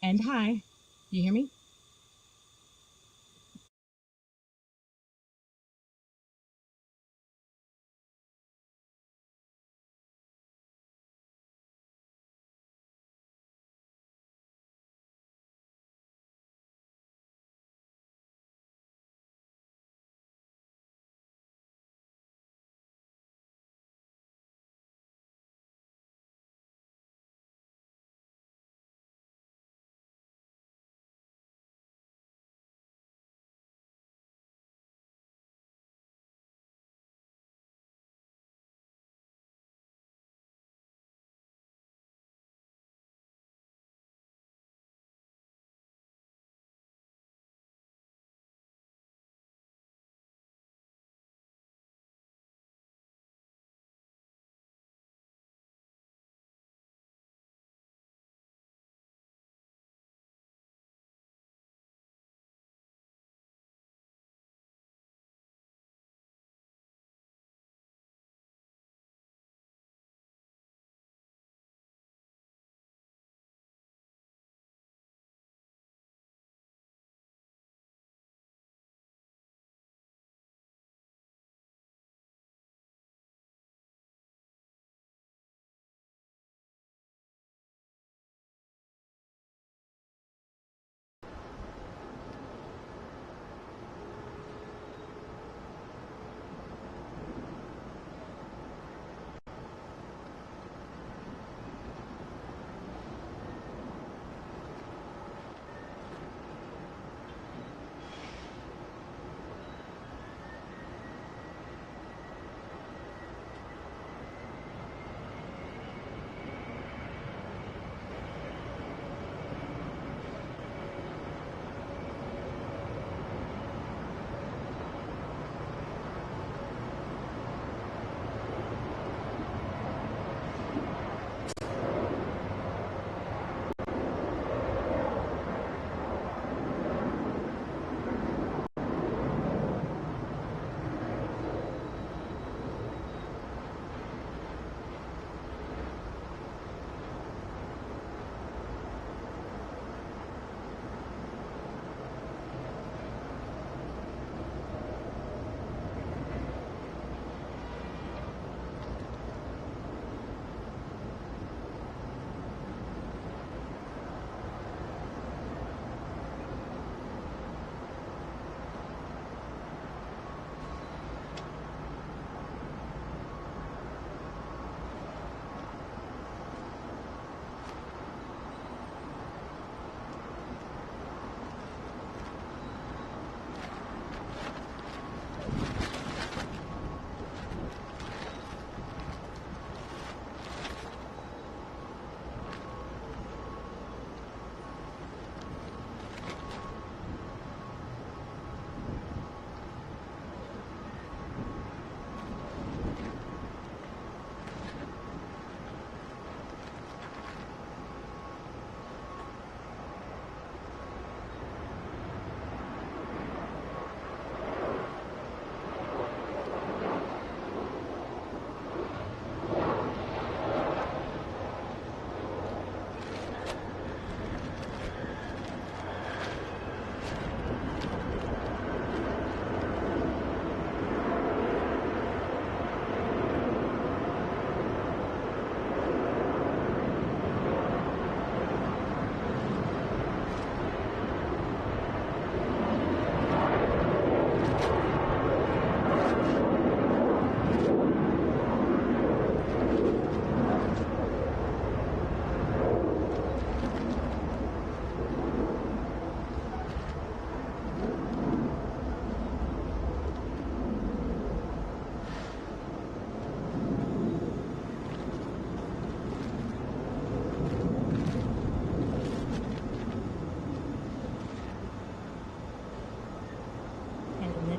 And hi. Do you hear me?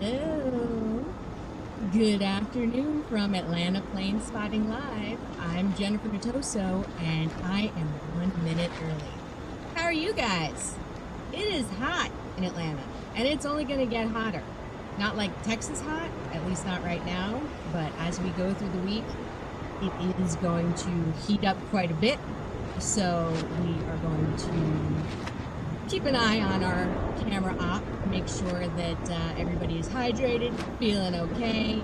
Hello. Good afternoon from Atlanta Plane Spotting Live. I'm Jennifer Nittoso, and I am 1 minute early. How are you guys? It is hot in Atlanta, and it's only going to get hotter. Not like Texas hot, at least not right now, but as we go through the week, it is going to heat up quite a bit. So we are going to keep an eye on our camera op, make sure that everybody is hydrated, feeling okay,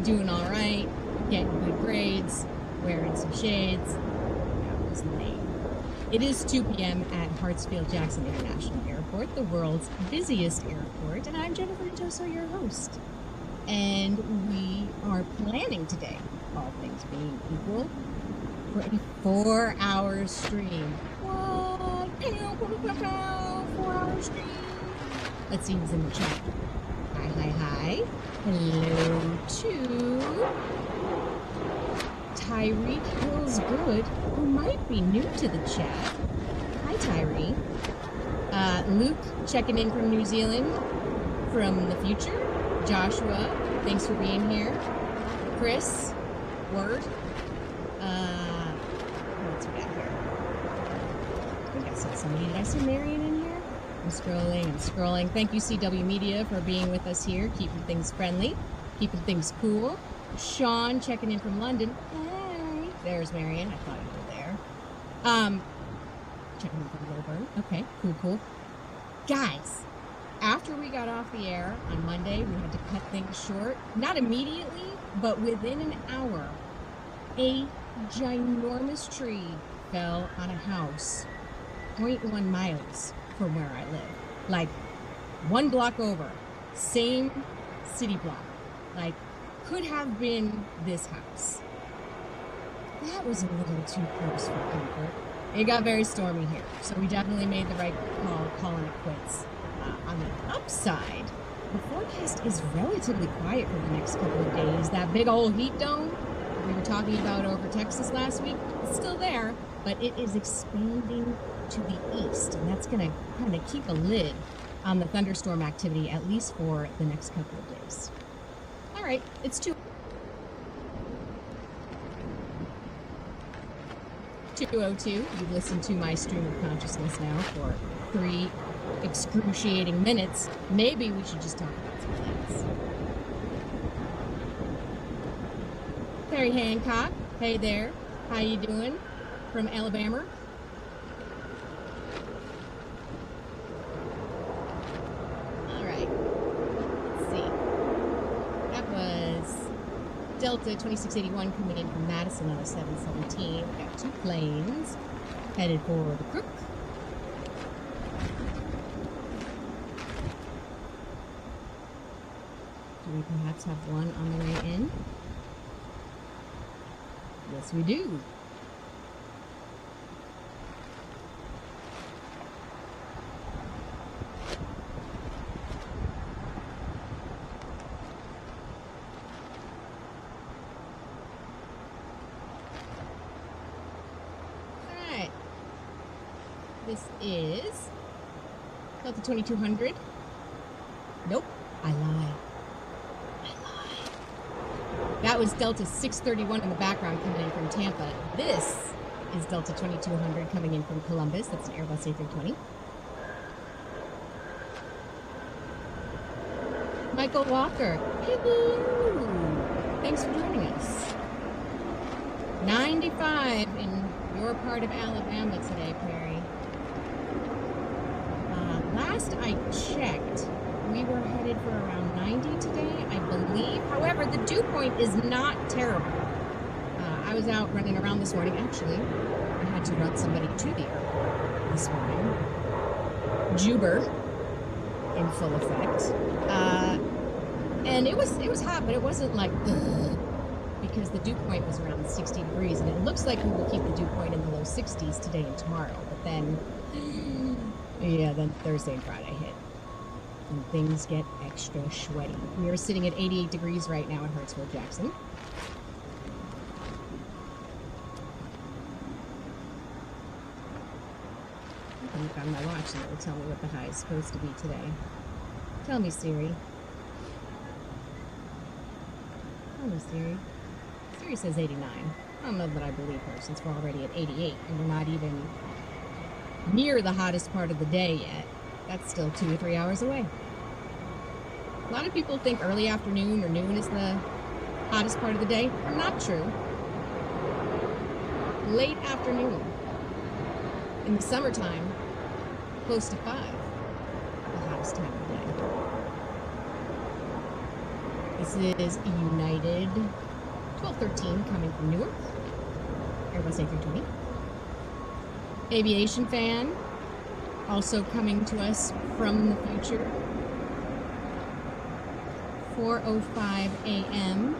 doing all right, getting good grades, wearing some shades. That was lame. It is 2 p.m. at Hartsfield-Jackson International Airport, the world's busiest airport, and I'm Jennifer Nittoso, your host. And we are planning today, all things being equal, for a 4-hour stream. What? 4-hour stream? Let's see who's in the chat. Hi. Hello to Tyreek Hills Good, who might be new to the chat. Hi, Tyree. Luke checking in from New Zealand from the future. Joshua, thanks for being here. Chris, Word. What's we got here? I think I saw somebody. Did I see Marion in here? I'm scrolling. Thank you, CW Media, for being with us here, keeping things friendly, keeping things cool. Sean checking in from London. Hey, there's Marion. I thought you were there. Checking in from Wilburn. Okay, cool. Guys, after we got off the air on Monday, we had to cut things short. Not immediately, but within an hour, a ginormous tree fell on a house 0.1 miles from where I live. Like 1 block over, same city block. Like, could have been this house. That was a little too close for comfort. It got very stormy here, so we definitely made the right call calling it quits. On the upside, the forecast is relatively quiet for the next couple of days. That big old heat dome we were talking about over Texas last week, it's still there, but it is expanding to the east, and that's going to kind of keep a lid on the thunderstorm activity, at least for the next couple of days. All right, it's 2:02. You've listened to my stream of consciousness now for 3 excruciating minutes. Maybe we should just talk about something else. Terry Hancock, hey there. How you doing? From Alabama. All right. Let's see. That was Delta 2681 coming in from Madison on a 717. We got 2 planes headed for the Crook. Do we perhaps have one on the way in? Yes, we do. All right. This is Delta 2200. Nope, I lied. That was Delta 631 in the background coming in from Tampa. This is Delta 2200 coming in from Columbus. That's an Airbus A320. Michael Walker. Hello. Thanks for joining us. 95 in your part of Alabama today, Perry. Last I checked, we were headed for around 90 today, I believe. However, the dew point is not terrible. I was out running around this morning. Actually, I had to run somebody to the airport this morning. Juber in full effect. And it was hot, but it wasn't like, because the dew point was around 60 degrees. And it looks like we will keep the dew point in the low 60s today and tomorrow. But then, then Thursday and Friday hit. And things get extra sweaty. We are sitting at 88 degrees right now at Hartsfield-Jackson. I can look on my watch and it will tell me what the high is supposed to be today. Tell me, Siri. Tell me, Siri. Siri says 89. I don't know that I believe her since we're already at 88 and we're not even near the hottest part of the day yet. That's still 2 or 3 hours away. A lot of people think early afternoon or noon is the hottest part of the day. Not true. Late afternoon. In the summertime, close to 5, the hottest time of day. This is United 1213 coming from Newark, Airbus A320. Aviation fan, also coming to us from the future, 4:05 a.m.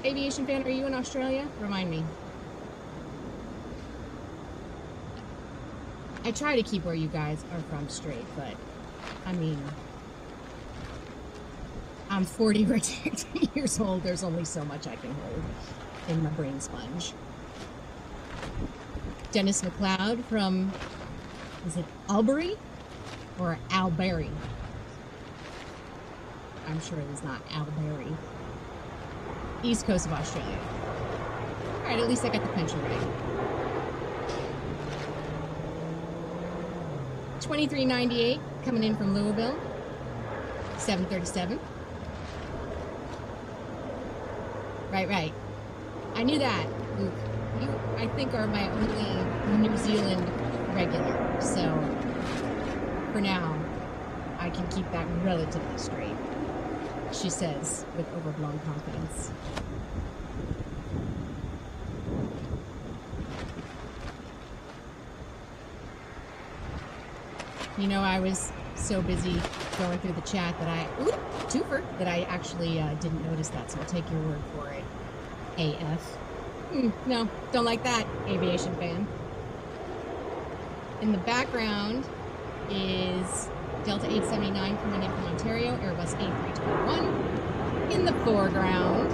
Aviation fan, are you in Australia? Remind me. I try to keep where you guys are from straight, but I mean, I'm 40 years old. There's only so much I can hold in my brain sponge. Dennis McLeod from, is it Albury or Albury? I'm sure it is not Albury. East coast of Australia. All right, at least I got the pension right. 2398 coming in from Louisville, 737. Right. I knew that, Luke. You, I think, are my only New Zealand regular, so for now, I can keep that relatively straight, she says with overblown confidence. You know, I was so busy going through the chat that I actually didn't notice that, so I'll take your word for it. AF. No, don't like that, aviation fan. In the background is Delta 879 coming in from Ontario, Airbus A321. In the foreground,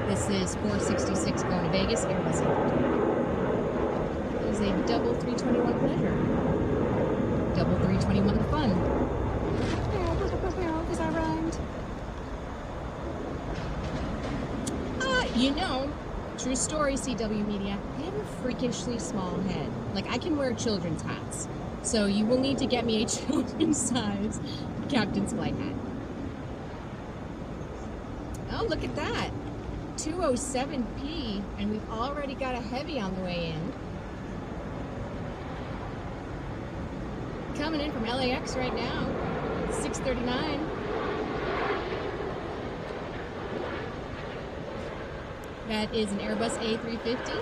this is 466 going to Vegas, Airbus A321. It is a double 321 pleasure. Double 321 fun. Because I rhymed. You know, true story, CW Media, I have a freakishly small head. Like, I can wear children's hats. So you will need to get me a children's size captain's flight hat. Oh, look at that. 207p, and we've already got a heavy on the way in. Coming in from LAX right now, 639. That is an Airbus A350.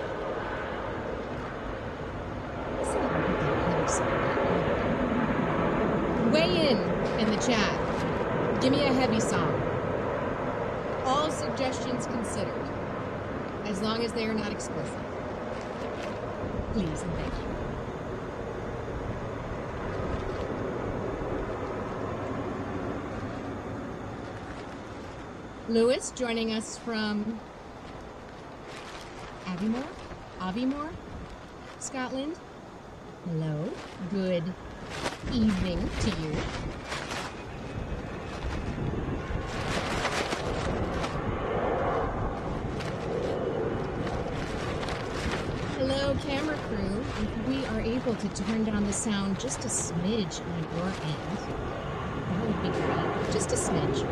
Weigh in the chat. Give me a heavy song. All suggestions considered, as long as they are not explicit. Please and thank you. Lewis joining us from Aviemore, Scotland. Hello, good evening to you. Hello, camera crew. If we are able to turn down the sound just a smidge on your end, that would be great. Just a smidge.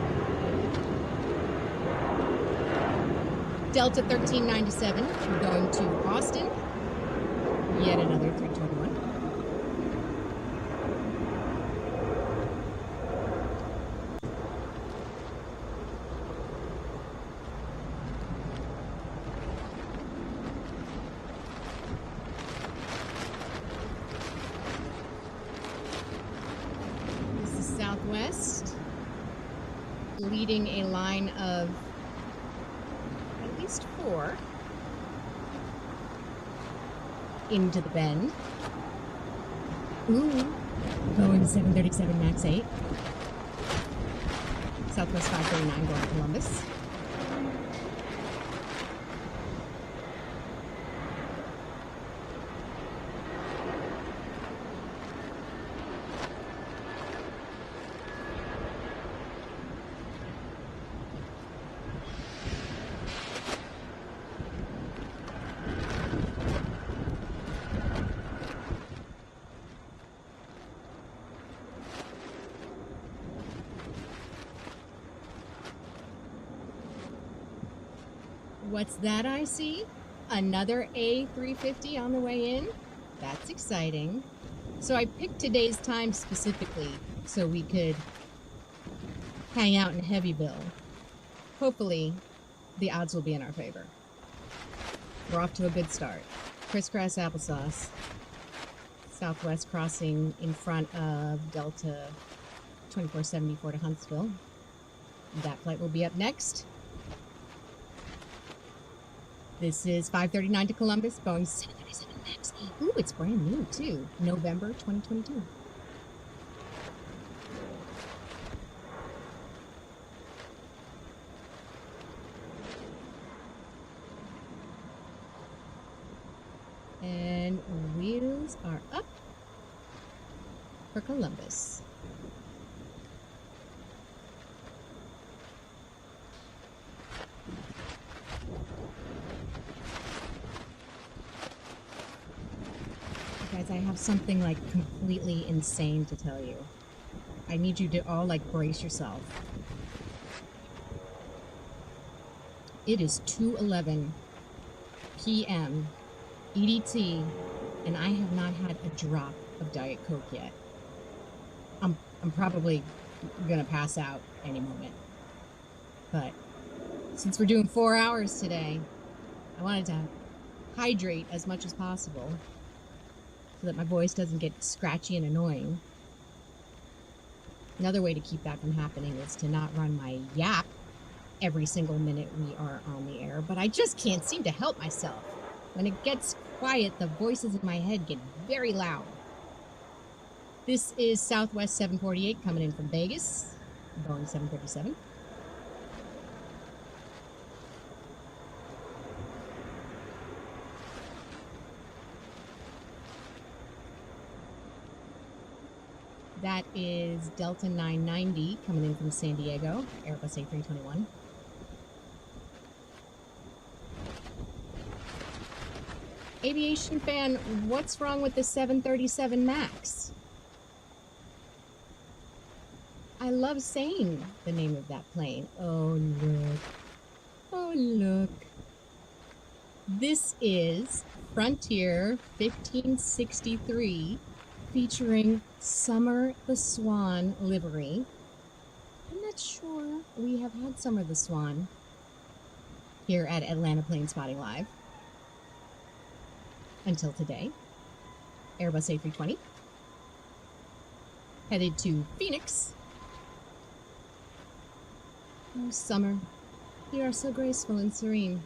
Delta 1397, we're going to Austin. Yet another 321. This is Southwest, leading a line of 4 into the bend. Ooh, going 737 MAX 8. Southwest 539 going to Columbus. What's that I see? Another A350 on the way in. That's exciting. So I picked today's time specifically so we could hang out in Hapeville. Hopefully, the odds will be in our favor. We're off to a good start. Crisscross applesauce. Southwest crossing in front of Delta 2474 to Huntsville. That flight will be up next. This is 539 to Columbus, Boeing 737 MAX. Ooh, it's brand new too. November 2022. And wheels are up for Columbus. Guys, I have something like completely insane to tell you. I need you to all like brace yourself. It is 2:11 p.m. EDT, and I have not had a drop of Diet Coke yet. I'm probably gonna pass out any moment. But since we're doing 4 hours today, I wanted to hydrate as much as possible so that my voice doesn't get scratchy and annoying. Another way to keep that from happening is to not run my yap every single minute we are on the air, but I just can't seem to help myself. When it gets quiet, the voices in my head get very loud. This is Southwest 748 coming in from Vegas, Boeing 737. That is Delta 990 coming in from San Diego, Airbus A321. Aviation fan, what's wrong with the 737 MAX? I love saying the name of that plane. Oh, look. Oh, look. This is Frontier 1563 featuring Summer the Swan livery. I'm not sure we have had Summer the Swan here at Atlanta Plane Spotting Live until today. Airbus A320 headed to Phoenix. Oh, Summer, you are so graceful and serene.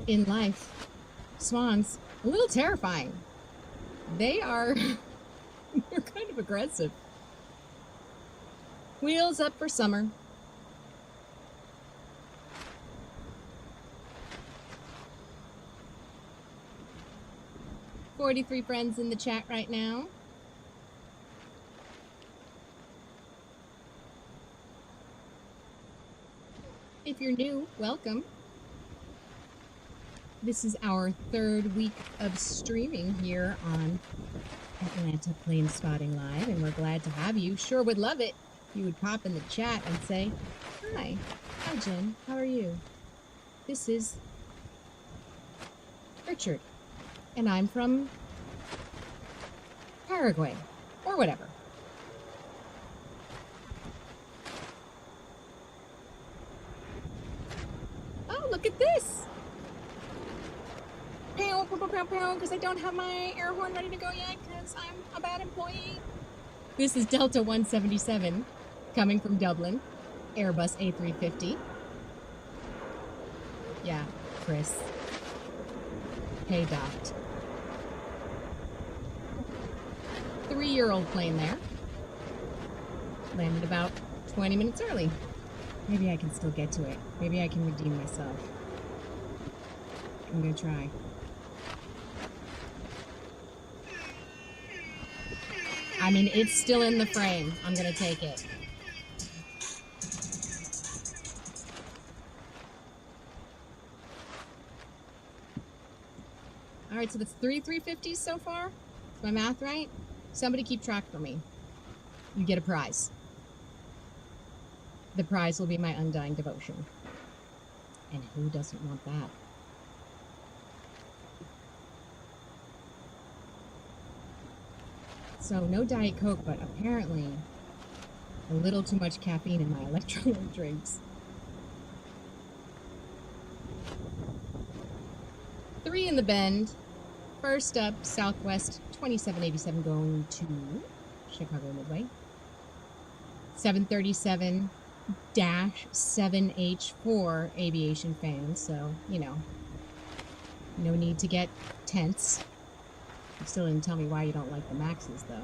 In life, swans, a little terrifying. They're kind of aggressive. Wheels up for Summer. "43 friends in the chat right now. If you're new, welcome. This is our third week of streaming here on Atlanta Plane Spotting Live, and we're glad to have you. Sure would love it if you would pop in the chat and say, hi. Hi, Jen. How are you? This is Richard, and I'm from Paraguay, or whatever. Oh, look at this. Pow, pow, pow, pow, because I don't have my air horn ready to go yet because I'm a bad employee. This is Delta 177 coming from Dublin, Airbus A350. Yeah, Chris. Hey, docked. 3-year-old plane there. Landed about 20 minutes early. Maybe I can still get to it. Maybe I can redeem myself. I'm gonna try. I mean, it's still in the frame. I'm gonna take it. All right, so that's 3 350s so far. Is my math right? Somebody keep track for me. You get a prize. The prize will be my undying devotion. And who doesn't want that? So no Diet Coke, but apparently a little too much caffeine in my electrolyte drinks. 3 in the bend. First up, Southwest 2787 going to Chicago Midway. 737-7H4 aviation fans, so, you know, no need to get tense. You still didn't tell me why you don't like the Maxes, though.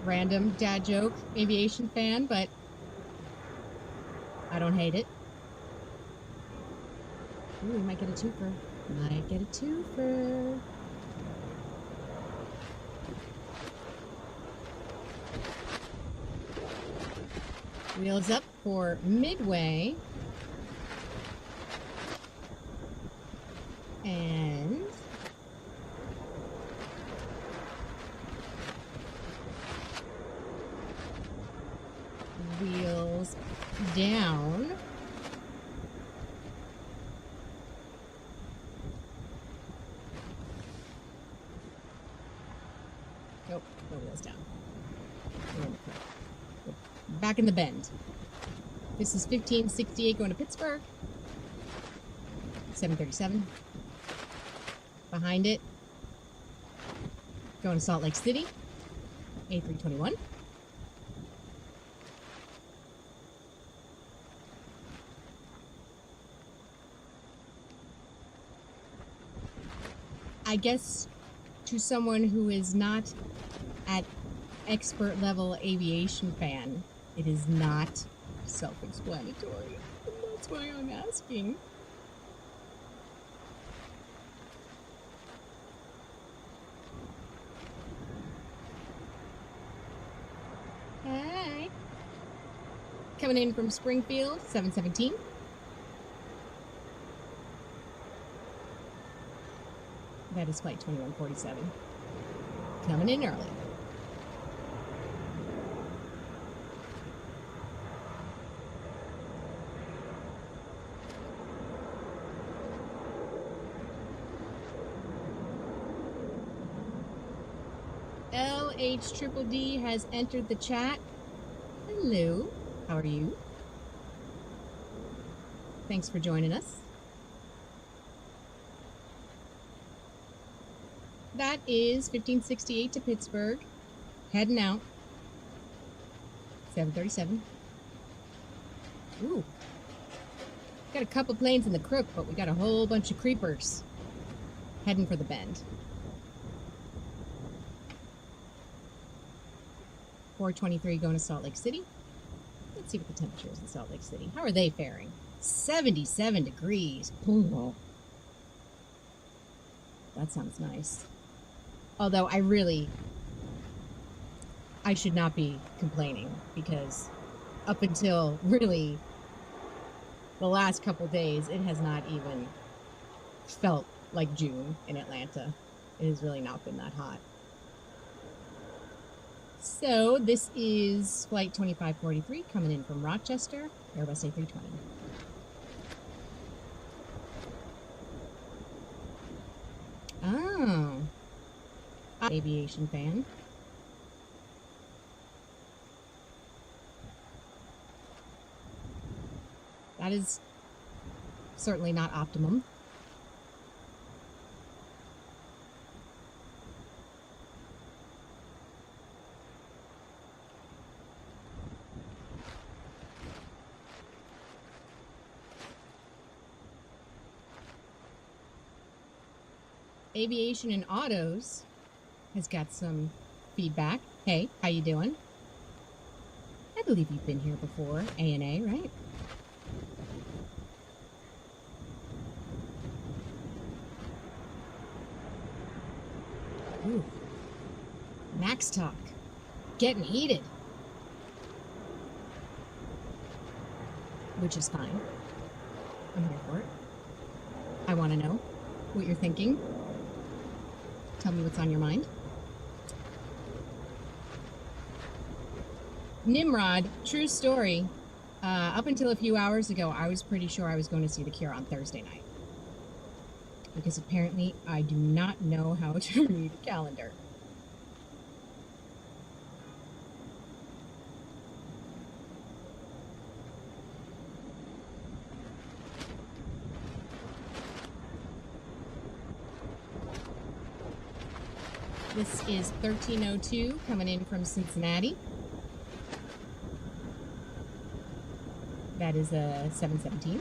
Random dad joke, aviation fan, but I don't hate it. Ooh, we might get a twofer. Might get a twofer. Wheels up for Midway. And wheels down. Nope, no wheels down. Back in the bend. This is 1568 going to Pittsburgh. 737. Behind it, going to Salt Lake City. A321. I guess to someone who is not at expert level aviation fan, it is not self-explanatory. That's why I'm asking. Hi. Coming in from Springfield, 717. That is flight 2147. Coming in early. LHDDD has entered the chat. Hello, how are you? Thanks for joining us. That is 1568 to Pittsburgh. Heading out. 737. Ooh. Got a couple planes in the crook, but we got a whole bunch of creepers heading for the bend. 423 going to Salt Lake City. Let's see what the temperature is in Salt Lake City. How are they faring? 77 degrees. Ooh. That sounds nice. Although I should not be complaining, because up until really the last couple days, it has not even felt like June in Atlanta. It has really not been that hot. So this is flight 2543 coming in from Rochester, Airbus A320. Oh. Aviation fan. That is certainly not optimum. Aviation and Autos has got some feedback. Hey, how you doing? I believe you've been here before, ANA, right? Ooh. Max talk. Getting heated. Which is fine. I'm here for it. I want to know what you're thinking. Tell me what's on your mind. Nimrod, true story. Up until a few hours ago, I was pretty sure I was going to see The Cure on Thursday night. Because apparently I do not know how to read a calendar. This is 1302 coming in from Cincinnati. That is a 717.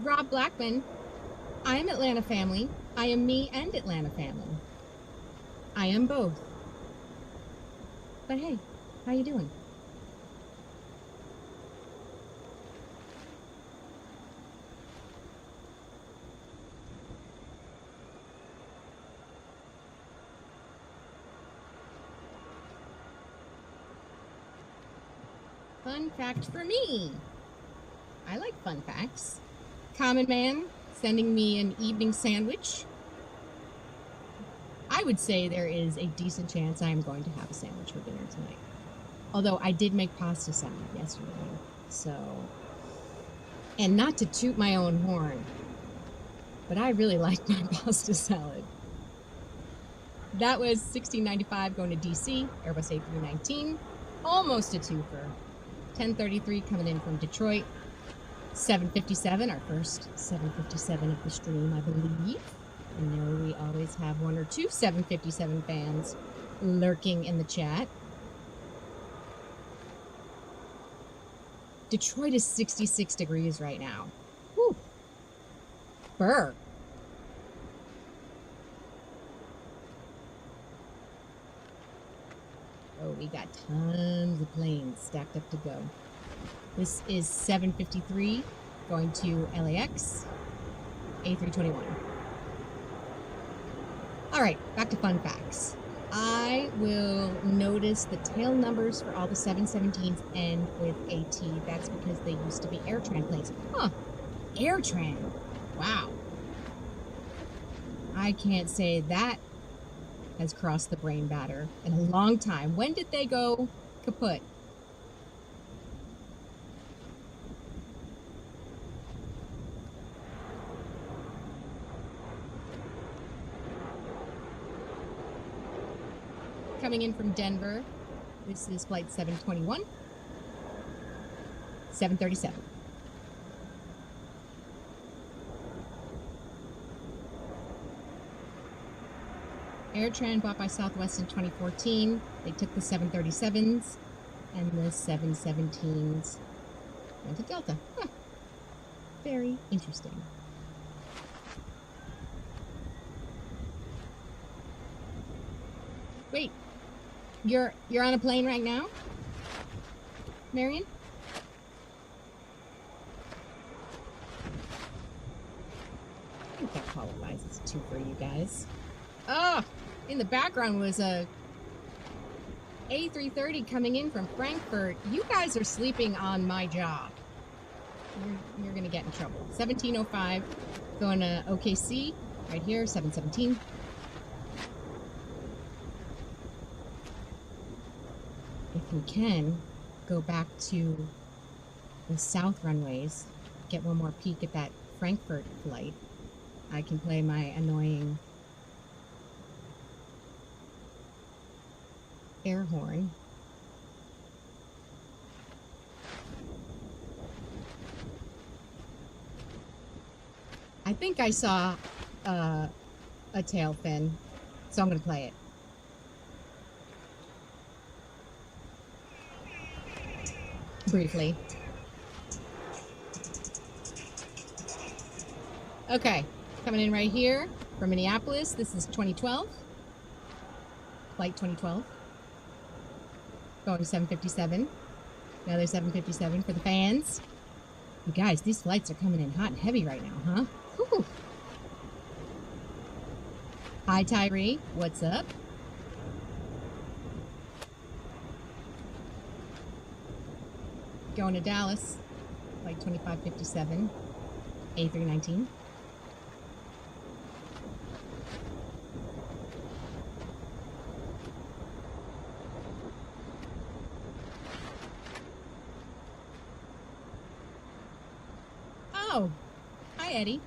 Rob Blackman, I am Atlanta family. I am me and Atlanta family. I am both. But hey, how you doing? Fun fact for me. I like fun facts. Common Man sending me an evening sandwich. I would say there is a decent chance I am going to have a sandwich for dinner tonight. Although I did make pasta salad yesterday, so... And not to toot my own horn, but I really like my pasta salad. That was $16.95 going to DC, Airbus A319, almost a twofer. 1033 coming in from Detroit. 757, our first 757 of the stream, I believe. I know we always have one or two 757 fans lurking in the chat. Detroit is 66 degrees right now. Whew. Burr. Oh, we got tons of planes stacked up to go. This is 753 going to LAX, A321. All right, back to fun facts. I will notice the tail numbers for all the 717s end with AT. That's because they used to be AirTran planes. Huh, AirTran. Wow. I can't say that has crossed the brain batter in a long time. When did they go kaput? Coming in from Denver, this is flight 721, 737. AirTran bought by Southwest in 2014. They took the 737s and the 717s went to Delta. Huh. Very interesting. Wait, you're on a plane right now, Marion? I think that qualifies as two for you guys. Oh, in the background was a A330 coming in from Frankfurt. You guys are sleeping on my job. You're gonna get in trouble. 1705 going to OKC right here, 717. If we can go back to the south runways, get one more peek at that Frankfurt flight, I can play my annoying air horn. I think I saw a tail fin, so I'm going to play it. Briefly. Okay, coming in right here from Minneapolis. This is 2012, flight 2012. Going to 757. Another 757 for the fans. You guys, these flights are coming in hot and heavy right now, huh? Whew. Hi, Tyree. What's up? Going to Dallas, flight 2557, A319. Oh, hi, Eddie.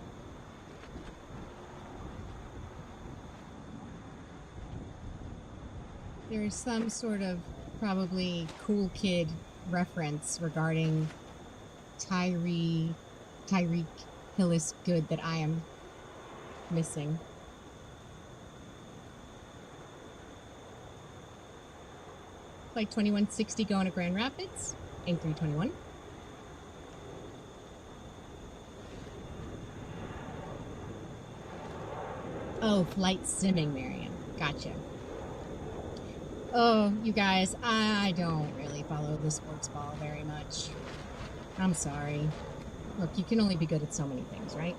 There's some sort of probably cool kid reference regarding Tyreek Hillis Good that I am missing. Flight 2160 going to Grand Rapids, A321. Oh, flight simming, Miriam. Gotcha. Oh, you guys, I don't really follow the sports ball very much. I'm sorry. Look, you can only be good at so many things, right?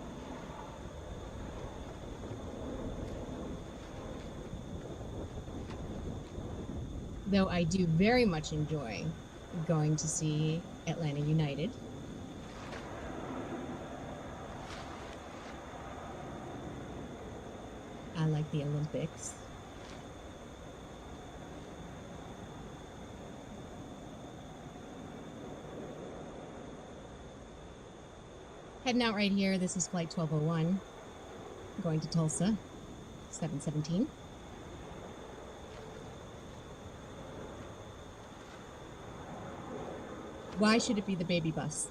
Though I do very much enjoy going to see Atlanta United. I like the Olympics. Heading out right here, this is flight 1201, going to Tulsa, 717. Why should it be the baby bus?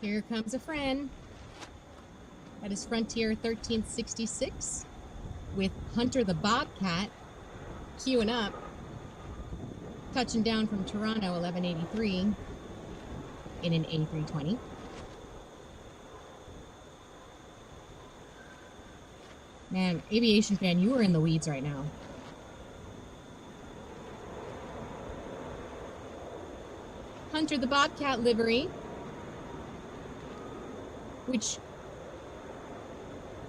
Here comes a friend. That is Frontier 1366 with Hunter the Bobcat queuing up, touching down from Toronto 1183 in an A320. Man, aviation fan, you are in the weeds right now. Hunter the Bobcat livery, which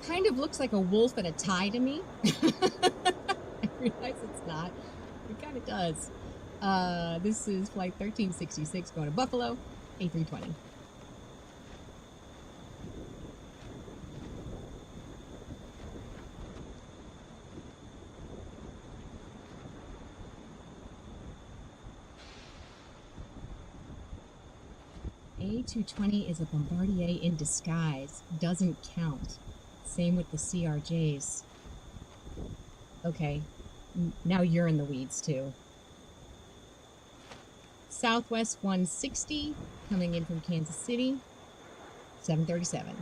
kind of looks like a wolf and a tie to me. I realize it's not. It kind of does. This is flight 1366 going to Buffalo, A320. A220 is a Bombardier in disguise. Doesn't count. Same with the CRJs. Okay, now you're in the weeds too. Southwest 160 coming in from Kansas City, 737.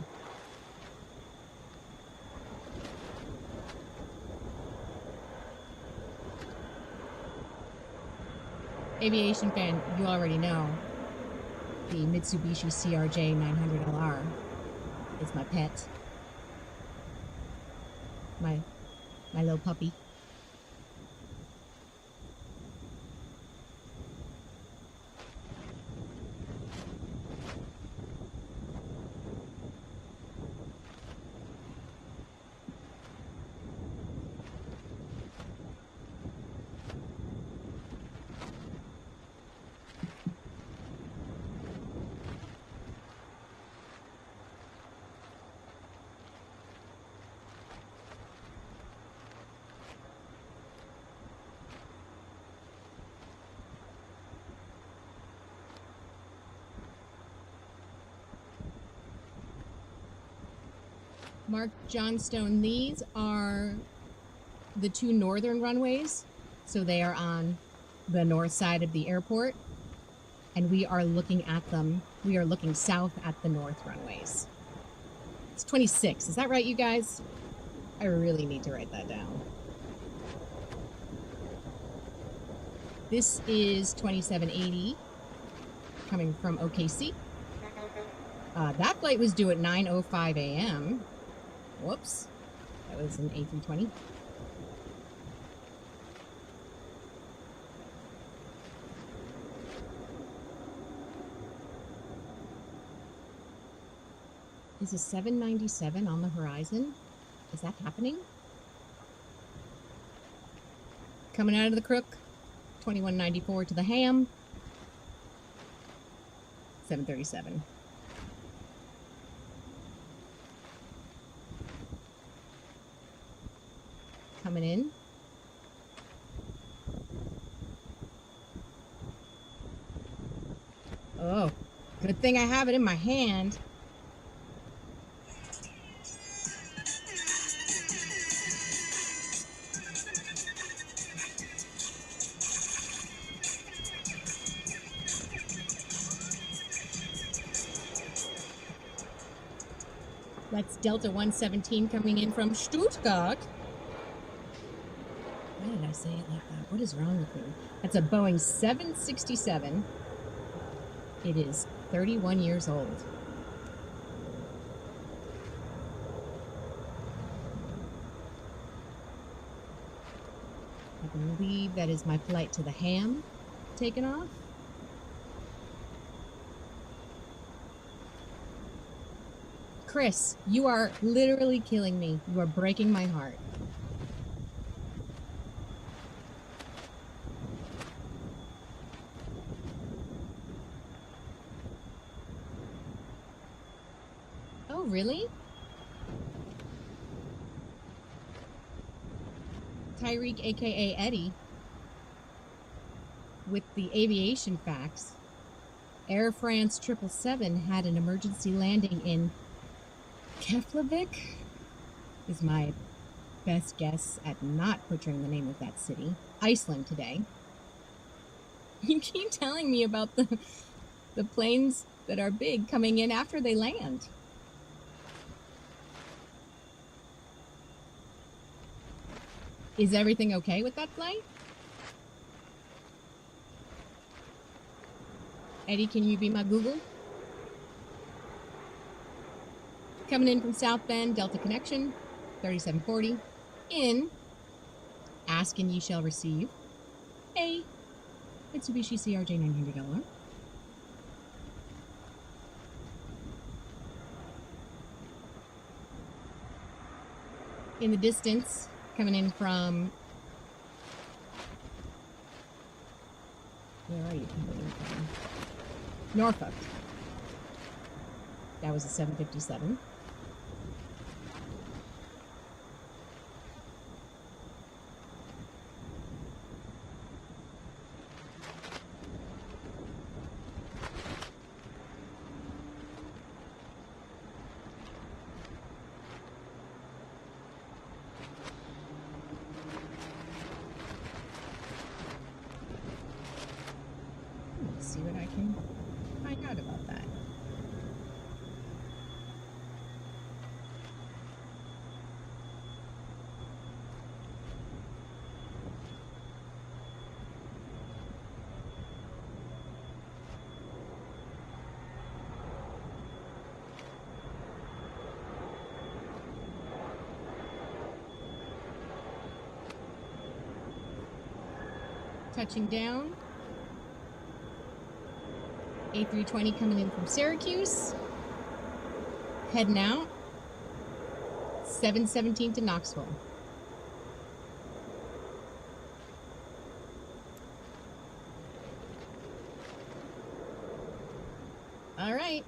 Aviation fan, you already know the Mitsubishi CRJ 900LR is my pet. My little puppy. Mark Johnstone, these are the two northern runways. So they are on the north side of the airport, and we are looking at them. We are looking south at the north runways. It's 26. Is that right, you guys? I really need to write that down. This is 2780 coming from OKC. That flight was due at 9:05 a.m. Whoops, that was an A320. Is a 797 on the horizon? Is that happening? Coming out of the crook, 2194 to the ham. 737. Coming in. Oh, good thing I have it in my hand. That's Delta 117 coming in from Stuttgart. Why did I say it like that? What is wrong with me? That's a Boeing 767. It is 31 years old. I believe that is my flight to the Ham taken off. Chris, you are literally killing me. You are breaking my heart. Oh, really? Tyreek, aka Eddie, with the aviation facts. Air France 777 had an emergency landing in Keflavik, is my best guess at not butchering the name of that city, Iceland today. You keep telling me about the planes that are big coming in after they land. Is everything okay with that flight? Eddie, can you be my Google? Coming in from South Bend, Delta Connection, 3740, in Ask and Ye Shall Receive a Mitsubishi CRJ 900LR. In the distance, coming in from, where are you coming in from? Norfolk. That was a 757. Let's see what I can find out about that. Touching down. A320 coming in from Syracuse. Heading out. 717 to Knoxville. All right.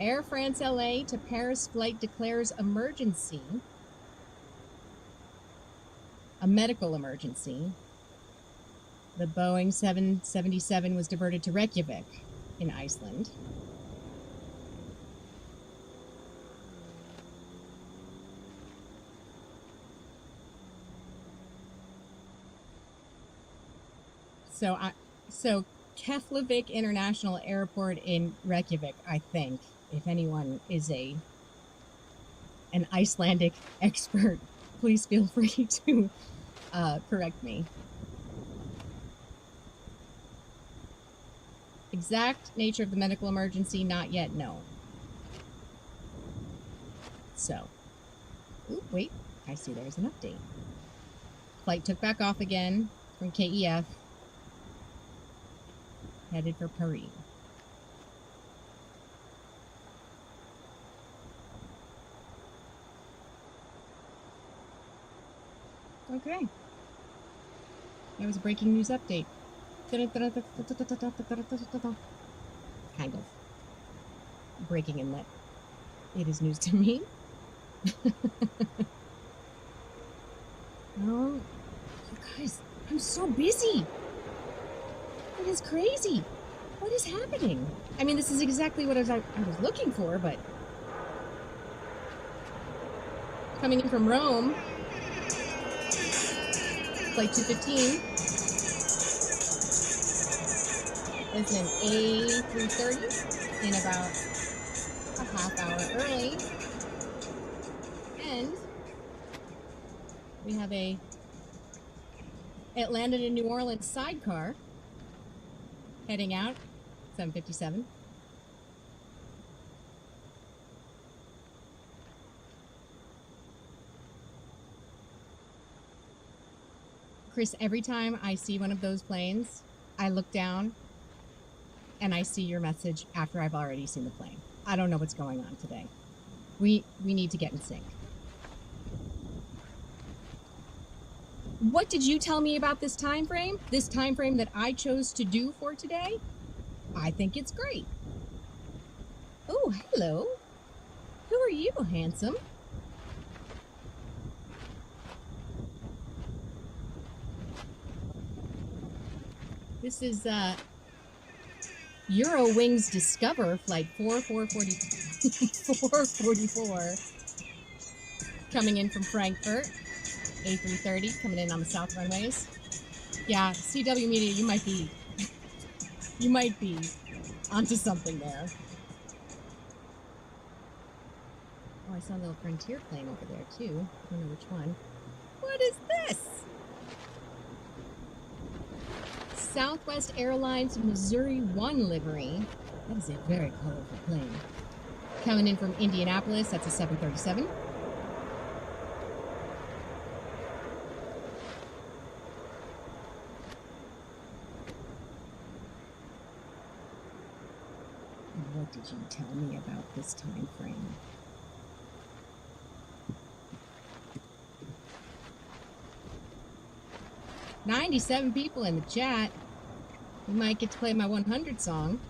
Air France LA to Paris flight declares emergency. A medical emergency. The Boeing 777 was diverted to Reykjavik in Iceland. So Keflavik International Airport in Reykjavik, I think, if anyone is an Icelandic expert, please feel free to correct me. Exact nature of the medical emergency not yet known. So, ooh, wait, I see there's an update. Flight took back off again from KEF, headed for Paris. Okay. That was a breaking news update. kind of breaking in that it is news to me. Oh, you guys, I'm so busy. It is crazy. What is happening? I mean, this is exactly what I was looking for, but coming in from Rome, flight 215, is an A330 in about a half hour early. And we have a Atlanta to New Orleans sidecar heading out, 757. Chris, every time I see one of those planes, I look down and I see your message after I've already seen the plane. I don't know what's going on today. We need to get in sync. What did you tell me about this time frame? This time frame that I chose to do for today? I think it's great. Oh, hello. Who are you, handsome? This is Eurowings Discover flight 444 coming in from Frankfurt. A330 coming in on the south runways. Yeah, CW Media, you might be onto something there. Oh, I saw a little Frontier plane over there too. I don't know which one. What is this? Southwest Airlines Missouri 1 livery. That is a very colorful plane. Coming in from Indianapolis, that's a 737. What did you tell me about this time frame? "97 people in the chat. You might get to play my 100 song.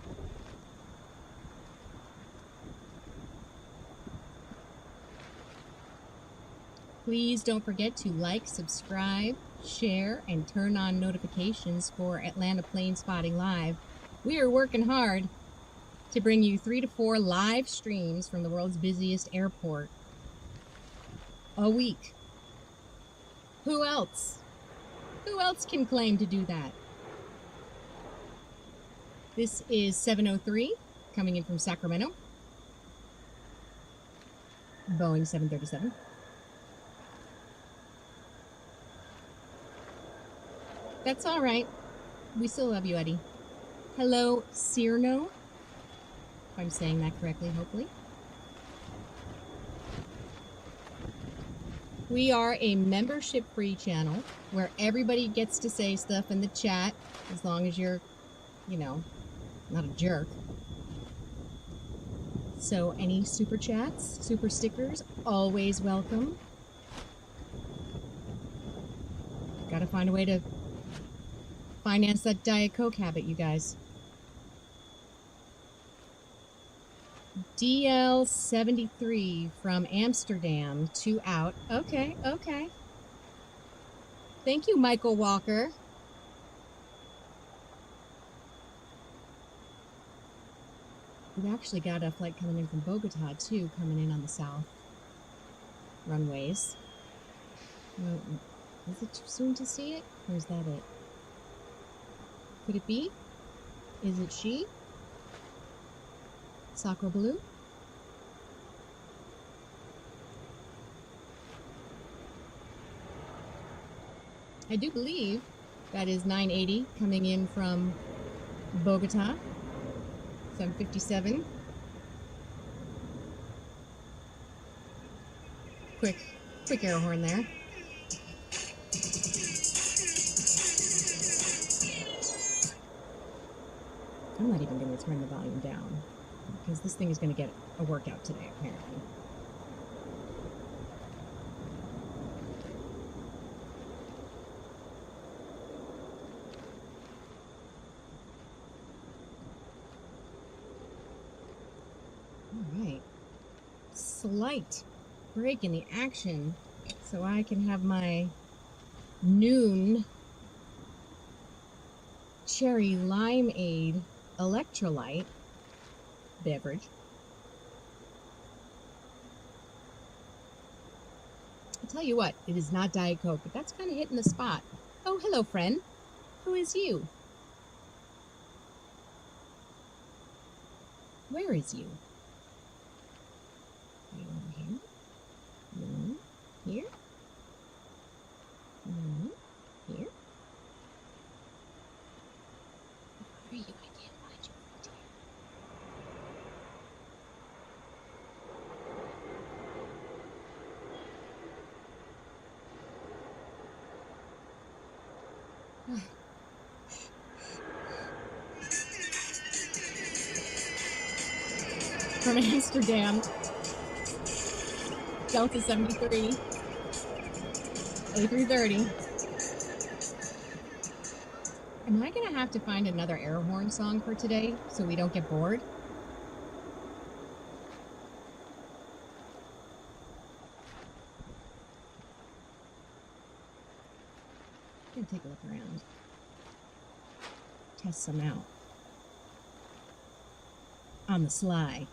Please don't forget to like, subscribe, share, and turn on notifications for Atlanta Plane Spotting Live. We are working hard to bring you 3 to 4 live streams from the world's busiest airport a week. Who else? Who else can claim to do that? This is 703 coming in from Sacramento. Boeing 737. That's all right. We still love you, Eddie. Hello, Cyrno. If I'm saying that correctly, hopefully. We are a membership-free channel where everybody gets to say stuff in the chat as long as you're, you know, not a jerk. So any super chats, super stickers, always welcome. Gotta find a way to finance that Diet Coke habit, you guys. DL73 from Amsterdam to out. Okay, okay. Thank you, Michael Walker. We've actually got a flight coming in from Bogota, too, coming in on the south runways. Well, is it too soon to see it? Or is that it? Could it be? Is it she? Sacro Blue? I do believe that is 980 coming in from Bogota. 757. Quick air horn there. I'm not even going to turn the volume down because this thing is going to get a workout today, apparently. slight break in the action so I can have my noon cherry limeade electrolyte beverage. I'll tell you what, it is not Diet Coke, but that's kind of hitting the spot. Oh, hello, friend. Who is you? Where is you? Are you over here? No. Here? No. Here? Where are you? I can't find you, Frontier. From Amsterdam, Delta 73, A330. Am I going to have to find another air horn song for today so we don't get bored? I'm going to take a look around. Test some out. On the sly.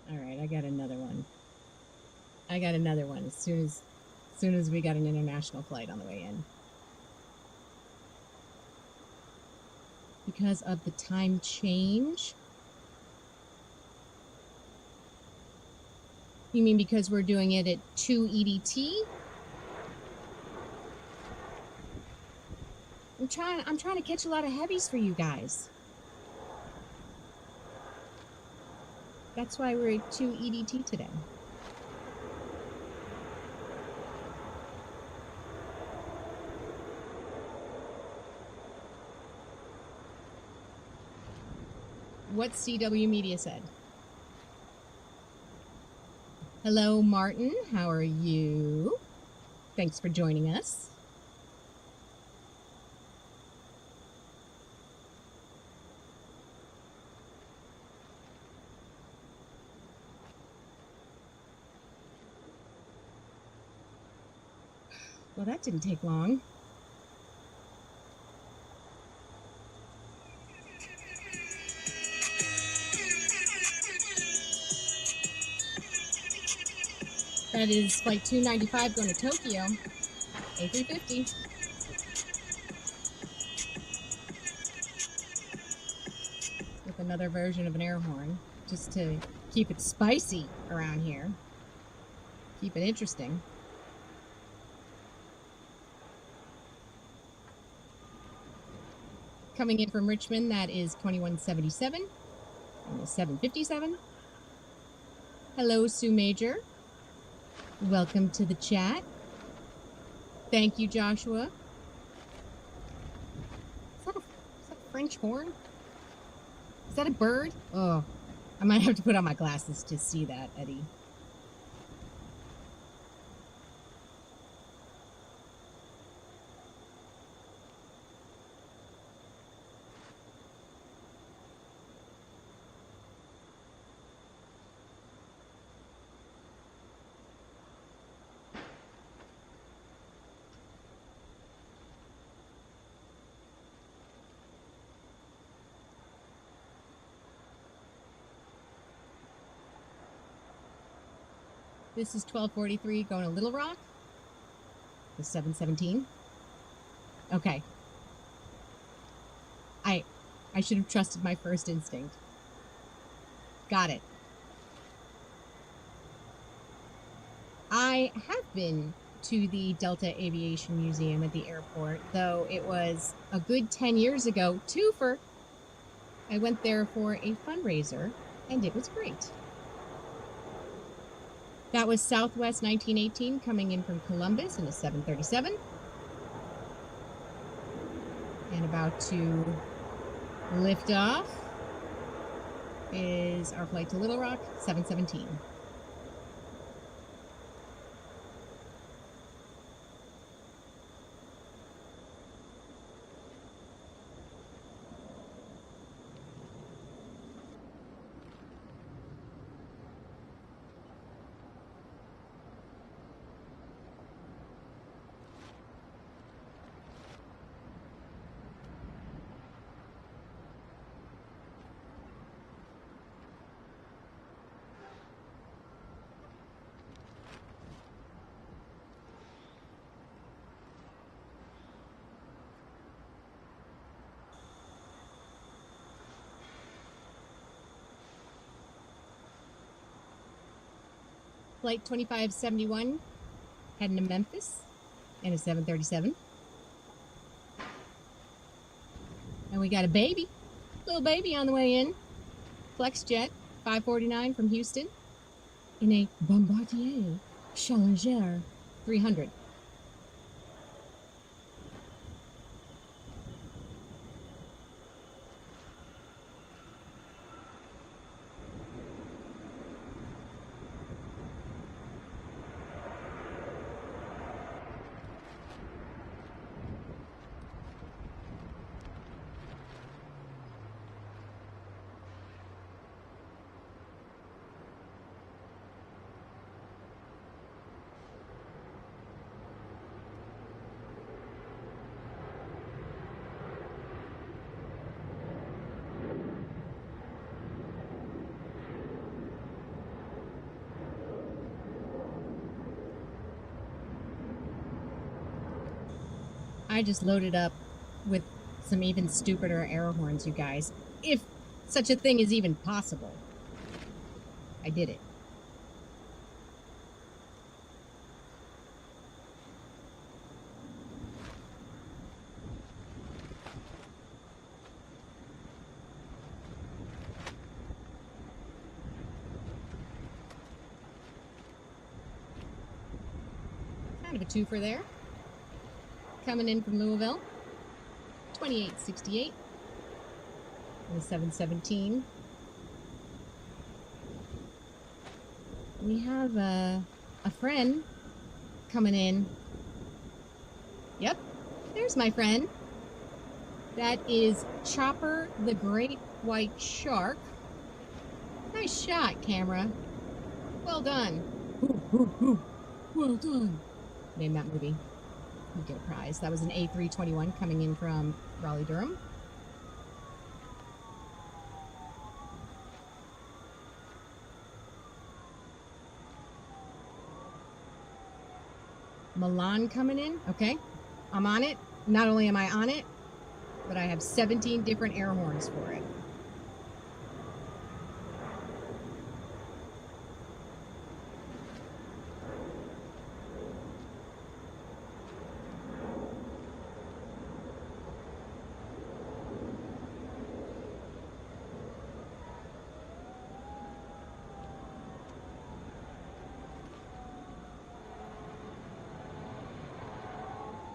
All right, I got another one. As soon as we got an international flight on the way in. Because of the time change? You mean because we're doing it at 2 EDT? I'm trying to catch a lot of heavies for you guys. That's why we're at 2 EDT today. What CW Media said. Hello, Martin. How are you? Thanks for joining us. Well, that didn't take long. That is flight 295 going to Tokyo, A350. With another version of an air horn, just to keep it spicy around here. Keep it interesting. Coming in from Richmond, that is 2177 and the 757. Hello, Sue Major. Welcome to the chat. Thank you, Joshua. Is that a French horn? Is that a bird? Oh, I might have to put on my glasses to see that, Eddie. This is 1243 going to Little Rock. The 717. Okay. I should have trusted my first instinct. Got it. I have been to the Delta Aviation Museum at the airport, though it was a good 10 years ago. Twofer. I went there for a fundraiser, and it was great. That was Southwest 1918 coming in from Columbus in a 737. And about to lift off is our flight to Little Rock, 717. Flight 2571 heading to Memphis in a 737. And we got a baby, little baby on the way in. FlexJet 549 from Houston in a Bombardier Challenger 300. I just loaded up with some even stupider air horns, you guys. If such a thing is even possible. I did it. Kind of a twofer there. Coming in from Louisville, 2868 and the 717. We have a friend coming in. Yep, there's my friend. That is Chopper the Great White Shark. Nice shot, camera. Well done. Well done. Name that movie. You get a prize. That was an A321 coming in from Raleigh-Durham. Milan coming in. Okay, I'm on it. Not only am I on it, but I have 17 different air horns for it.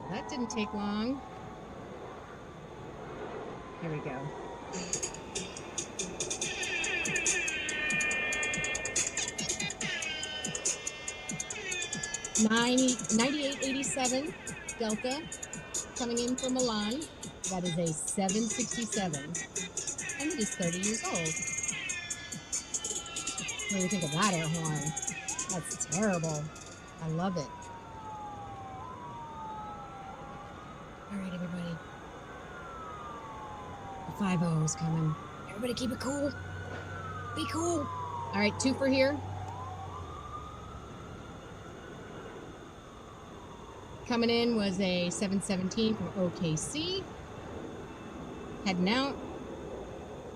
That didn't take long. Here we go. $98.87 Delta coming in from Milan. That is a 767. And it is 30 years old. What do you think of that air horn? That's terrible. I love it. All right, everybody. The 5-0 is coming. Everybody keep it cool. Be cool. All right, twofer here. Coming in was a 717 from OKC. Heading out,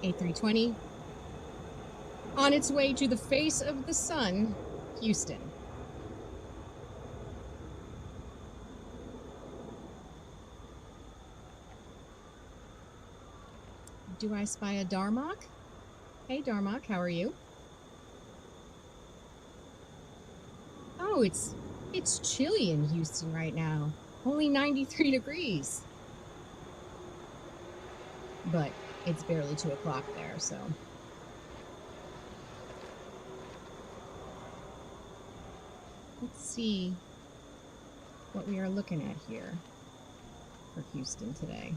A320. On its way to the face of the sun, Houston. do I spy a Darmok? Hey Darmok, how are you? Oh, it's chilly in Houston right now. Only 93 degrees. But it's barely 2 o'clock there, so. Let's see what we are looking at here for Houston today.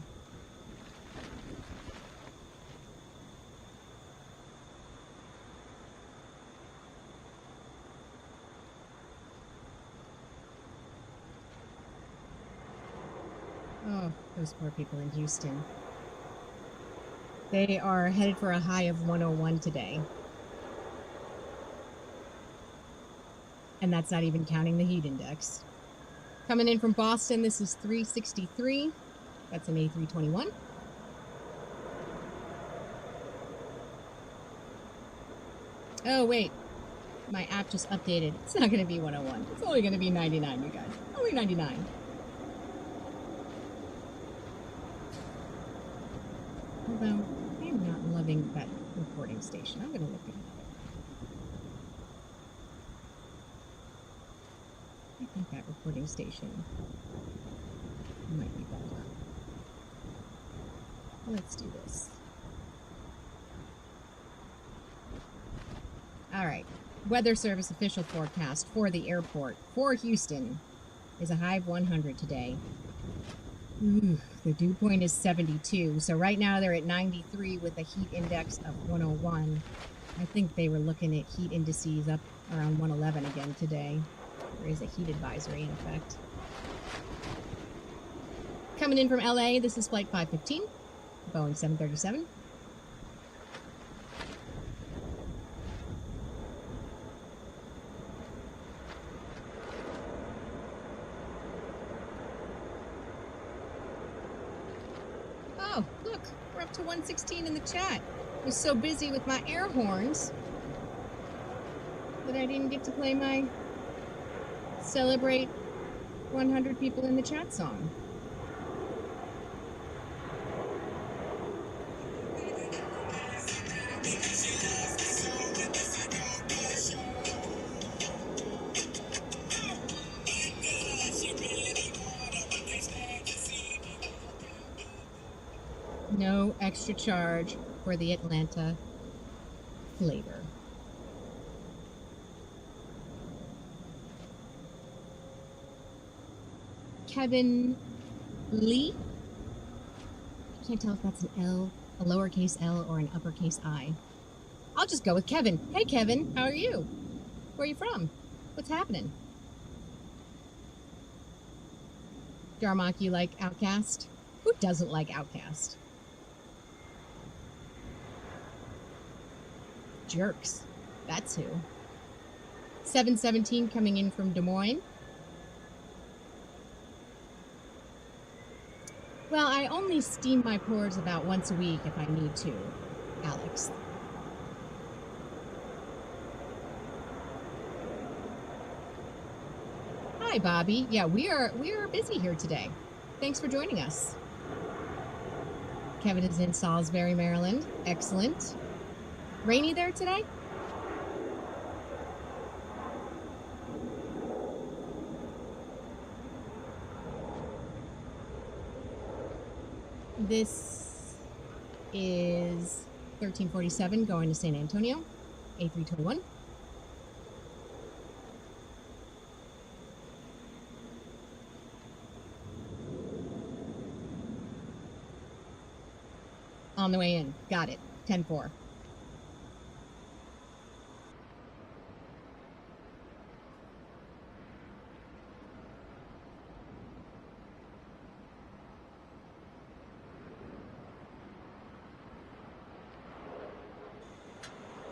Oh, those poor people in Houston. They are headed for a high of 101 today. And that's not even counting the heat index. Coming in from Boston, this is 363. That's an A321. Oh, wait. My app just updated. It's not going to be 101. It's only going to be 99, you guys. Only 99. Although, I am not loving that recording station. I'm going to look at it. I think that recording station might be better. Let's do this. All right. Weather Service official forecast for the airport for Houston is a high of 100 today. Ooh, the dew point is 72. So right now they're at 93 with a heat index of 101. I think they were looking at heat indices up around 111 again today. There is a heat advisory in effect. Coming in from LA, this is flight 515, Boeing 737. Oh, look, we're up to 116 in the chat. I was so busy with my air horns that I didn't get to play my Celebrate 100 people in the chat song. No extra charge for the Atlanta flavor. Kevin Lee. I can't tell if that's an L, a lowercase L, or an uppercase I. I'll just go with Kevin. Hey Kevin, how are you? Where are you from? What's happening? Darmok, you like Outcast? Who doesn't like Outcast? Jerks. That's who. 717 coming in from Des Moines. Well, I only steam my pores about once a week if I need to, Alex. Hi, Bobby. Yeah, we are busy here today. Thanks for joining us. Kevin is in Salisbury, Maryland. Excellent. Rainy there today? This is 1347 going to San Antonio, A321. On the way in. Got it. 10-4.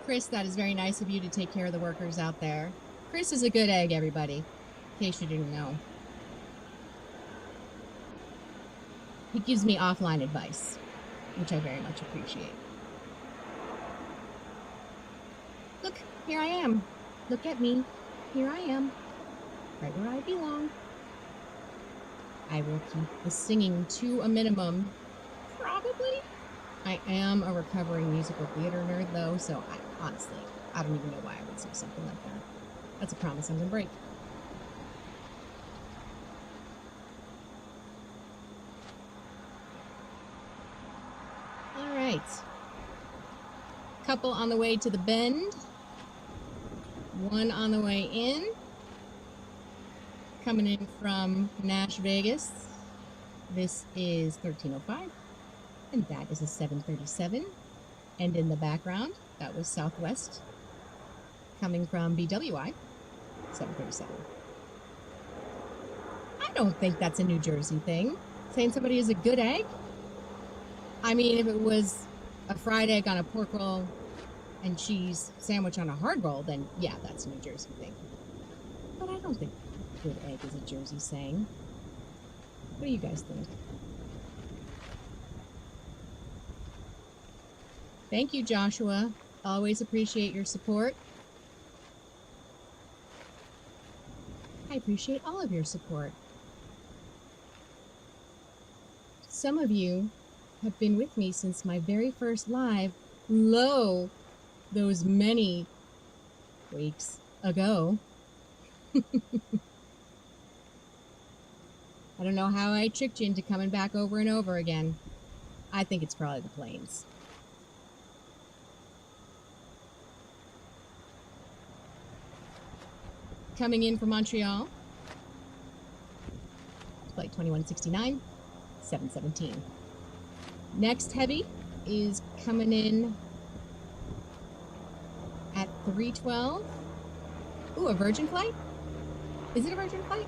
Chris, that is very nice of you to take care of the workers out there. Chris is a good egg, everybody, in case you didn't know. He gives me offline advice, which I very much appreciate. Look, here I am. Look at me. Here I am. Right where I belong. I will keep the singing to a minimum, probably. I am a recovering musical theater nerd, though, so honestly, I don't even know why I would say something like that. That's a promise I'm going to break. All right. Couple on the way to the bend. One on the way in. Coming in from Nash Vegas. This is 1305. And that is a 737. And in the background, that was Southwest coming from BWI, 737. I don't think that's a New Jersey thing. Saying somebody is a good egg? I mean, if it was a fried egg on a pork roll and cheese sandwich on a hard roll, then yeah, that's a New Jersey thing. But I don't think good egg is a Jersey saying. What do you guys think? Thank you, Joshua. Always appreciate your support. I appreciate all of your support. Some of you have been with me since my very first live, those many weeks ago. I don't know how I tricked you into coming back over and over again. I think it's probably the planes. Coming in from Montreal, flight 2169, 717. Next heavy is coming in at 312. Ooh, a Virgin flight? Is it a Virgin flight?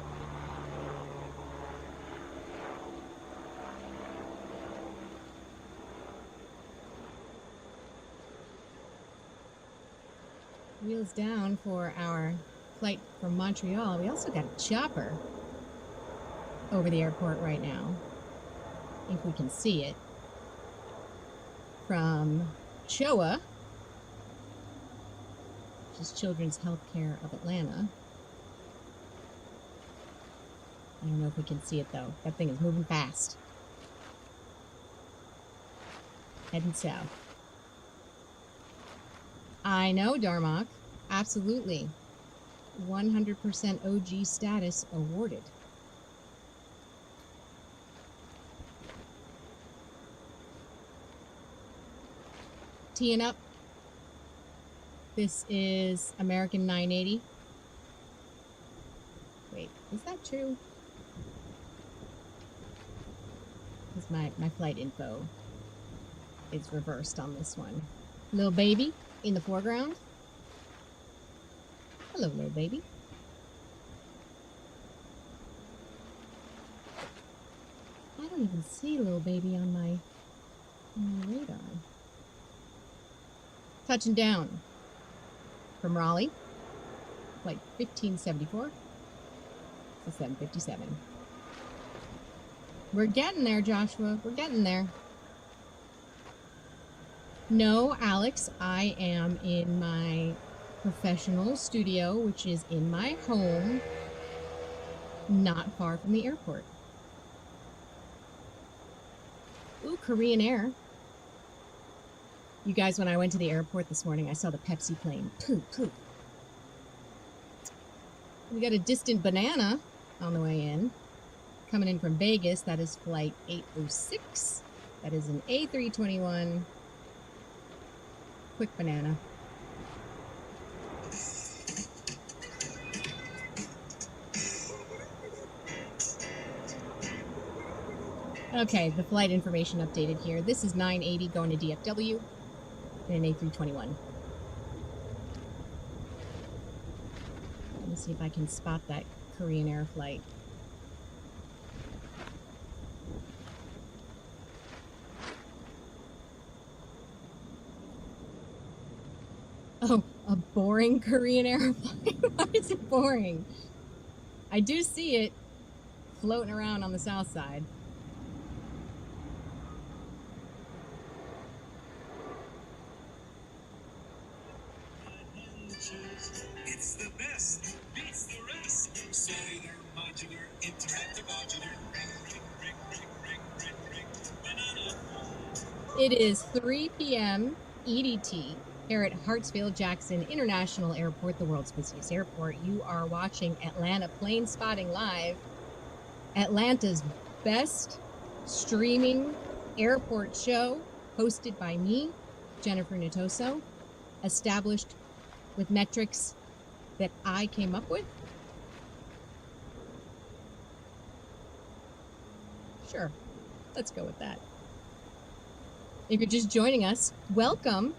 Wheels down for our flight from Montreal. We also got a chopper over the airport right now, if we can see it, from CHOA, which is Children's Healthcare of Atlanta. I don't know if we can see it though. That thing is moving fast. Heading south. I know, Darmok. Absolutely. 100% OG status awarded. Teeing up. This is American 980. Wait, is that true? Because my flight info is reversed on this one. Little baby in the foreground. Hello, little baby. I don't even see little baby on my radar. Touching down from Raleigh, flight 1574 to 757. We're getting there, Joshua. We're getting there. No, Alex, I am in my professional studio, which is in my home, not far from the airport. Ooh, Korean Air. You guys, when I went to the airport this morning, I saw the Pepsi plane. Poop, poop. We got a Distant Banana on the way in. Coming in from Vegas, that is flight 806. That is an A321. Quick banana. Okay, the flight information updated here. This is 980 going to DFW and an A321. Let me see if I can spot that Korean Air flight. Oh, a boring Korean Air flight? Why is it boring? I do see it floating around on the south side. It's the best, beats the rest. Cellular, modular, interactive modular. Ring, ring, ring, ring, ring, ring, ring. Banana phone. It is 3 p.m. EDT here at Hartsfield-Jackson International Airport, the world's busiest airport. You are watching Atlanta Plane Spotting Live, Atlanta's best streaming airport show, hosted by me, Jennifer Nittoso, established with metrics that I came up with. Sure, let's go with that. If you're just joining us, welcome.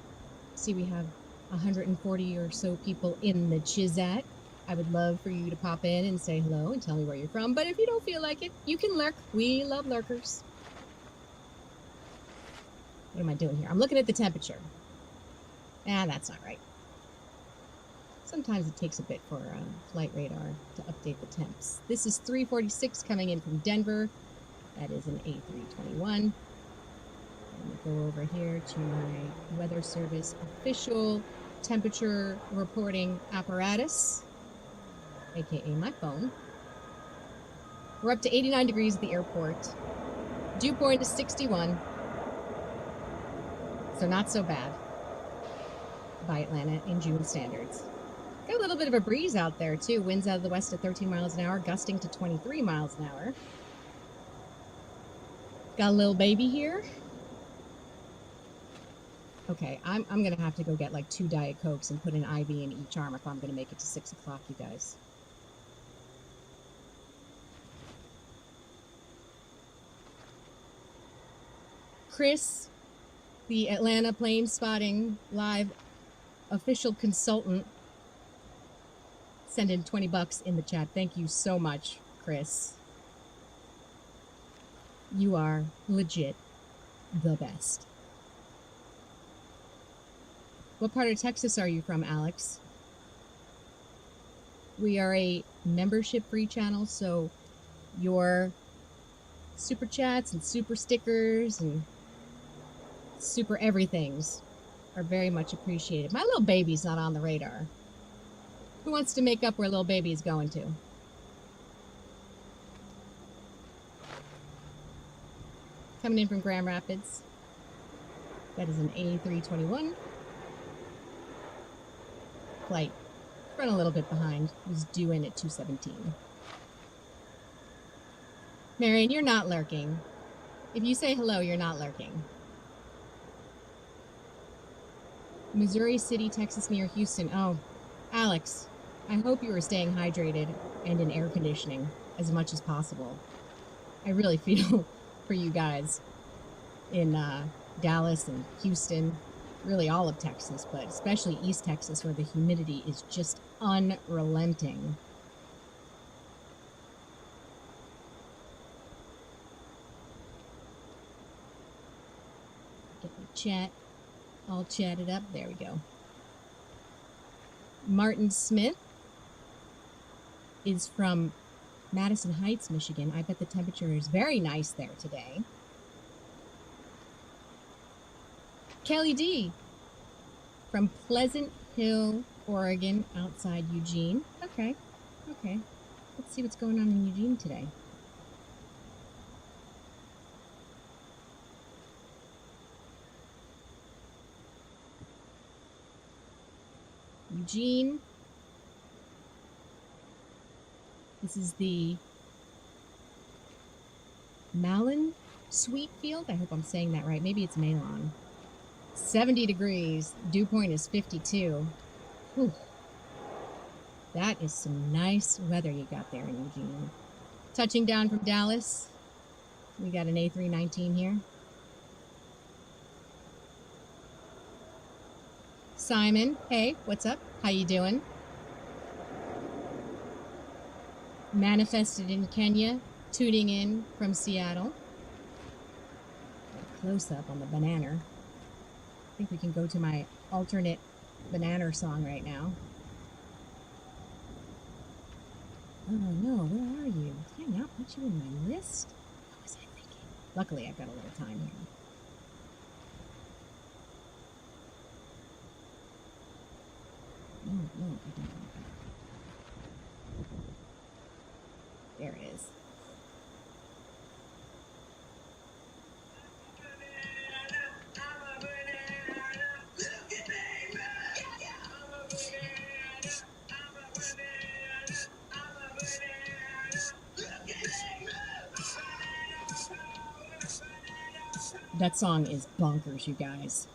See, we have 140 or so people in the Chizat. I would love for you to pop in and say hello and tell me where you're from. But if you don't feel like it, you can lurk. We love lurkers. What am I doing here? I'm looking at the temperature. That's not right. Sometimes it takes a bit for flight radar to update the temps. This is 346 coming in from Denver. That is an A321. Let me go over here to my weather service official temperature reporting apparatus, aka my phone. We're up to 89 degrees at the airport. Dew point is 61, so not so bad by Atlanta in June standards. Got a little bit of a breeze out there too. Winds out of the west at 13 miles an hour, gusting to 23 miles an hour. Got a little baby here. Okay, I'm gonna have to go get like 2 Diet Cokes and put an IV in each arm if I'm gonna make it to 6 o'clock, you guys. Chris, the Atlanta Plane Spotting Live official consultant, send in 20 bucks in the chat. Thank you so much, Chris. You are legit the best. What part of Texas are you from, Alex? We are a membership-free channel, so your super chats and super stickers and super everythings are very much appreciated. My little baby's not on the radar. Who wants to make up where little baby is going to? Coming in from Grand Rapids. That is an A321. Flight run a little bit behind. Was due in at 2:17. Marion, you're not lurking. If you say hello, you're not lurking. Missouri City, Texas, near Houston. Oh, Alex, I hope you are staying hydrated and in air conditioning as much as possible. I really feel for you guys in Dallas and Houston. Really all of Texas, but especially East Texas, where the humidity is just unrelenting. Get my chat all chatted up. There we go. Martin Smith is from Madison Heights, Michigan. I bet the temperature is very nice there today. Kelly D from Pleasant Hill, Oregon, outside Eugene. Okay. Let's see what's going on in Eugene today. Eugene. This is the Malin Sweet Field. I hope I'm saying that right. Maybe it's Malon. 70 degrees. Dew point is 52. Whew. That is some nice weather you got there in Eugene. Touching down from Dallas. We got an A319 here. Simon, hey, what's up? How you doing? Manifested in Kenya, tuning in from Seattle. Close up on the banana. I think we can go to my alternate banana song right now. Oh no, where are you? Did I not put you in my list? What was I thinking? Luckily, I've got a little time here. No, I don't want that. There it is. That song is bonkers, you guys.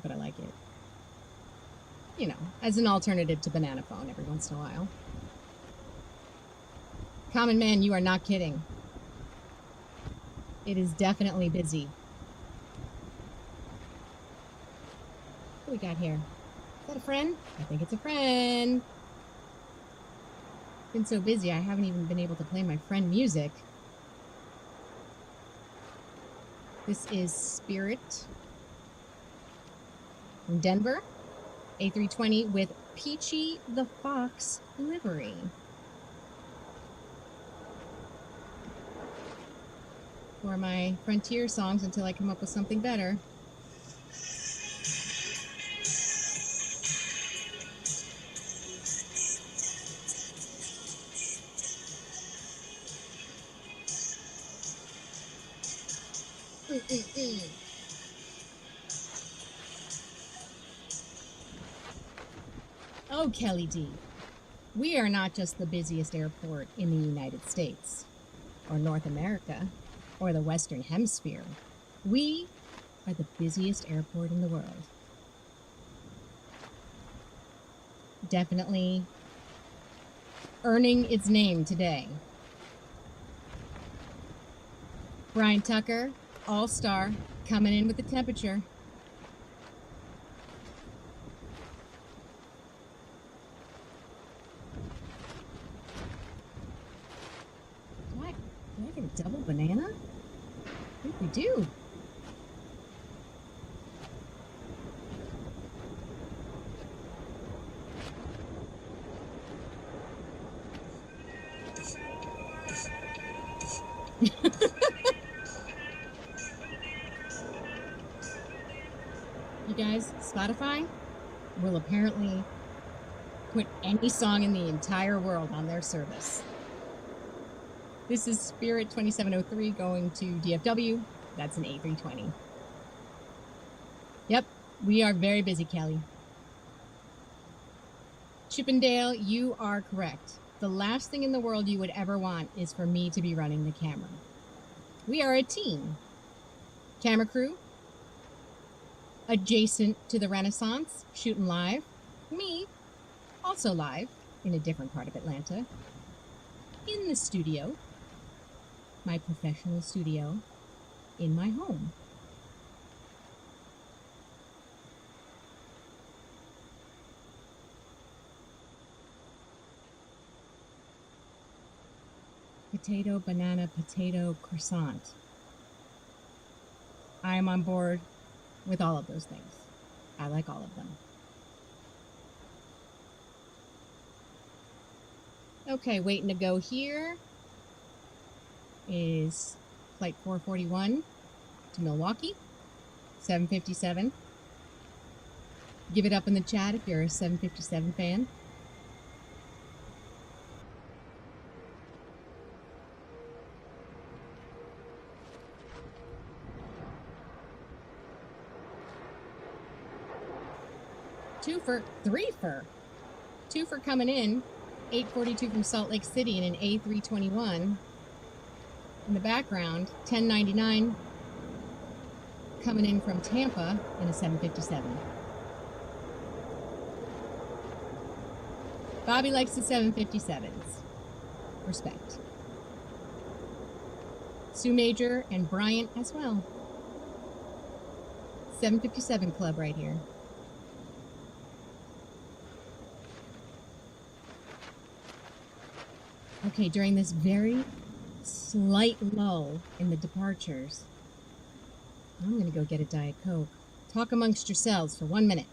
But I like it. You know, as an alternative to Banana Phone every once in a while. Common Man, you are not kidding. It is definitely busy. What we got here? Is that a friend? I think it's a friend. Been so busy, I haven't even been able to play my friend music. This is Spirit from Denver, A320 with Peachy the Fox livery. For my Frontier songs until I come up with something better. Oh, Kelly D. We are not just the busiest airport in the United States, or North America, or the Western Hemisphere. We are the busiest airport in the world. Definitely earning its name today. Brian Tucker, all-star, coming in with the temperature. Do I get a double banana? I think we do. You guys, Spotify will apparently put any song in the entire world on their service. This is Spirit 2703 going to DFW. That's an A320. Yep, we are very busy, Kelly. Chippendale, you are correct. The last thing in the world you would ever want is for me to be running the camera. We are a team. Camera crew, adjacent to the Renaissance, shooting live. Me, also live, in a different part of Atlanta. In the studio, my professional studio, in my home. Potato, banana, potato, croissant. I am on board with all of those things. I like all of them. Okay, waiting to go here is flight 441 to Milwaukee, 757. Give it up in the chat if you're a 757 fan. Two for coming in, 842 from Salt Lake City in an A321. In the background, 1099 coming in from Tampa in a 757. Bobby likes the 757s. Respect. Sue Major and Bryant as well. 757 club right here. Okay, during this very slight lull in the departures, I'm going to go get a Diet Coke. Talk amongst yourselves for 1 minute.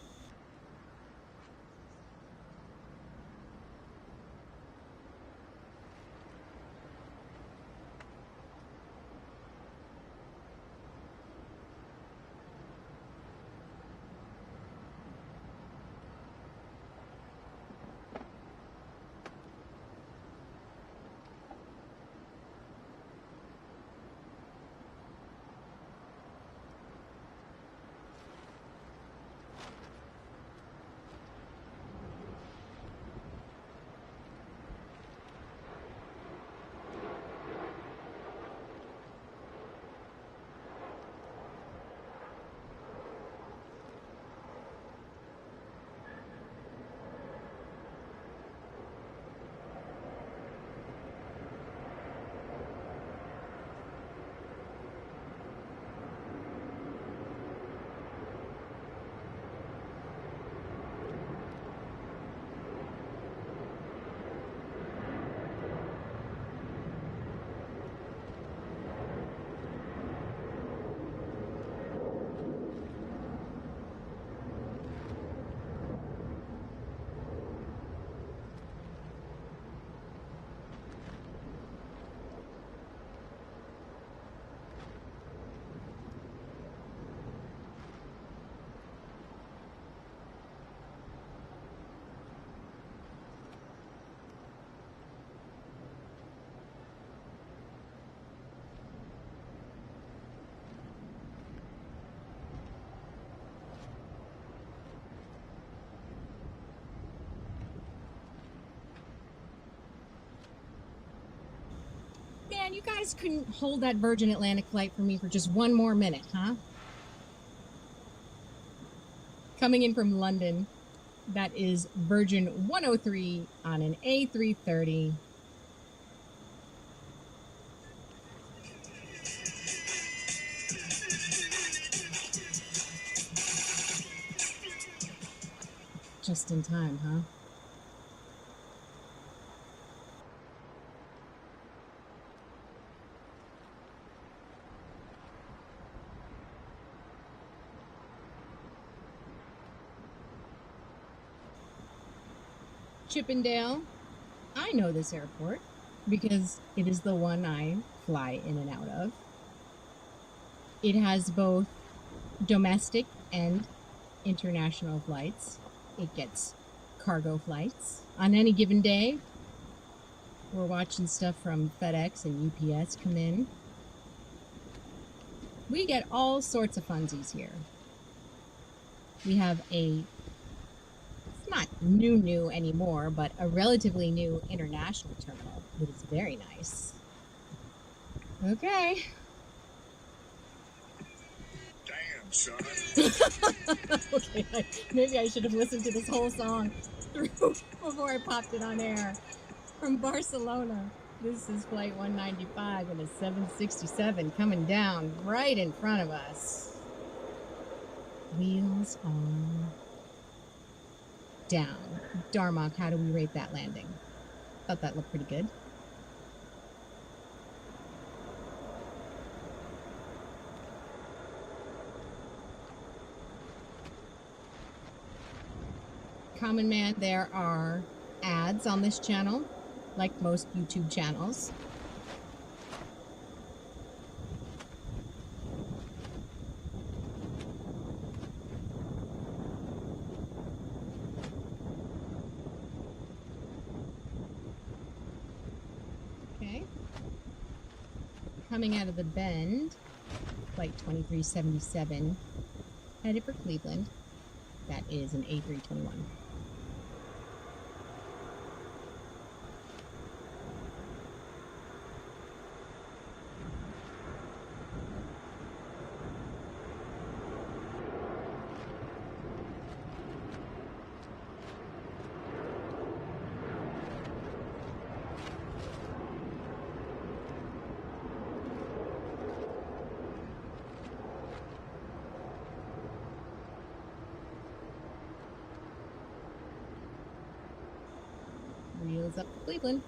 Man, you guys couldn't hold that Virgin Atlantic flight for me for just one more minute, huh? Coming in from London, that is Virgin 103 on an A330. Just in time, huh? Chippendale. I know this airport because it is the one I fly in and out of. It has both domestic and international flights. It gets cargo flights. On any given day, we're watching stuff from FedEx and UPS come in. We get all sorts of funsies here. We have it's not new anymore, but a relatively new international terminal that is very nice. Okay. Damn, son. Okay, maybe I should have listened to this whole song through before I popped it on air. From Barcelona, this is Flight 195 and a 767 coming down right in front of us. Wheels on down. Darmok, how do we rate that landing? Thought that looked pretty good. Common man, there are ads on this channel, like most YouTube channels. Okay. Coming out of the bend, Flight 2377, headed for Cleveland. That is an A321. Wheels up to Cleveland.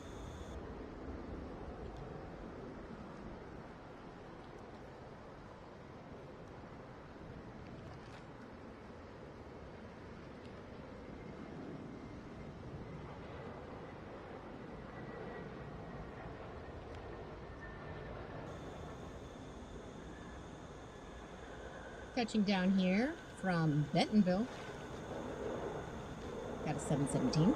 Touching down here from Bentonville. Got a 717.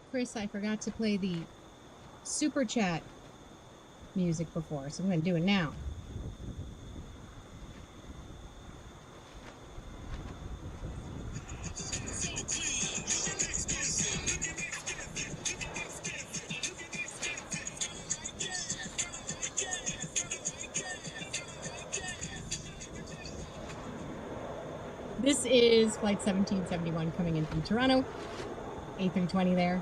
Chris, I forgot to play the super chat music before, so I'm going to do it now. This is Flight 1771 coming in from Toronto. A320 there.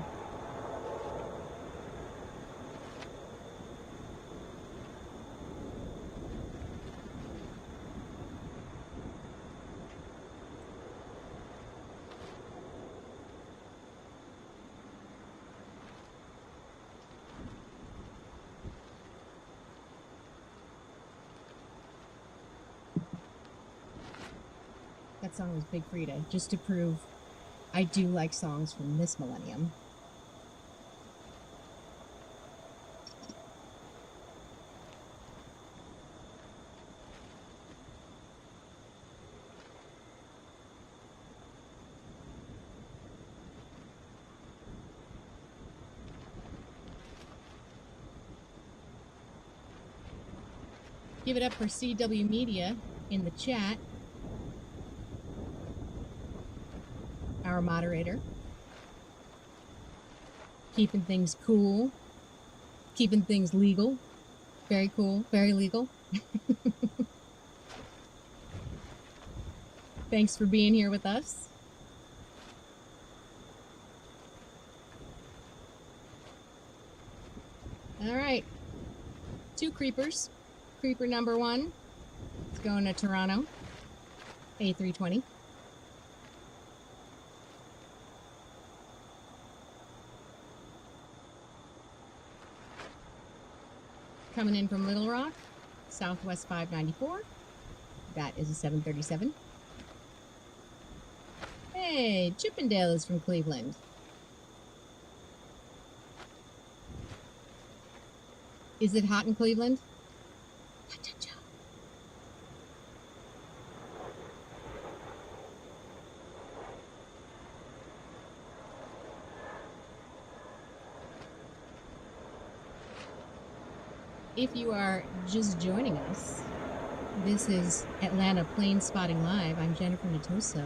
song was Big Frida, just to prove I do like songs from this millennium. Give it up for CW Media in the chat, our moderator. Keeping things cool, keeping things legal. Very cool, very legal. Thanks for being here with us. All right, 2 creepers. Creeper number 1 is going to Toronto, A320. Coming in from Little Rock, Southwest 594. That is a 737. Hey, Chippendale is from Cleveland. Is it hot in Cleveland? If you are just joining us, this is Atlanta Plane Spotting Live. I'm Jennifer Nittoso,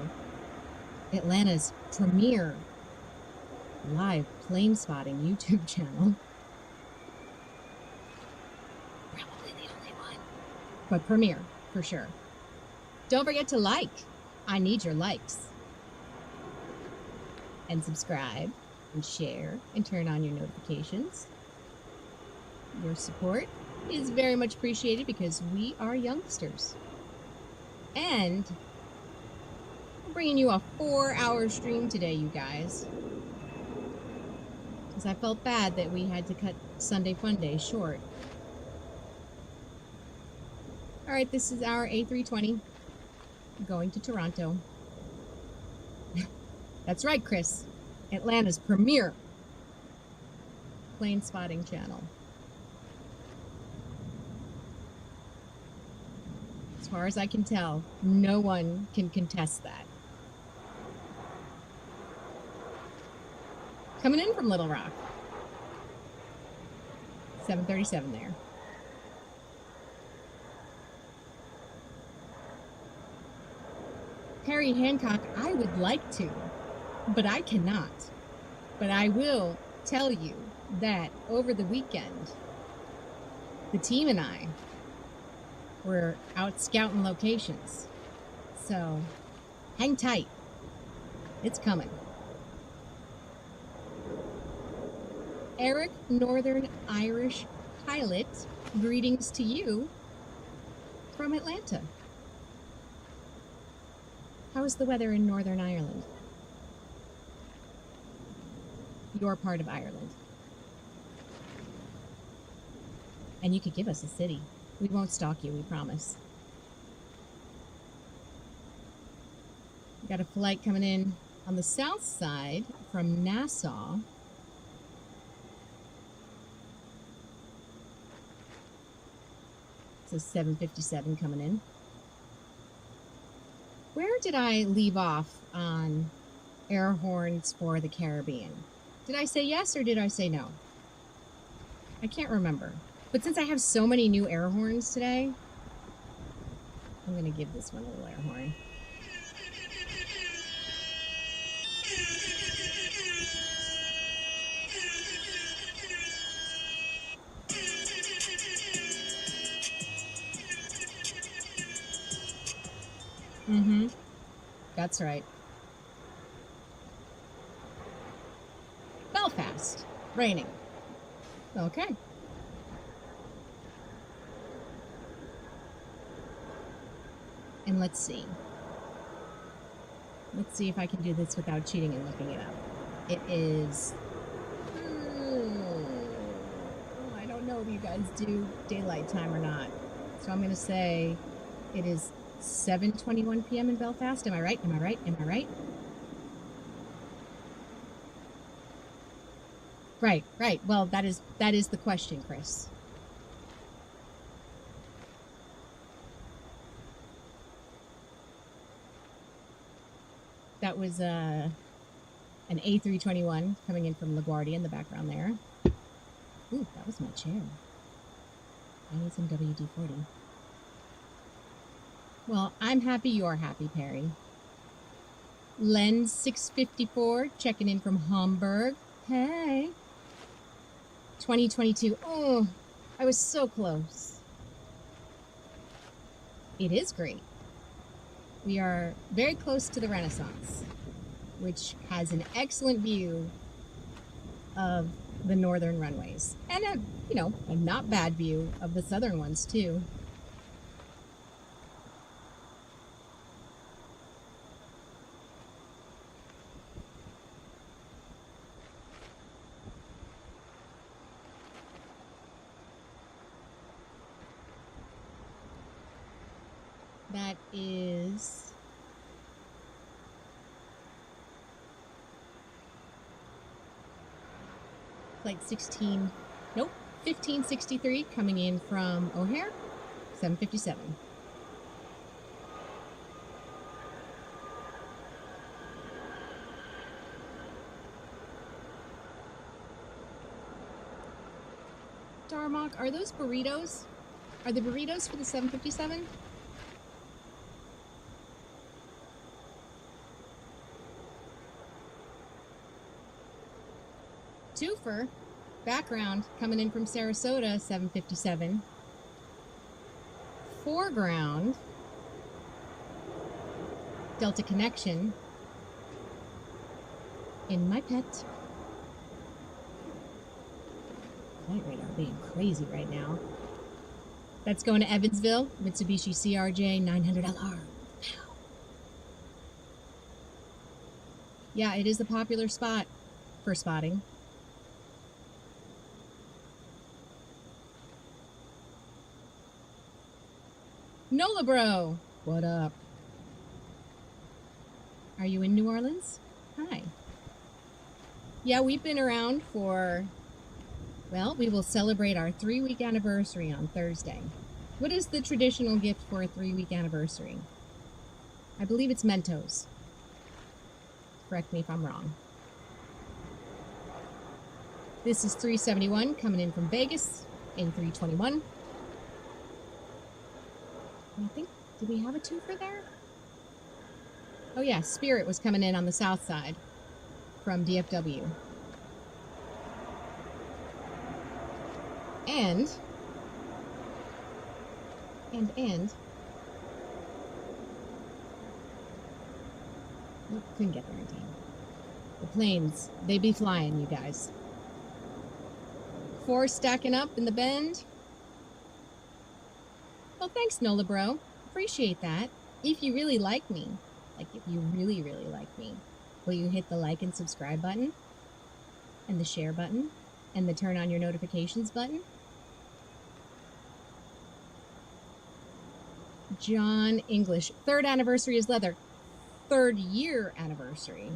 Atlanta's premier live plane spotting YouTube channel. Probably the only one, but premier for sure. Don't forget to like. I need your likes. And subscribe and share and turn on your notifications. Your support is very much appreciated because we are youngsters. And we're bringing you a 4-hour stream today, you guys. Because I felt bad that we had to cut Sunday Fun Day short. All right, this is our A320 going to Toronto. That's right, Chris. Atlanta's premier plane spotting channel. As far as I can tell, no one can contest that. Coming in from Little Rock. 737 there. Harry Hancock, I would like to, but I cannot. But I will tell you that over the weekend, the team and I were out scouting locations. So hang tight. It's coming. Eric, Northern Irish pilot, greetings to you from Atlanta. How is the weather in Northern Ireland? Your part of Ireland. And you could give us a city. We won't stalk you, we promise. We got a flight coming in on the south side from Nassau. It's a 757 coming in. Where did I leave off on air horns for the Caribbean? Did I say yes or did I say no? I can't remember. But since I have so many new air horns today, I'm going to give this one a little air horn. Mm-hmm. That's right. Belfast. Raining. Okay. And let's see. Let's see if I can do this without cheating and looking it up. It is... I don't know if you guys do daylight time or not. So I'm going to say it is 7:21 p.m. in Belfast. Am I right? Am I right? Am I right? Right, right. Well, that is the question, Chris. That was an A321 coming in from LaGuardia in the background there. Ooh, that was my chair. I need some WD-40. Well, I'm happy you're happy, Perry. Lens 654 checking in from Hamburg. Hey. 2022. Oh, I was so close. It is great. We are very close to the Renaissance, which has an excellent view of the northern runways and a not bad view of the southern ones too. That is flight 16, nope, 1563 coming in from O'Hare, 757. Darmok, are those burritos? Are the burritos for the 757? Twofer, background coming in from Sarasota, 757. Foreground, Delta Connection, in my pet. Flight radar being crazy right now. That's going to Evansville, Mitsubishi CRJ 900LR. Yeah, it is a popular spot for spotting. Nola bro, what up? Are you in New Orleans? Hi. Yeah, we've been around for, well, we will celebrate our 3-week anniversary on Thursday. What is the traditional gift for a 3-week anniversary? I believe it's Mentos. Correct me if I'm wrong. This is 371 coming in from Vegas, A321. I think, did we have a twofer there? Oh yeah, Spirit was coming in on the south side from DFW. And nope, couldn't get there in time. The planes, they be flying, you guys. 4 stacking up in the bend. Well, thanks, Nola bro. Appreciate that. If you really like me, like if you really, really like me, will you hit the like and subscribe button? And the share button? And the turn on your notifications button? John English. 3rd anniversary is leather. 3rd year anniversary.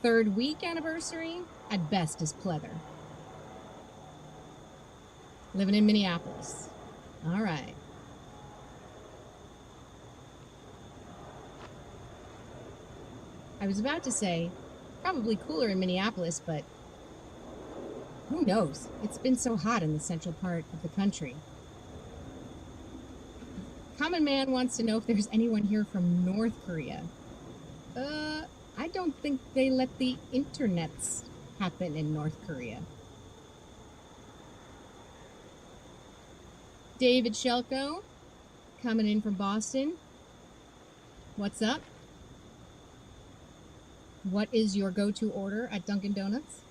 3rd week anniversary, at best, is pleather. Living in Minneapolis. All right. I was about to say, probably cooler in Minneapolis, but who knows? It's been so hot in the central part of the country. Common Man wants to know if there's anyone here from North Korea. I don't think they let the internets happen in North Korea. David Shelko, coming in from Boston. What's up? What is your go-to order at Dunkin' Donuts?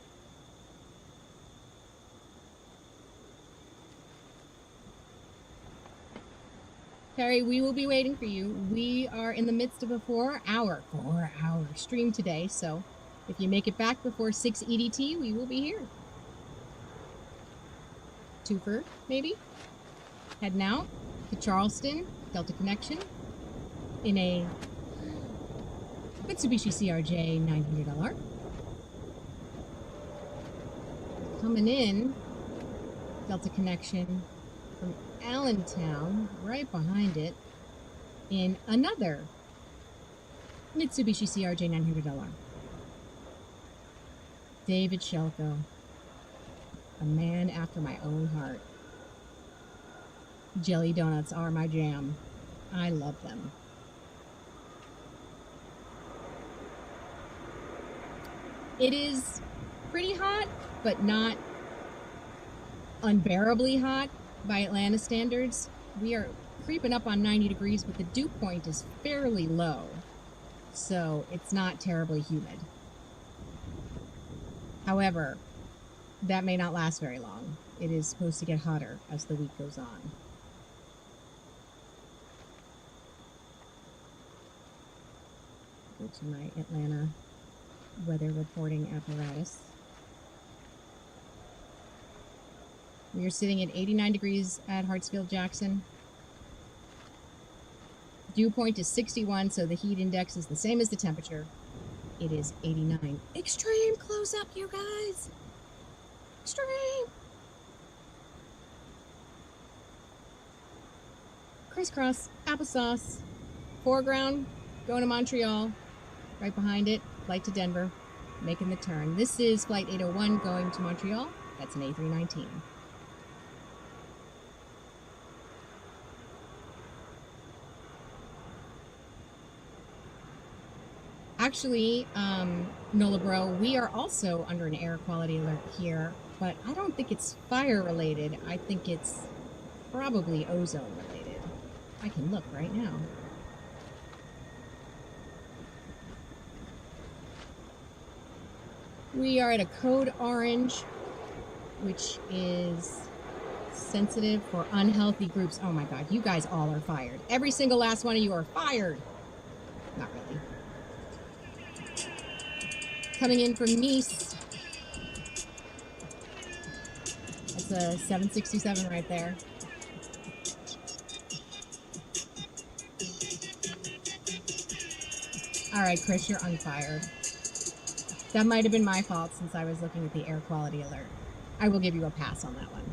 Terry, we will be waiting for you. We are in the midst of a 4-hour stream today, so if you make it back before 6 EDT, we will be here. Twofer, maybe? Heading out to Charleston, Delta Connection. in a Mitsubishi CRJ 900LR. Coming in, Delta connection from Allentown, right behind it, in another Mitsubishi CRJ 900LR. David Shelko, a man after my own heart. Jelly donuts are my jam. I love them. It is pretty hot, but not unbearably hot by Atlanta standards. We are creeping up on 90 degrees, but the dew point is fairly low, so it's not terribly humid. However, that may not last very long. It is supposed to get hotter as the week goes on. Go to my Atlanta weather reporting apparatus. We are sitting at 89 degrees at Hartsfield-Jackson. Dew point is 61, so the heat index is the same as the temperature. It is 89. Extreme close up, you guys. Extreme. Crisscross, applesauce. Foreground, going to Montreal. Right behind it, flight to Denver, making the turn. This is flight 801 going to Montreal. That's an A319. Actually, Nola Bro, we are also under an air quality alert here, but I don't think it's fire related. I think it's probably ozone related. I can look right now. We are at a code orange, which is sensitive for unhealthy groups. Oh my God, you guys all are fired. Every single last one of you are fired. Not really. Coming in from Nice. That's a 767 right there. All right, Chris, you're unfired. That might have been my fault since I was looking at the air quality alert. I will give you a pass on that one.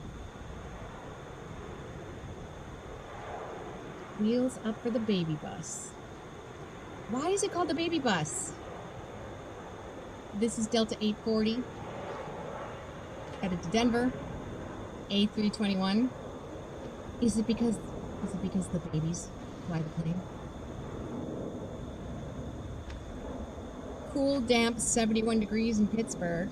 Wheels up for the baby bus. Why is it called the baby bus? This is Delta 840, headed to Denver, A321. Is it because the babies fly the plane? Cool, damp, 71 degrees in Pittsburgh.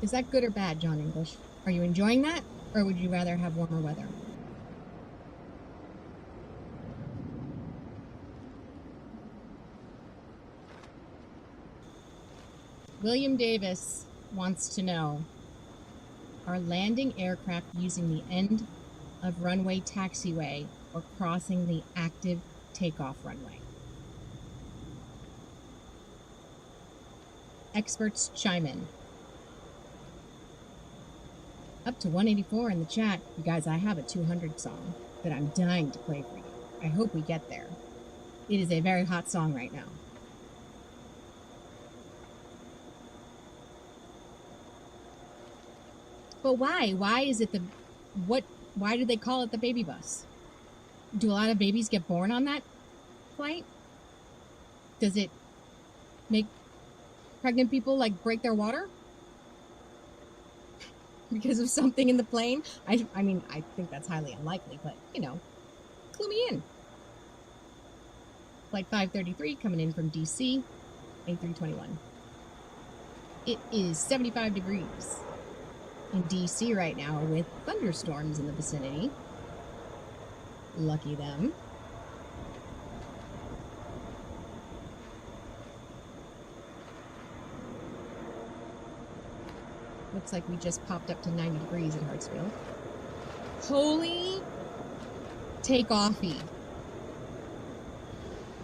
Is that good or bad, John English? Are you enjoying that, or would you rather have warmer weather? William Davis wants to know, are landing aircraft using the end of runway taxiway or crossing the active takeoff runway? Experts chime in. Up to 184 in the chat. You guys, I have a 200 song that I'm dying to play for you. I hope we get there. It is a very hot song right now. But why? Why is it why do they call it the baby bus? Do a lot of babies get born on that flight? Does it make pregnant people like break their water? Because of something in the plane? I mean, I think that's highly unlikely, but you know, clue me in. Flight 533 coming in from DC, A321. It is 75 degrees in DC right now with thunderstorms in the vicinity. Lucky them. Looks like we just popped up to 90 degrees at Hartsfield. Holy takeoffy.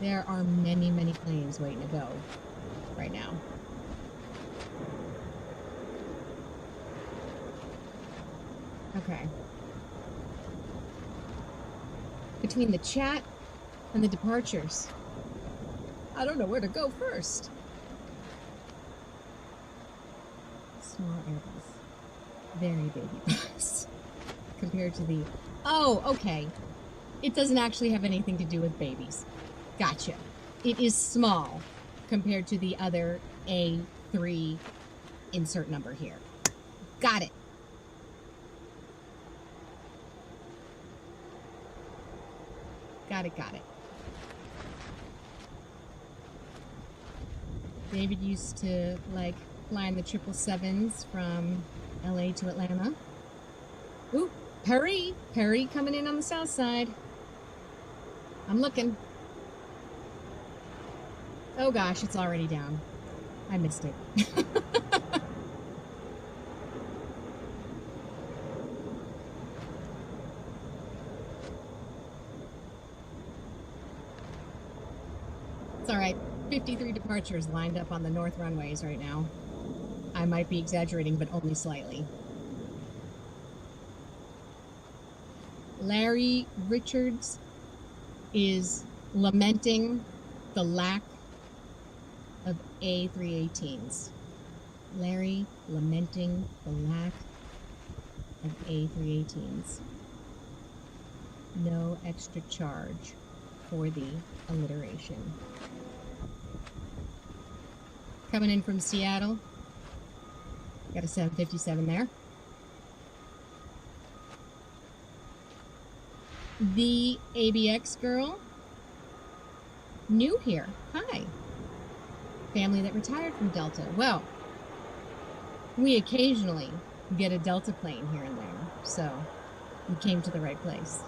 There are many, many planes waiting to go right now. Okay. between the chat and the departures. I don't know where to go first. Small Airbus. Very baby bus. Compared to the... Oh, okay. It doesn't actually have anything to do with babies. Gotcha. It is small compared to the other A3 insert number here. Got it. Got it, got it. David used to like flying the 777s from LA to Atlanta. Ooh, Perry coming in on the south side. I'm looking. Oh gosh, it's already down. I missed it. It's all right. 53 departures lined up on the north runways right now. I might be exaggerating, but only slightly. Larry Richards is lamenting the lack of A318s. Larry lamenting the lack of A318s. No extra charge for the alliteration. Coming in from Seattle. Got a 757 there. The ABX girl. New here. Hi. Family that retired from Delta. Well, we occasionally get a Delta plane here and there, so we came to the right place.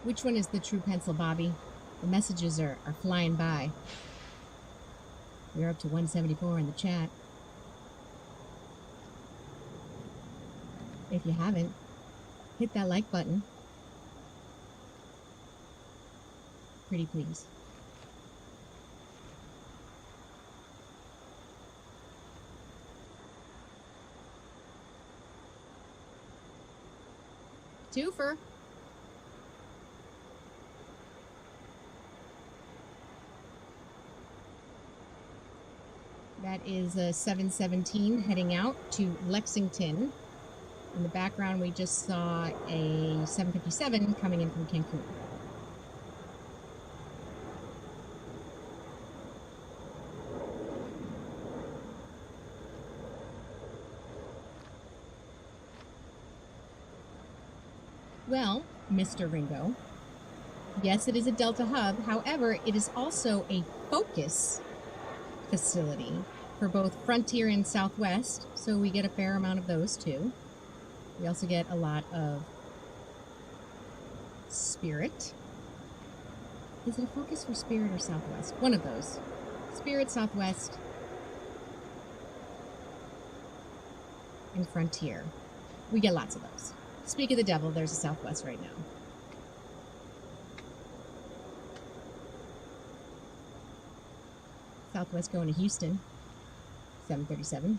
Which one is the true pencil, Bobby? The messages are flying by. We're up to 174 in the chat. If you haven't, hit that like button. Pretty please. Twofer. That is a 717 heading out to Lexington. In the background, we just saw a 757 coming in from Cancun. Well, Mr. Ringo, yes, it is a Delta hub. However, it is also a focus facility for both Frontier and Southwest, so we get a fair amount of those too. We also get a lot of Spirit. Is it a focus for Spirit or Southwest? One of those. Spirit, Southwest, and Frontier. We get lots of those. Speak of the devil, there's a Southwest right now. Southwest going to Houston, 737.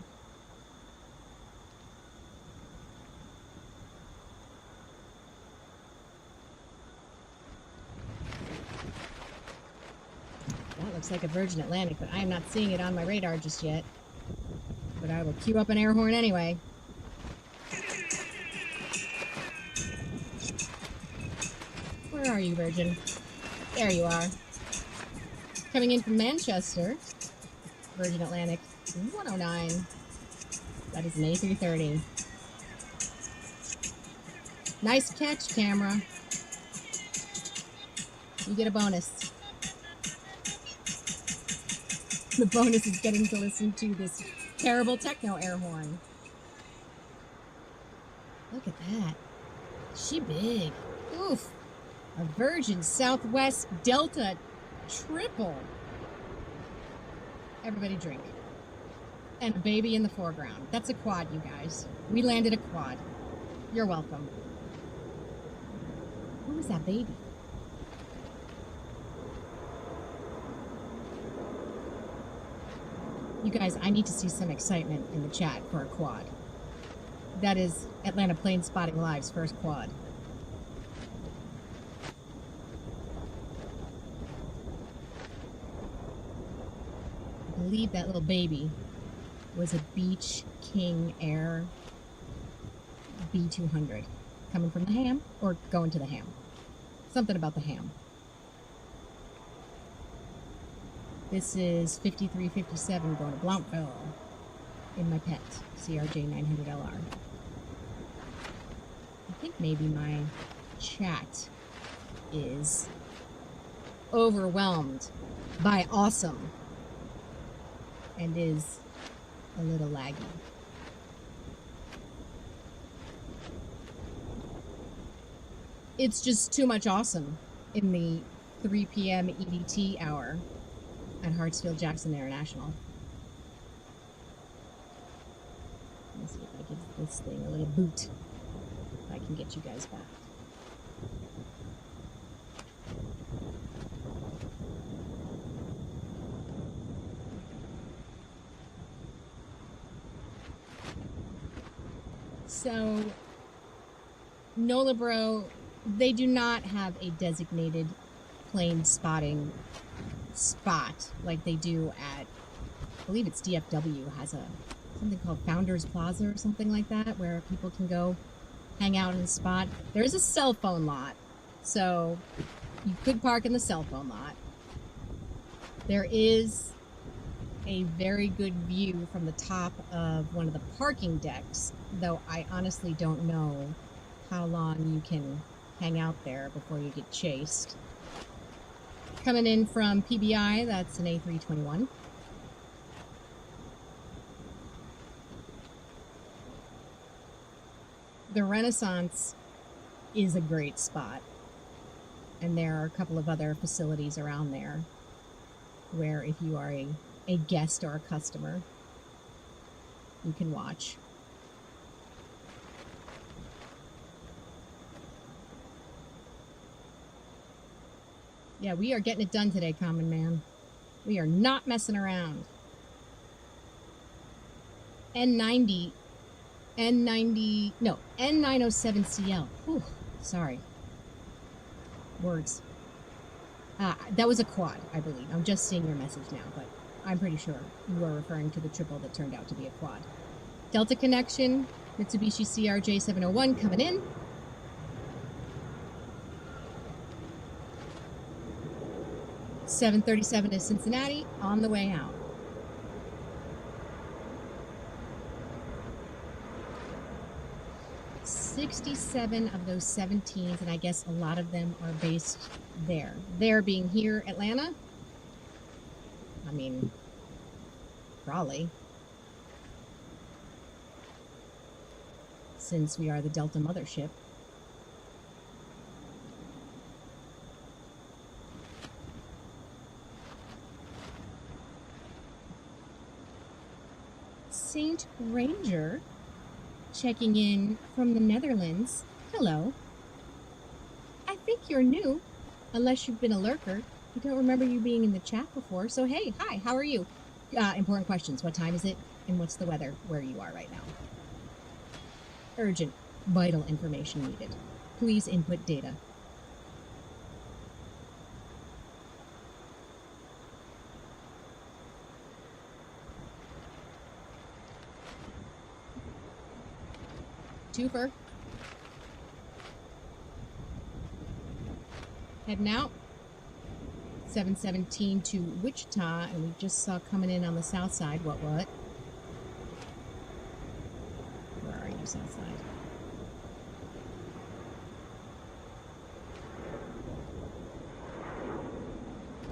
That looks like a Virgin Atlantic, but I am not seeing it on my radar just yet. But I will cue up an air horn anyway. Where are you, Virgin? There you are. Coming in from Manchester, Virgin Atlantic 109. That is an A330. Nice catch, camera. You get a bonus. The bonus is getting to listen to this terrible techno air horn. Look at that. She big. Oof. A Virgin Southwest Delta triple. Everybody drink. And a baby in the foreground. That's a quad, you guys. We landed a quad. You're welcome. Who was that baby? You guys, I need to see some excitement in the chat for a quad. That is Atlanta Plane Spotting Live's first quad. I believe that little baby was a Beach King Air B200 coming from the ham or going to the ham. Something about the ham. This is 5357 going to Blountville in my pet CRJ 900LR. I think maybe my chat is overwhelmed by awesome and is a little laggy. It's just too much awesome in the 3 p.m. EDT hour at Hartsfield-Jackson International. Let me see if I give this thing a little boot. If I can get you guys back. So, NOLA Bro, they do not have a designated plane spotting spot like they do at, I believe it's DFW has something called Founders Plaza or something like that, where people can go hang out and spot. There's a cell phone lot, so you could park in the cell phone lot. There is a very good view from the top of one of the parking decks, though I honestly don't know how long you can hang out there before you get chased. Coming in from PBI, that's an A321. The Renaissance is a great spot, and there are a couple of other facilities around there where if you are a guest or a customer, you can watch. Yeah, we are getting it done today, Common Man. We are not messing around. N907CL. Whew, sorry. Words. That was a quad, I believe. I'm just seeing your message now, but I'm pretty sure you are referring to the triple that turned out to be a quad. Delta Connection, Mitsubishi CRJ 701 coming in. .737 to Cincinnati, on the way out. .67 of those 17s, and I guess a lot of them are based there. There being here, Atlanta. I mean, probably. Since we are the Delta mothership. Saint Ranger checking in from the Netherlands. Hello. I think you're new, unless you've been a lurker. I don't remember you being in the chat before. So hey, hi, how are you? Important questions. What time is it? And what's the weather where you are right now? Urgent, vital information needed. Please input data. Twofer. Heading out. 717 to Wichita, and we just saw coming in on the south side. What? Where are you, south side?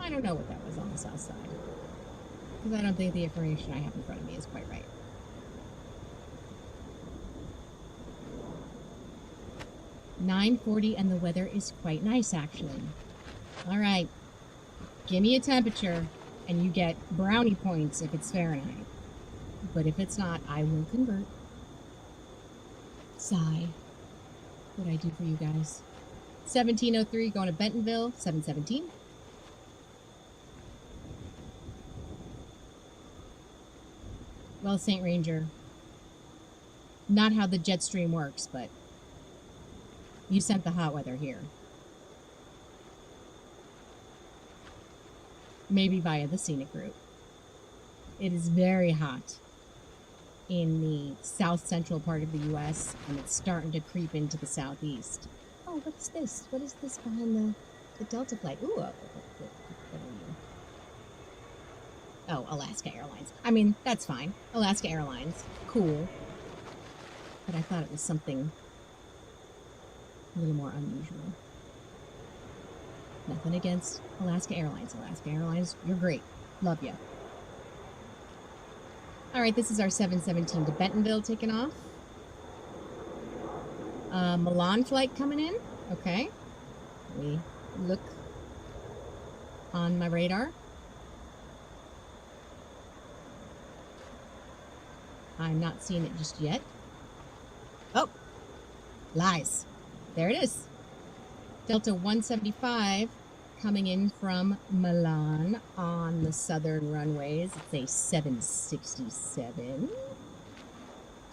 I don't know what that was on the south side, because I don't think the information I have in front of me is quite right. .940, and the weather is quite nice, actually. All right, give me a temperature, and you get brownie points if it's Fahrenheit. But if it's not, I will convert. Sigh. What'd I do for you guys? 1703 going to Bentonville, 717. Well, St. Ranger. Not how the jet stream works, but you sent the hot weather here. Maybe via the scenic route. It is very hot in the south central part of the U.S., and it's starting to creep into the southeast. Oh, what's this? What is this behind the Delta flight? Ooh, what are you? Oh, Alaska Airlines. I mean, that's fine. Alaska Airlines. Cool. But I thought it was something a little more unusual. Nothing against Alaska Airlines. Alaska Airlines, you're great. Love you. All right, this is our 717 to Bentonville taking off. Milan flight coming in. Okay. We look on my radar. I'm not seeing it just yet. Oh, lies. There it is. Delta 175 coming in from Milan on the southern runways. It's a 767.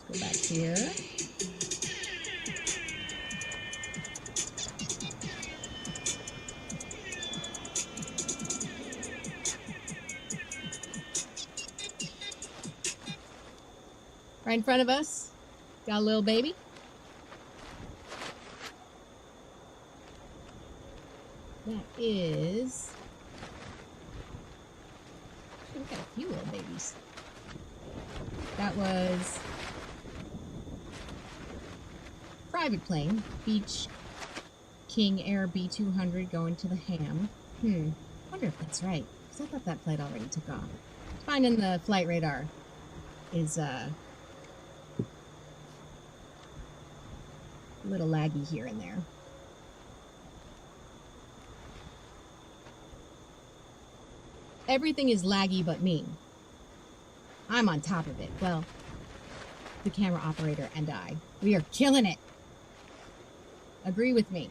Let's go back here. Right in front of us, got a little baby. That is, we've got a few little babies. That was private plane, Beach King Air B200 going to the Ham. Wonder if that's right, because I thought that flight already took off. Finding the flight radar is a little laggy here and there. Everything is laggy but me. I'm on top of it. Well, the camera operator and I. We are killing it. Agree with me.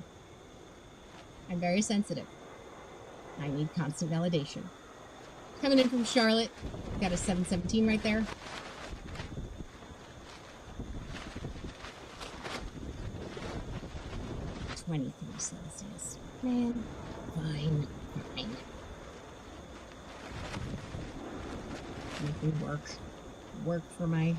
I'm very sensitive. I need constant validation. Coming in from Charlotte. Got a 717 right there. .23 Celsius. Man, fine. Make me work for my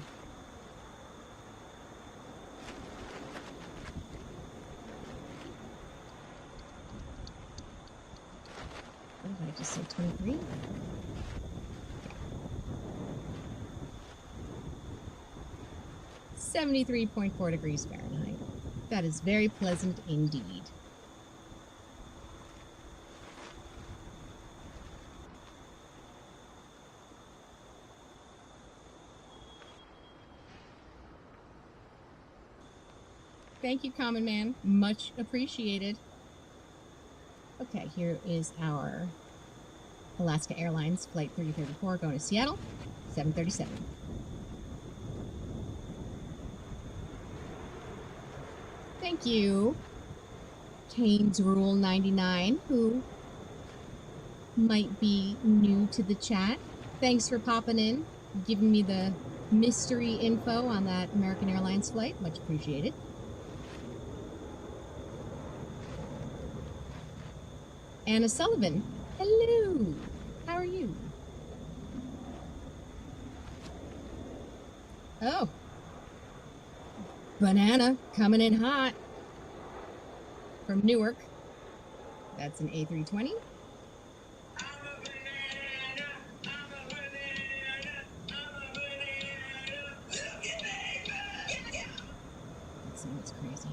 what did I just say, 23? 73.4 degrees Fahrenheit. That is very pleasant indeed. Thank you, Common Man. Much appreciated. Okay, here is our Alaska Airlines Flight 3034 going to Seattle, 737. Thank you, Kane's Rule 99, who might be new to the chat. Thanks for popping in, giving me the mystery info on that American Airlines flight. Much appreciated. Anna Sullivan, hello. How are you? Oh. Banana coming in hot from Newark. That's an A320. That sounds crazy.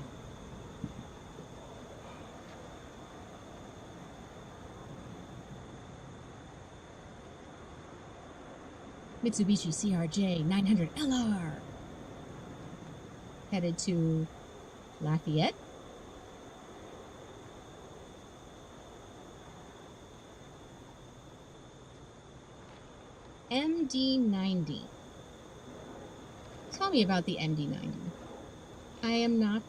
Mitsubishi CRJ 900 LR. Headed to Lafayette. MD-90. Tell me about the MD-90. I am not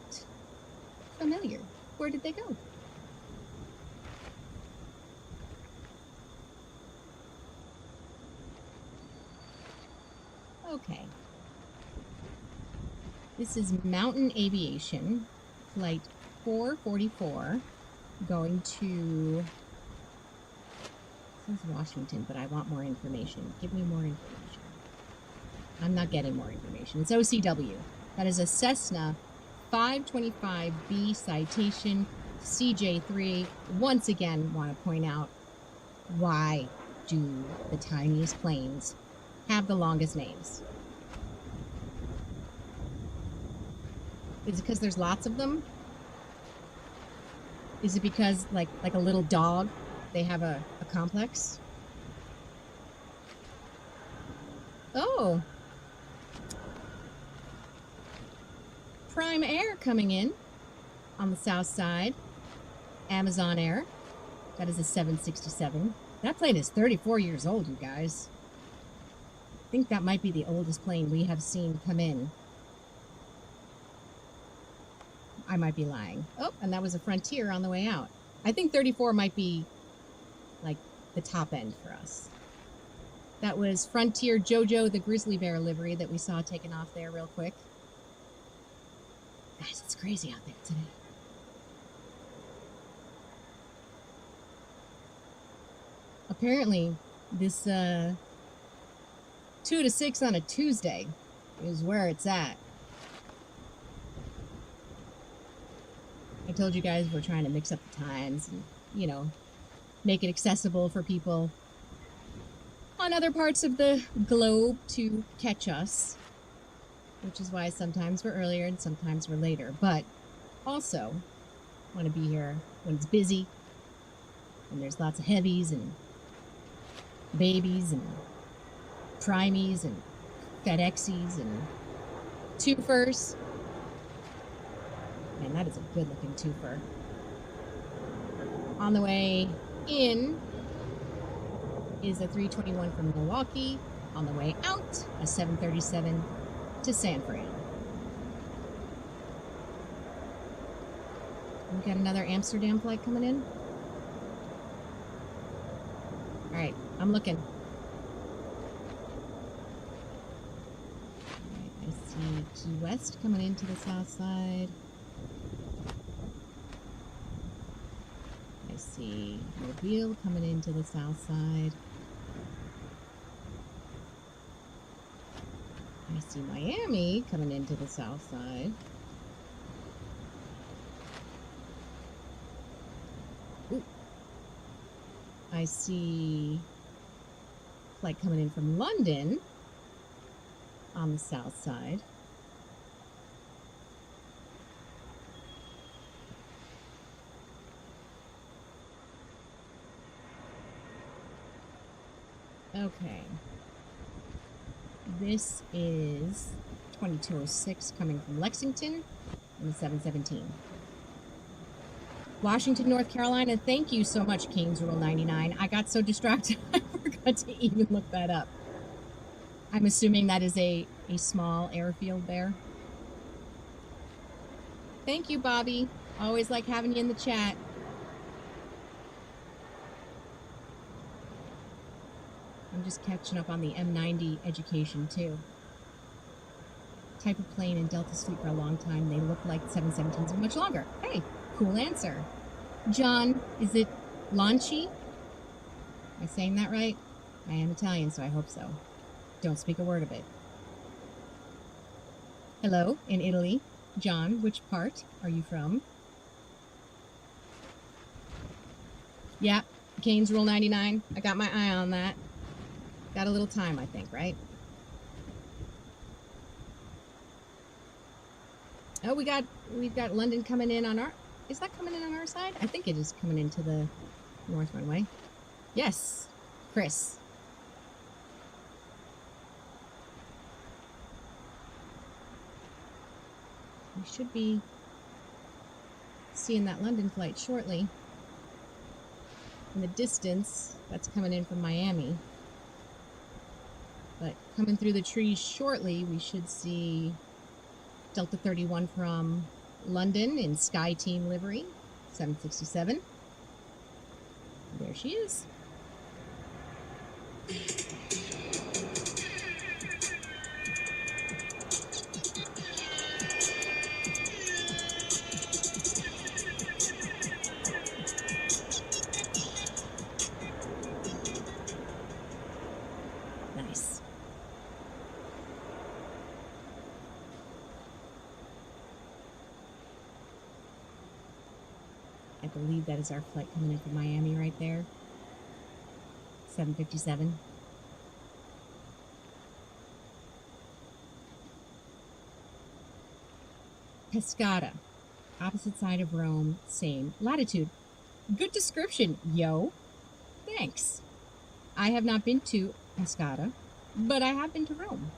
familiar. Where did they go? Okay. This is Mountain Aviation, flight 444, going to, this is Washington, but I want more information. Give me more information. I'm not getting more information. It's OCW. That is a Cessna 525B Citation CJ3. Once again, want to point out, why do the tiniest planes have the longest names? Is it because there's lots of them? Is it because, like a little dog, they have a complex? Oh. Prime Air coming in on the south side. Amazon Air. That is a 767. That plane is 34 years old, you guys. I think that might be the oldest plane we have seen come in. I might be lying. Oh, and that was a Frontier on the way out. I think 34 might be like the top end for us. That was Frontier Jojo, the grizzly bear livery that we saw taken off there real quick. Guys, it's crazy out there today. Apparently, this 2 to 6 on a Tuesday is where it's at. I told you guys we're trying to mix up the times and, you know, make it accessible for people on other parts of the globe to catch us, which is why sometimes we're earlier and sometimes we're later. But also want to be here when it's busy and there's lots of heavies and babies and primies and FedExies and twofers. Man, that is a good looking twofer. On the way in is a 321 from Milwaukee. On the way out, a 737 to San Fran. We got another Amsterdam flight coming in. All right, I'm looking. All right, I see Key West coming into the south side. I see Mobile coming into the south side. I see Miami coming into the south side. Ooh. I see flight coming in from London on the south side. Okay. This is 2206 coming from Lexington and the 717. Washington, North Carolina, thank you so much, Kings Rule 99. I got so distracted I forgot to even look that up. I'm assuming that is a small airfield there. Thank you, Bobby. Always like having you in the chat. I'm just catching up on the M90 education too. Type of plane in Delta's fleet for a long time. They look like 717s but much longer. Hey, cool answer. John, is it Lanci? Am I saying that right? I am Italian, so I hope so. Don't speak a word of it. Hello, in Italy. John, which part are you from? Yeah, Keynes Rule 99. I got my eye on that. Got a little time, I think, right? Oh, we've got London coming in on our, is that coming in on our side? I think it is coming into the north runway. Yes, Chris. We should be seeing that London flight shortly. In the distance, that's coming in from Miami. But coming through the trees shortly, we should see Delta 31 from London in Sky Team livery, 767. There she is. believe that is our flight coming in from Miami right there. 757. Pescara, opposite side of Rome, same latitude. Good description, yo. Thanks. I have not been to Pescara, but I have been to Rome.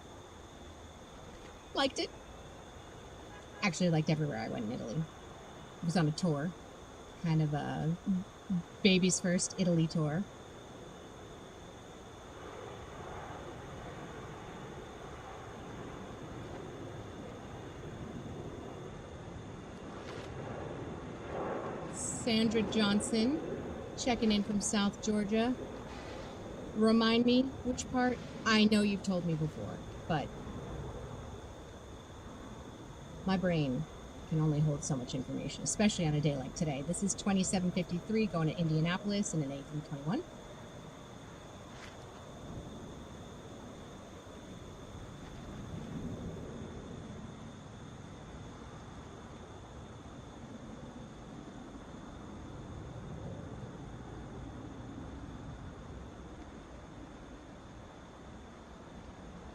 Liked it. Actually, liked everywhere I went in Italy. I was on a tour, kind of a baby's first Italy tour. Sandra Johnson, checking in from South Georgia. Remind me which part? I know you've told me before, but my brain can only hold so much information, especially on a day like today. This is 2753 going to Indianapolis in an A321.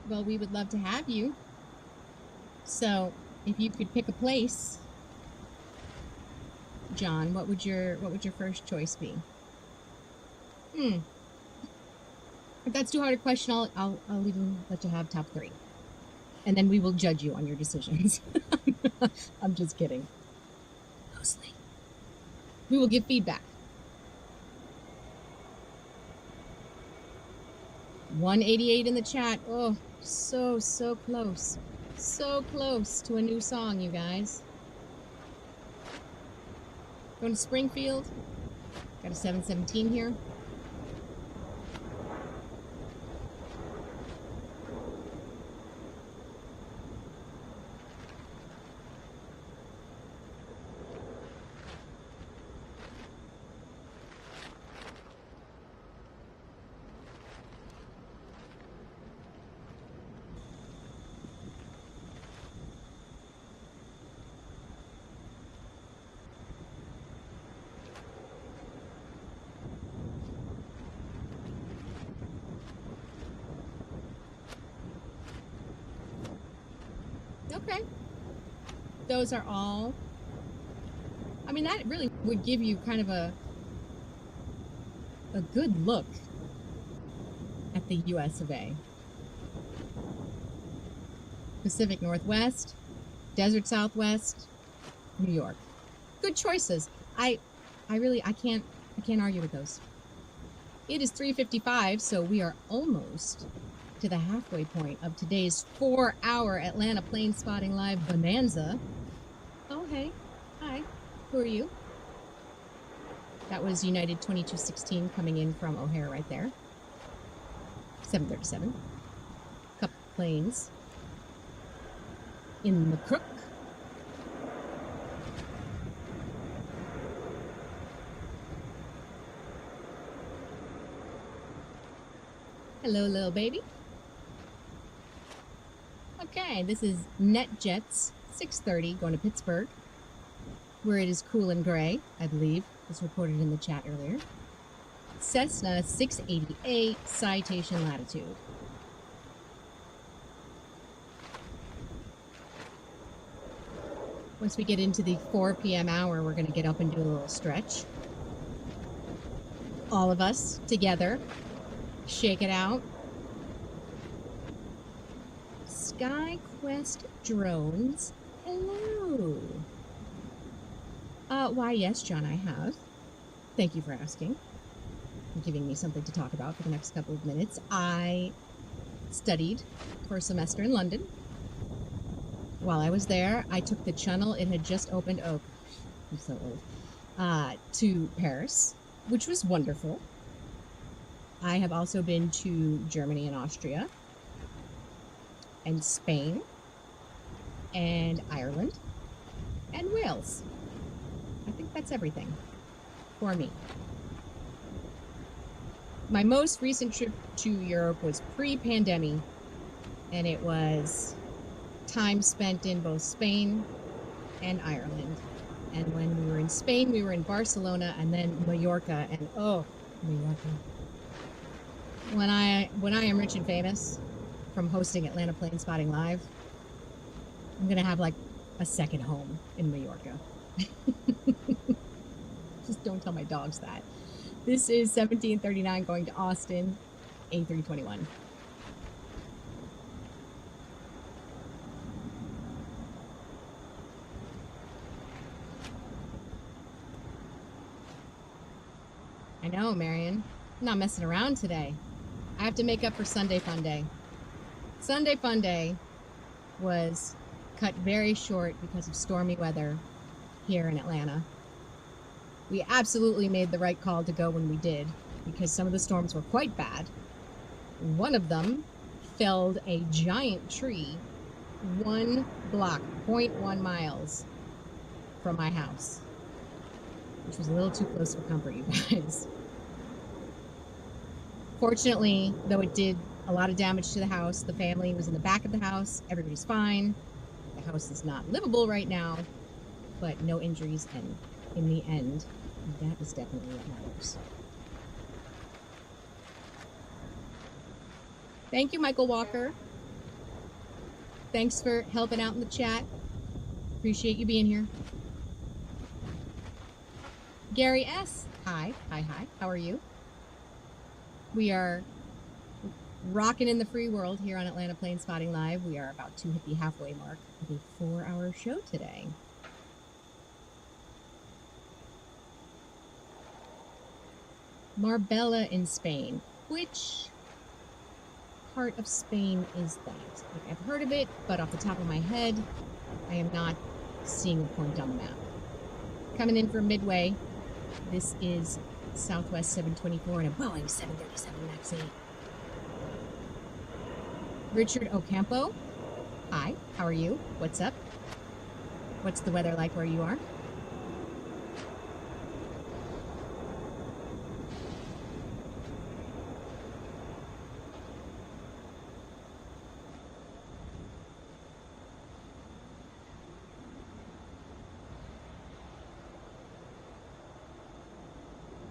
Well, we would love to have you. So, if you could pick a place, John, what would your first choice be? If that's too hard a question, I'll even let you have top 3, and then we will judge you on your decisions. I'm just kidding. Mostly, we will give feedback. 188 in the chat. Oh, so close. So close to a new song, you guys. Going to Springfield. Got a 717 here. Okay. Those are all. I mean, that really would give you kind of a good look at the US of A. Pacific Northwest, Desert Southwest, New York. Good choices. I can't argue with those. It is 3:55, so we are almost to the halfway point of today's 4-hour Atlanta Plane Spotting Live bonanza. Oh, hey. Hi. Who are you? That was United 2216 coming in from O'Hare right there. 737. Couple planes in the crook. Hello, little baby. Okay, this is NetJets 630 going to Pittsburgh, where it is cool and gray, I believe, was reported in the chat earlier. Cessna 688 citation latitude. Once we get into the 4 p.m. hour, we're going to get up and do a little stretch. All of us together. Shake it out. SkyQuest drones. Hello. Why, yes, John, I have. Thank you for asking. And giving me something to talk about for the next couple of minutes. I studied for a semester in London. While I was there, I took the channel. It had just opened. Oh, I'm so old. To Paris, which was wonderful. I have also been to Germany and Austria, and Spain, and Ireland, and Wales. I think that's everything for me. My most recent trip to Europe was pre-pandemic, and it was time spent in both Spain and Ireland. And when we were in Spain, we were in Barcelona and then Mallorca. And oh, Mallorca. When I am rich and famous from hosting Atlanta Plane Spotting Live, I'm going to have like a second home in Mallorca. Just don't tell my dogs that. This is 1739 going to Austin, A321. I know, Marion. I'm not messing around today. I have to make up for Sunday Fun Day. Sunday Fun Day was cut very short because of stormy weather here in Atlanta. We absolutely made the right call to go when we did because some of the storms were quite bad. One of them felled a giant tree 1 block, 0.1 miles from my house, which was a little too close for comfort, you guys. Fortunately, though it did a lot of damage to the house, the family was in the back of the house. Everybody's fine. The house is not livable right now, but no injuries, and in the end, that is definitely what matters. Thank you, Michael Walker. Thanks for helping out in the chat. Appreciate you being here. Gary S. Hi. How are you? We are rocking in the free world here on Atlanta Plane Spotting Live. We are about to hit the halfway mark of a 4-hour show today. Marbella in Spain. Which part of Spain is that? Like, I've heard of it, but off the top of my head, I am not seeing a point on the map. Coming in from Midway, this is Southwest 724 and a Boeing 737 MAX 8. Richard Ocampo, hi, how are you? What's up? What's the weather like where you are?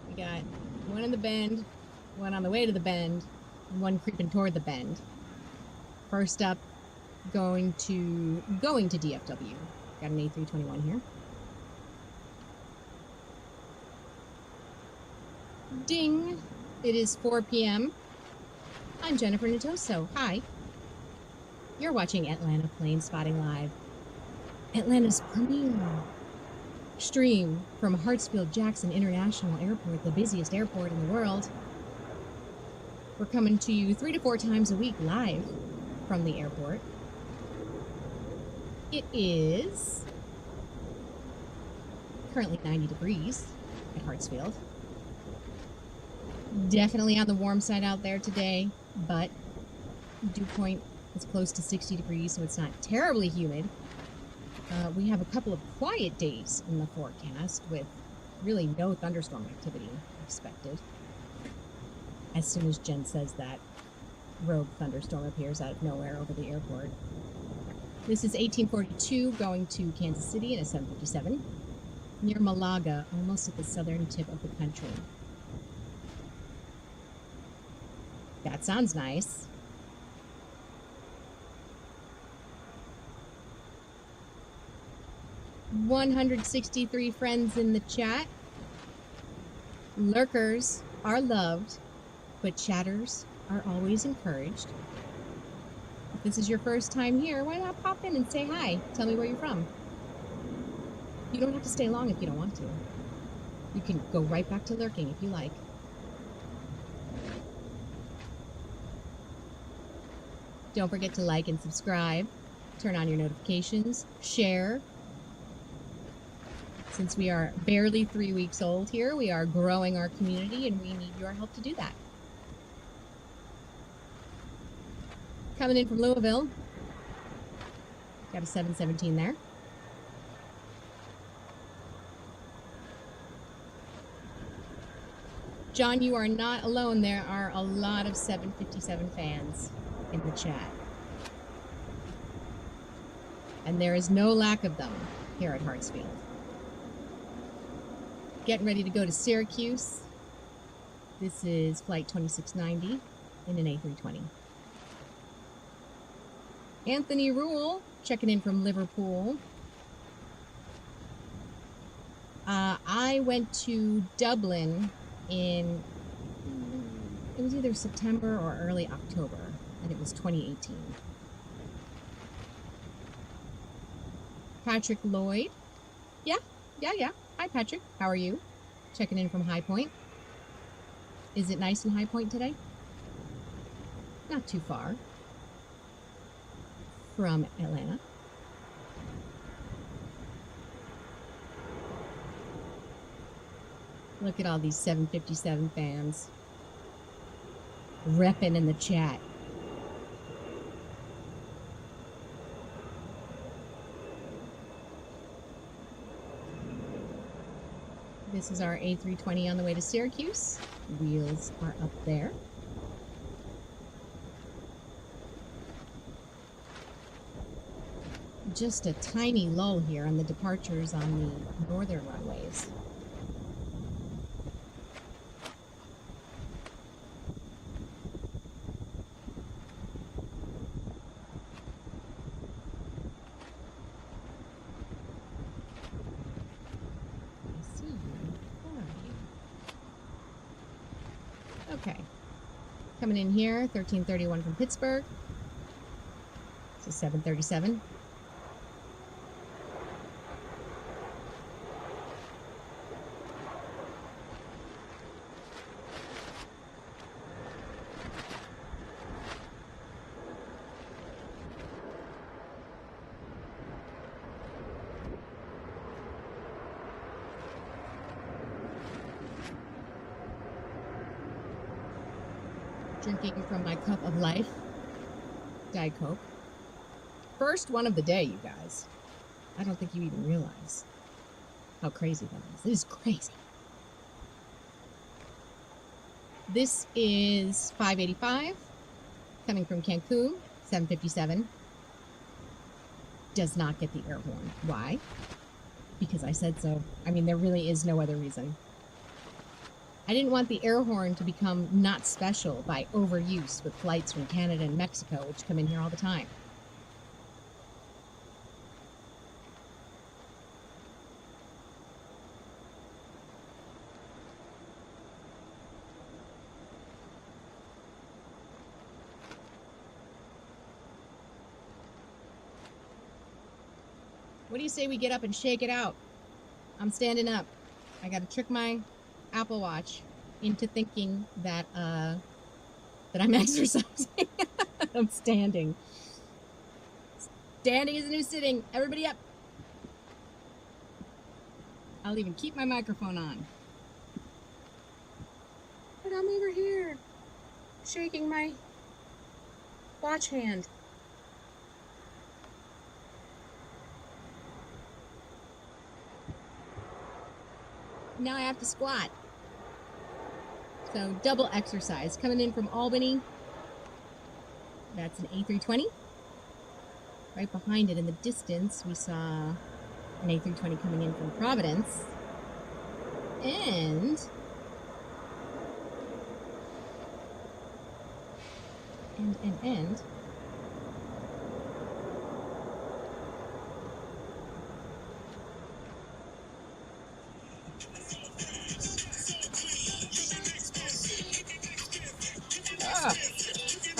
We got one in the bend, one on the way to the bend, and one creeping toward the bend. First up, going to DFW. Got an A321 here. Ding! It is 4 p.m. I'm Jennifer Nittoso. Hi. You're watching Atlanta Plane Spotting Live. Atlanta's premier stream from Hartsfield-Jackson International Airport, the busiest airport in the world. We're coming to you 3 to 4 times a week live from the airport. It is currently 90 degrees at Hartsfield. Definitely on the warm side out there today, but dew point is close to 60 degrees, so it's not terribly humid. We have a couple of quiet days in the forecast with really no thunderstorm activity expected. As soon as Jen says that, rogue thunderstorm appears out of nowhere over the airport. This is 1842 going to Kansas City in a 757 near Malaga, almost at the southern tip of the country. That sounds nice. $163 friends in the chat. Lurkers are loved, but chatters are always encouraged. If this is your first time here, why not pop in and say hi? Tell me where you're from. You don't have to stay long if you don't want to. You can go right back to lurking if you like. Don't forget to like and subscribe. Turn on your notifications. Share. Since we are barely 3 weeks old here, we are growing our community and we need your help to do that. Coming in from Louisville. Got a 717 there. John, you are not alone. There are a lot of 757 fans in the chat. And there is no lack of them here at Hartsfield. getting ready to go to Syracuse. This is flight 2690 in an A320. Anthony Rule checking in from Liverpool. I went to Dublin in, it was either September or early October, and it was 2018. Patrick Lloyd. Yeah. Hi, Patrick. How are you? Checking in from High Point. Is it nice in High Point today? Not too far from Atlanta. Look at all these 757 fans repping in the chat. This is our A320 on the way to Syracuse. Wheels are up there. Just a tiny lull here on the departures on the northern runways. Okay, coming in here, 1331 from Pittsburgh. It's a 737. Drinking from my cup of life, Diet Coke. First one of the day, you guys. I don't think you even realize how crazy that is. It is crazy. This is 585, coming from Cancun, 757. Does not get the air horn. Why? Because I said so. I mean, there really is no other reason. I didn't want the air horn to become not special by overuse with flights from Canada and Mexico, which come in here all the time. What do you say we get up and shake it out? I'm standing up. I got to trick my Apple Watch into thinking that that I'm exercising. I'm standing. Standing is the new sitting. Everybody up. I'll even keep my microphone on. But I'm over here shaking my watch hand. Now I have to squat. So double exercise. Coming in from Albany. That's an A320. Right behind it in the distance, we saw an A320 coming in from Providence. And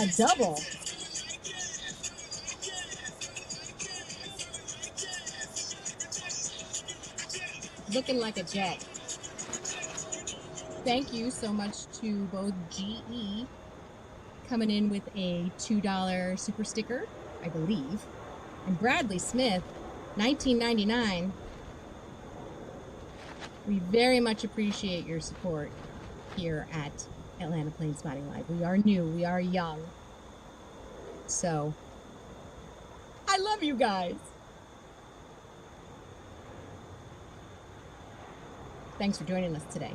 a double. Looking like a jet. Thank you so much to both GE coming in with a $2 super sticker, I believe, and Bradley Smith, $19.99. We very much appreciate your support here at Atlanta Plane Spotting Live. We are new, we are young. So, I love you guys. Thanks for joining us today.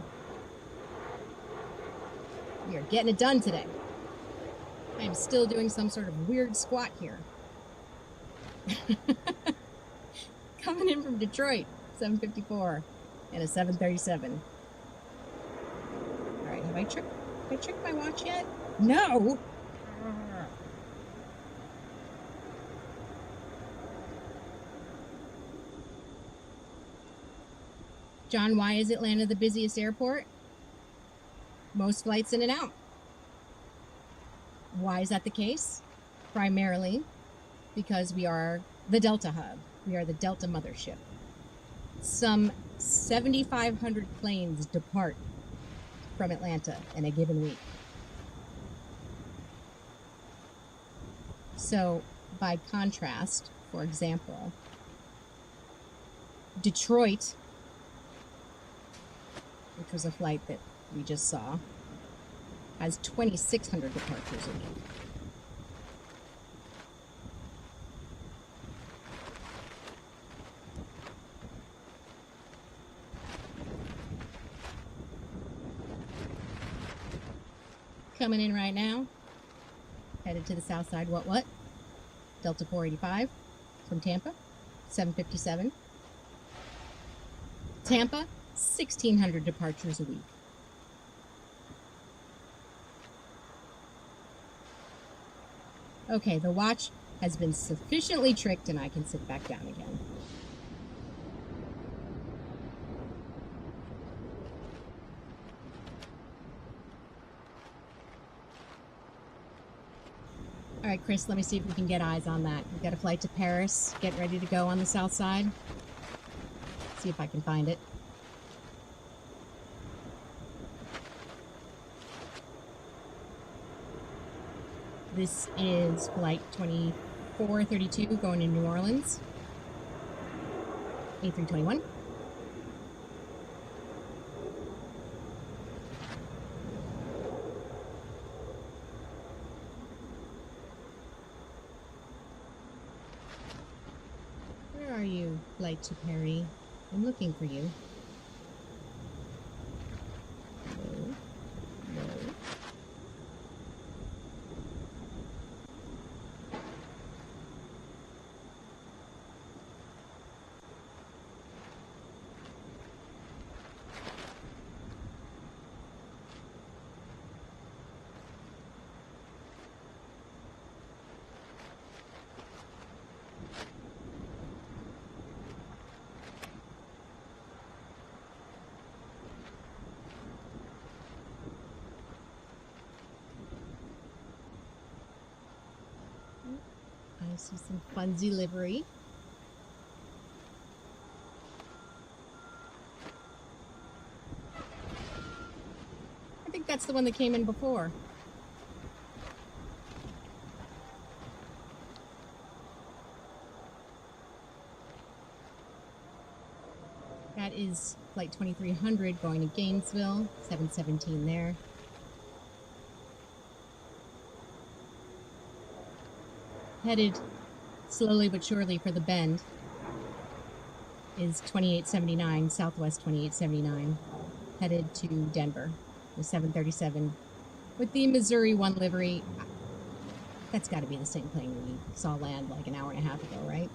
We are getting it done today. I am still doing some sort of weird squat here. Coming in from Detroit, 754. and a 737. All right, have I tricked my watch yet? No! John, why is Atlanta the busiest airport? Most flights in and out. Why is that the case? Primarily because we are the Delta hub. We are the Delta mothership. Some 7,500 planes depart from Atlanta in a given week. So, by contrast, for example, Detroit, which was a flight that we just saw, has 2,600 departures a week. Coming in right now, headed to the south side, what? Delta 485 from Tampa, 757. Tampa, 1,600 departures a week. Okay, the watch has been sufficiently tricked and I can sit back down again. All right, Chris, let me see if we can get eyes on that. We've got a flight to Paris, getting ready to go on the south side. See if I can find it. This is flight 2432 going to New Orleans. A321. Where are you, flight to Paris? I'm looking for you. No. I see some funsy livery. I think that's the one that came in before. That is flight 2300 going to Gainesville, 717 there. Headed slowly but surely for the bend is 2879, Southwest 2879, headed to Denver, the 737 with the Missouri 1 livery. That's got to be the same plane we saw land like an hour and a half ago, right?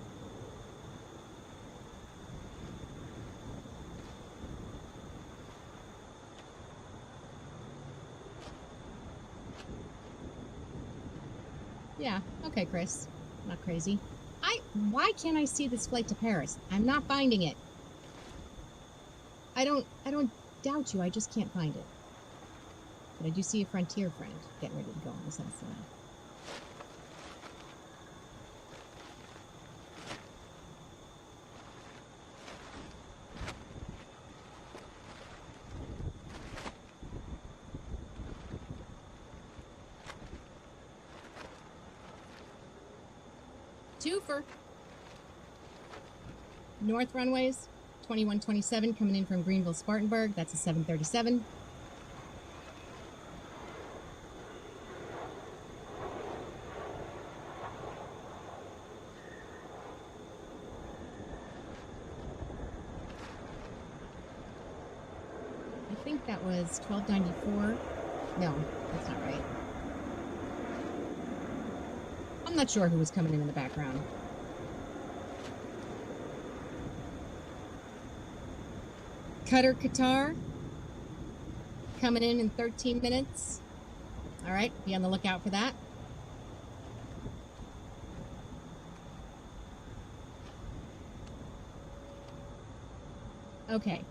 Yeah, okay, Chris. Not crazy. Why can't I see this flight to Paris? I'm not finding it. I don't doubt you, I just can't find it. But I do see a Frontier friend getting ready to go on the south side. Twofer. North runways, 2127 coming in from Greenville, Spartanburg. That's a 737. I think that was 1294. No, that's not right. I'm not sure who was coming in the background. Qatar coming in 13 minutes. All right, be on the lookout for that. Okay,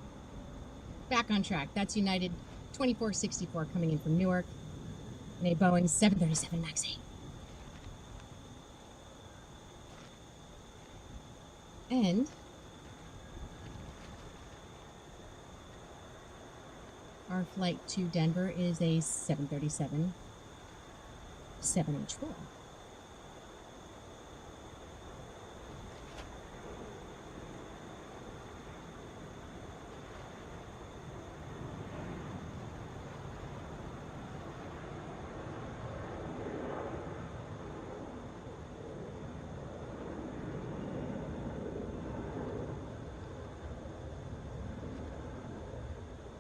back on track. That's United 2464 coming in from Newark in a Boeing 737 MAX 8. And our flight to Denver is a 737 7H4.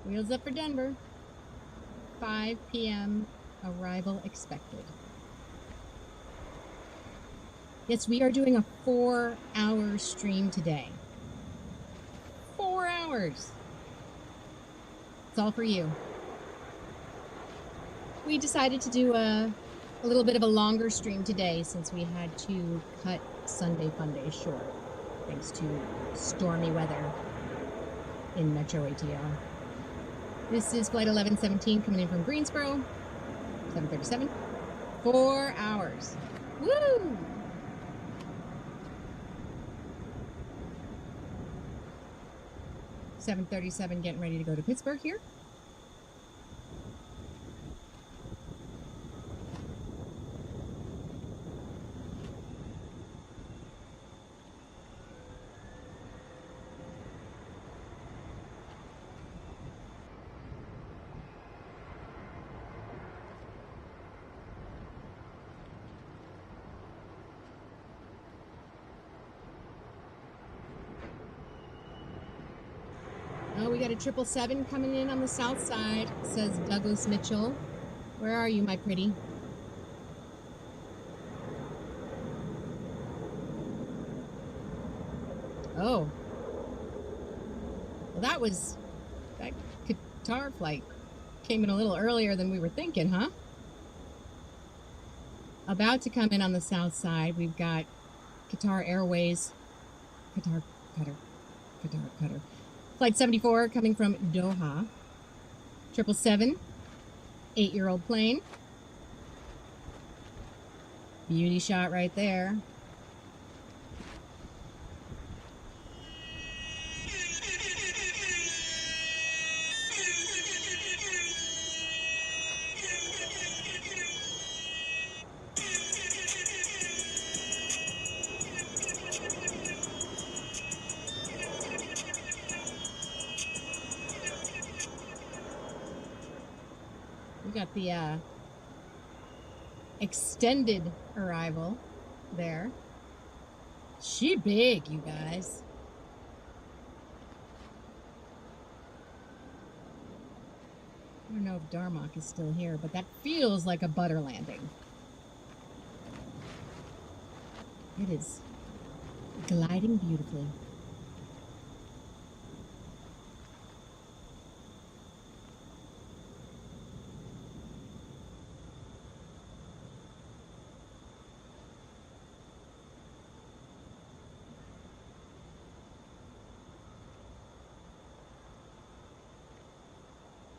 Wheels up for Denver. 5 p.m. arrival expected. Yes, we are doing a 4-hour stream today. 4 hours. It's all for you. We decided to do a little bit of a longer stream today since we had to cut Sunday Fun Day short thanks to stormy weather in Metro ATL. This is flight 1117 coming in from Greensboro, 737, 4 hours. Woo! $737 getting ready to go to Pittsburgh here. Oh, we got a 777 coming in on the south side, says Douglas Mitchell. Where are you, my pretty? Oh. Well, that Qatar flight came in a little earlier than we were thinking, huh? About to come in on the south side, we've got Qatar Airways, Qatar. Flight 74 coming from Doha. 777, 8-year-old plane. Beauty shot right there. We got the extended arrival there. She big, you guys. I don't know if Darmok is still here, but that feels like a butter landing. It is gliding beautifully.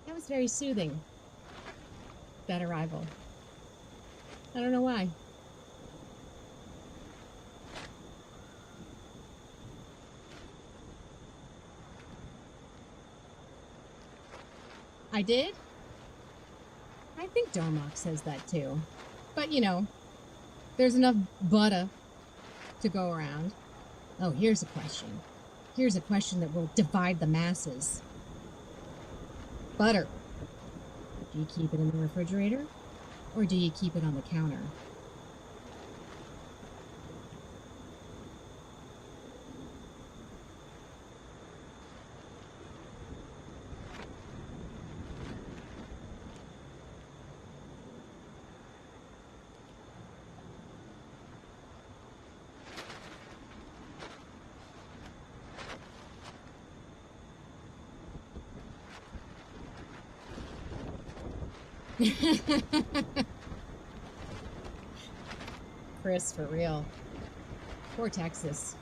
That was very soothing, that arrival. I don't know why. I did? I think Darmok says that too. But you know, there's enough butter to go around. Oh, here's a question. Here's a question that will divide the masses. Butter. Do you keep it in the refrigerator or do you keep it on the counter? Chris, for real. Poor Texas.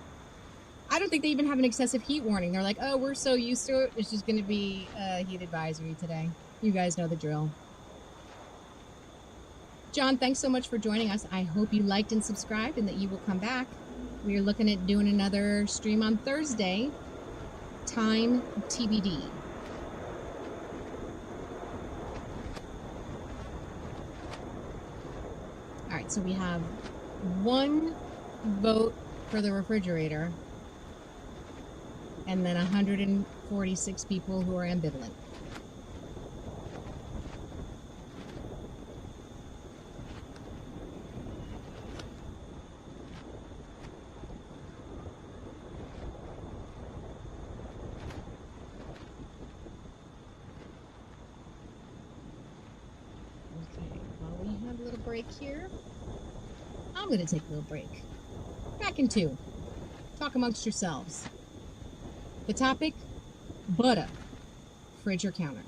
I don't think they even have an excessive heat warning. They're like, oh, we're so used to it. It's just going to be a heat advisory today. You guys know the drill. John, thanks so much for joining us. I hope you liked and subscribed and that you will come back. We are looking at doing another stream on Thursday. Time TBD. All right, so we have one vote for the refrigerator and then 146 people who are ambivalent. Break here. I'm going to take a little break. Back in 2. Talk amongst yourselves. The topic, butter, fridge or counter.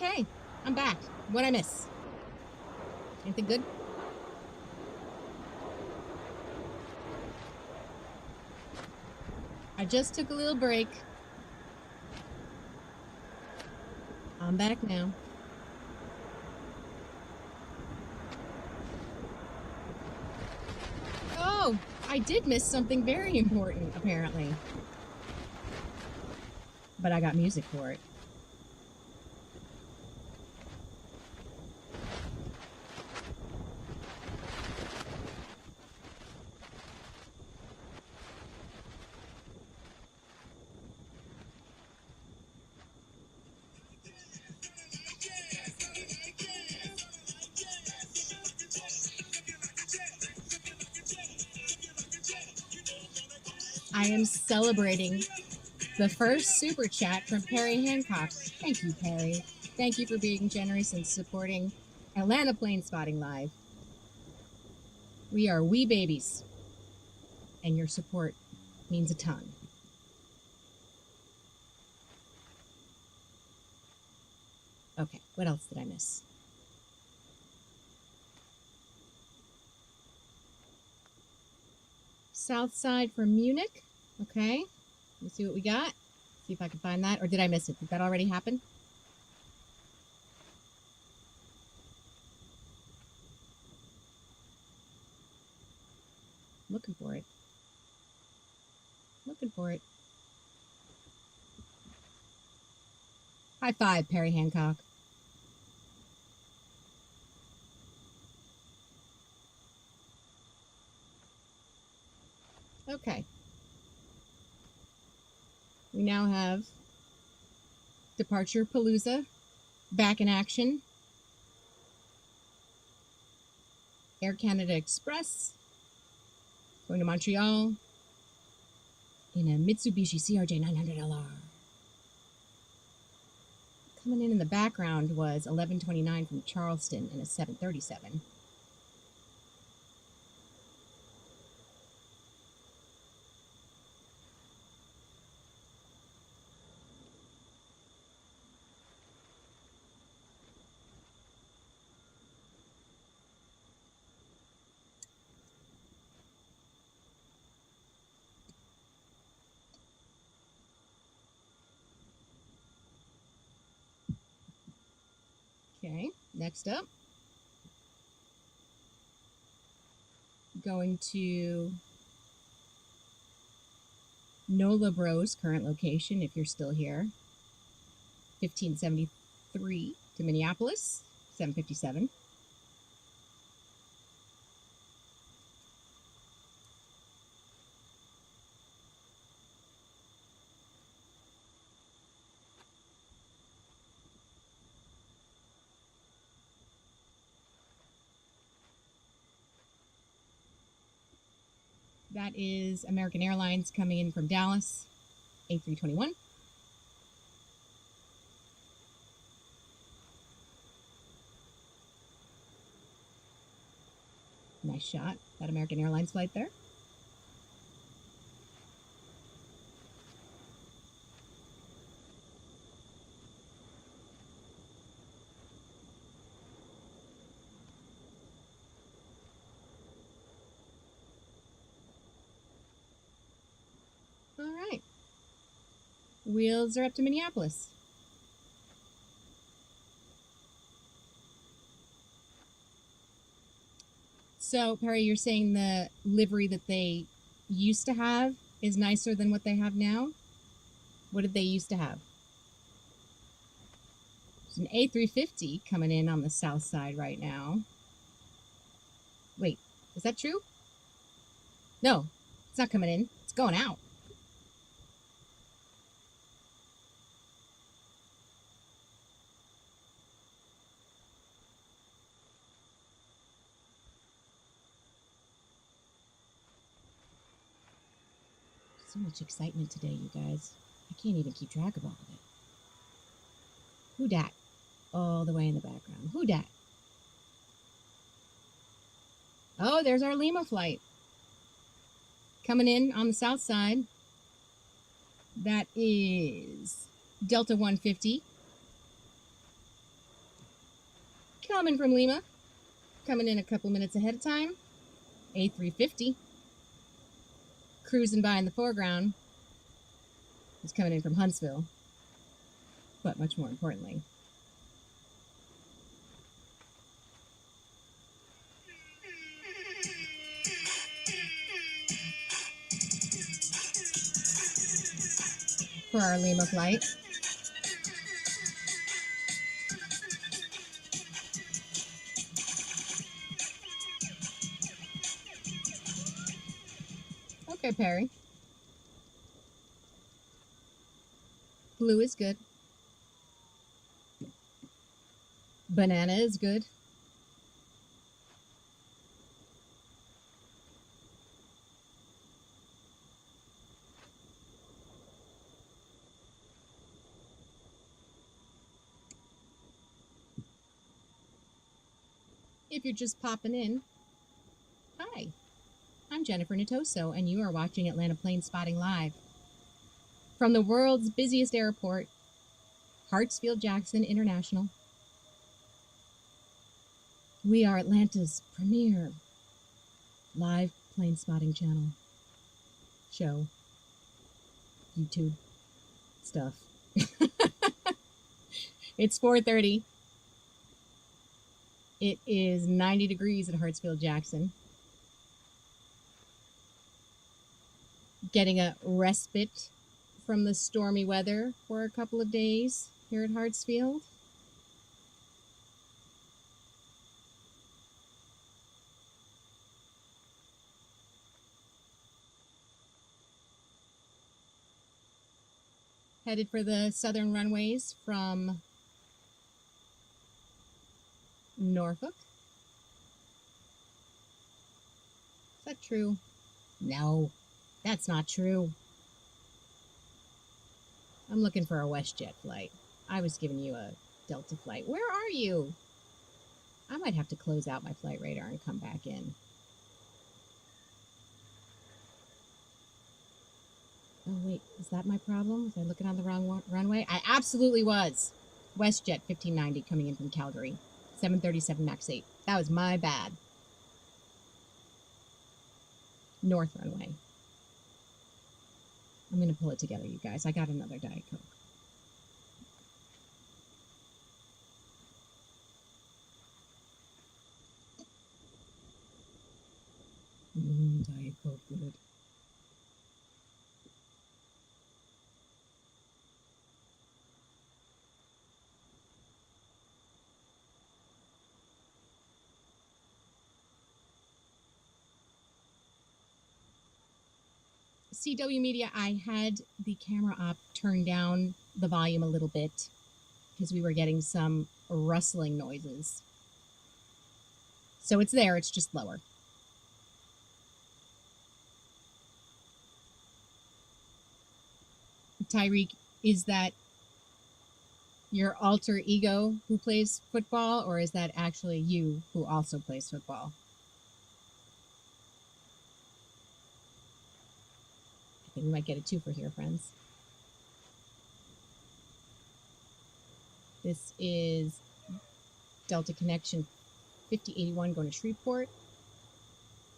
Okay, I'm back. What'd I miss? Anything good? I just took a little break. I'm back now. Oh, I did miss something very important, apparently. But I got music for it. I am celebrating the first super chat from Perry Hancock. Thank you, Perry. Thank you for being generous and supporting Atlanta Plane Spotting Live. We are wee babies, and your support means a ton. Okay, what else did I miss? South side from Munich. Okay, let's see what we got. See if I can find that, or did I miss it? Did that already happen? Looking for it. Looking for it. High five, Perry Hancock. Okay. We now have Departure Palooza back in action. Air Canada Express going to Montreal in a Mitsubishi CRJ 900LR. Coming in the background was 1129 from Charleston in a 737. Okay, next up, going to Nola Bros current location, if you're still here, 1573 to Minneapolis, 757. That is American Airlines coming in from Dallas, A321. Nice shot, that American Airlines flight there. All right. Wheels are up to Minneapolis. So, Perry, you're saying the livery that they used to have is nicer than what they have now? What did they used to have? There's an A350 coming in on the south side right now. Wait, is that true? No, it's not coming in. It's going out. So much excitement today, you guys. I can't even keep track of all of it. Who dat? All the way in the background. Who dat? Oh, there's our Lima flight. Coming in on the south side. That is Delta 150. Coming from Lima, coming in a couple minutes ahead of time. A350, cruising by in the foreground, is coming in from Huntsville, but much more importantly, for our Lima flight. Okay, Perry. Blue is good. Banana is good. If you're just popping in, hi, I'm Jennifer Nittoso, and you are watching Atlanta Plane Spotting Live from the world's busiest airport, Hartsfield-Jackson International. We are Atlanta's premier live plane spotting channel, show, YouTube stuff. It's 4:30. It is 90 degrees at Hartsfield-Jackson. Getting a respite from the stormy weather for a couple of days here at Hartsfield. Headed for the southern runways from Norfolk. Is that true? No, that's not true. I'm looking for a WestJet flight. I was giving you a Delta flight. Where are you? I might have to close out my flight radar and come back in. Oh, wait, is that my problem? Was I looking on the wrong runway? I absolutely was. WestJet 1590 coming in from Calgary. 737 MAX 8. That was my bad. North runway. I'm going to pull it together, you guys. I got another Diet Coke. Diet Coke, good. CW Media, I had the camera op turn down the volume a little bit because we were getting some rustling noises. So it's there, it's just lower. Tyreek, is that your alter ego who plays football, or is that actually you who also plays football? I think we might get a twofer here, friends. This is Delta Connection 5081 going to Shreveport.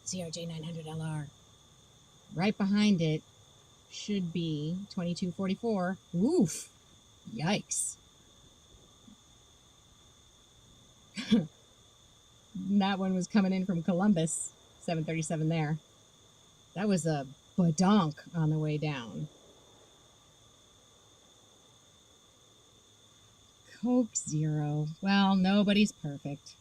CRJ 900LR. Right behind it should be 2244. Oof. Yikes. That one was coming in from Columbus. 737 there. That was a badonk on the way down. Coke Zero. Well, nobody's perfect.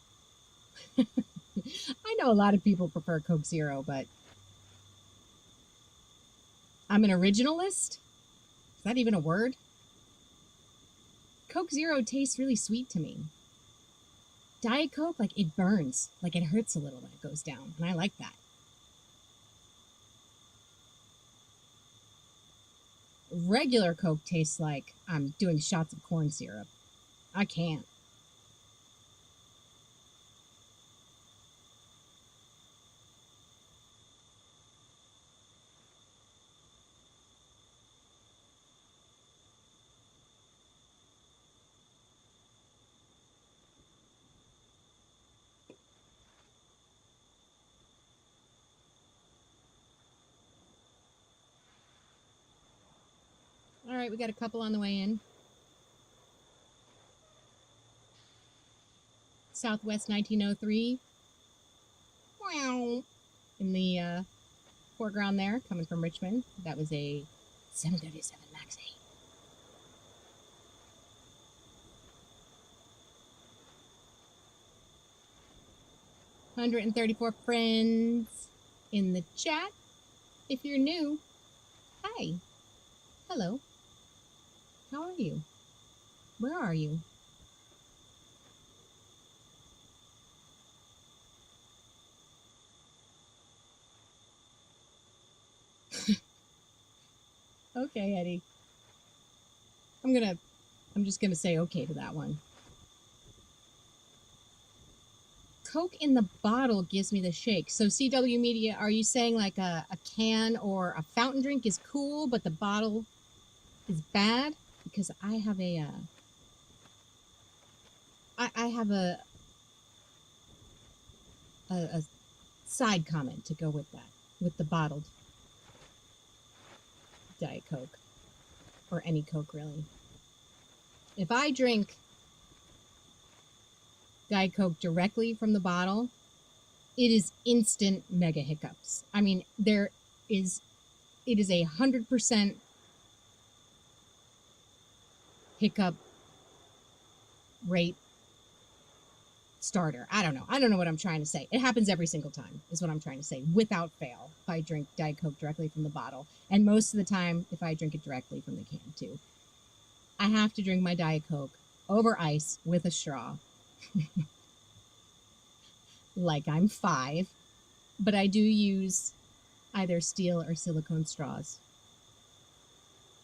I know a lot of people prefer Coke Zero, but I'm an originalist? Is that even a word? Coke Zero tastes really sweet to me. Diet Coke, like, it burns. Like, it hurts a little when it goes down, and I like that. Regular Coke tastes like I'm doing shots of corn syrup. I can't. right, we got a couple on the way in. Southwest 1903. Wow. In the foreground there, coming from Richmond. That was a 737 MAX 8. $134 friends in the chat. If you're new, hi. Hello. How are you? Where are you? Okay, Eddie. I'm just gonna say okay to that one. Coke in the bottle gives me the shake. So CW Media, are you saying like a can or a fountain drink is cool, but the bottle is bad? Because I have a I have a side comment to go with that, with the bottled Diet Coke, or any Coke really. If I drink Diet Coke directly from the bottle, it is instant mega hiccups. I mean, it is 100% hiccup rate starter. I don't know what I'm trying to say. It happens every single time is what I'm trying to say, without fail, if I drink Diet Coke directly from the bottle. And most of the time, if I drink it directly from the can too. I have to drink my Diet Coke over ice with a straw. Like I'm 5, but I do use either steel or silicone straws.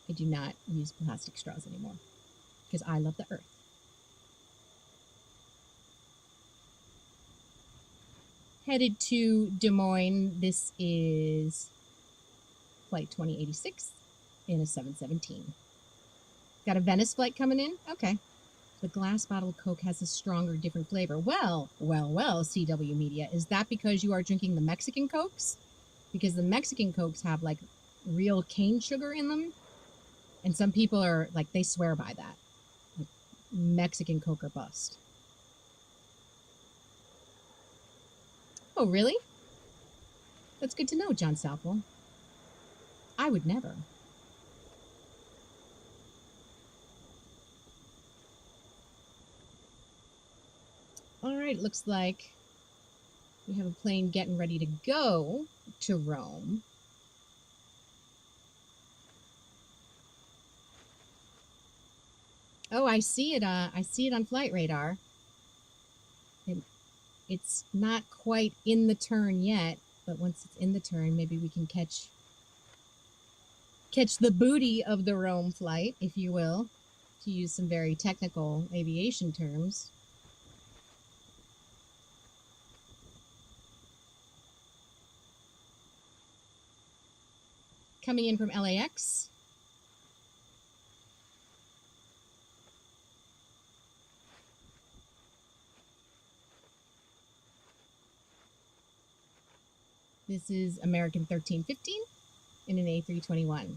I do not use plastic straws anymore because I love the earth. Headed to Des Moines. This is flight 2086 in a 717. Got a Venice flight coming in? Okay. The glass bottle of Coke has a stronger, different flavor. Well, CW Media. Is that because you are drinking the Mexican Cokes? Because the Mexican Cokes have like real cane sugar in them. And some people are like, they swear by that. Like, Mexican Coke or bust. Oh, really? That's good to know, John Southwell. I would never. All right, looks like we have a plane getting ready to go to Rome. Oh, I see it. I see it on flight radar. It's not quite in the turn yet, but once it's in the turn, maybe we can catch the booty of the Rome flight, if you will, to use some very technical aviation terms. Coming in from LAX. This is American 1315 in an A321.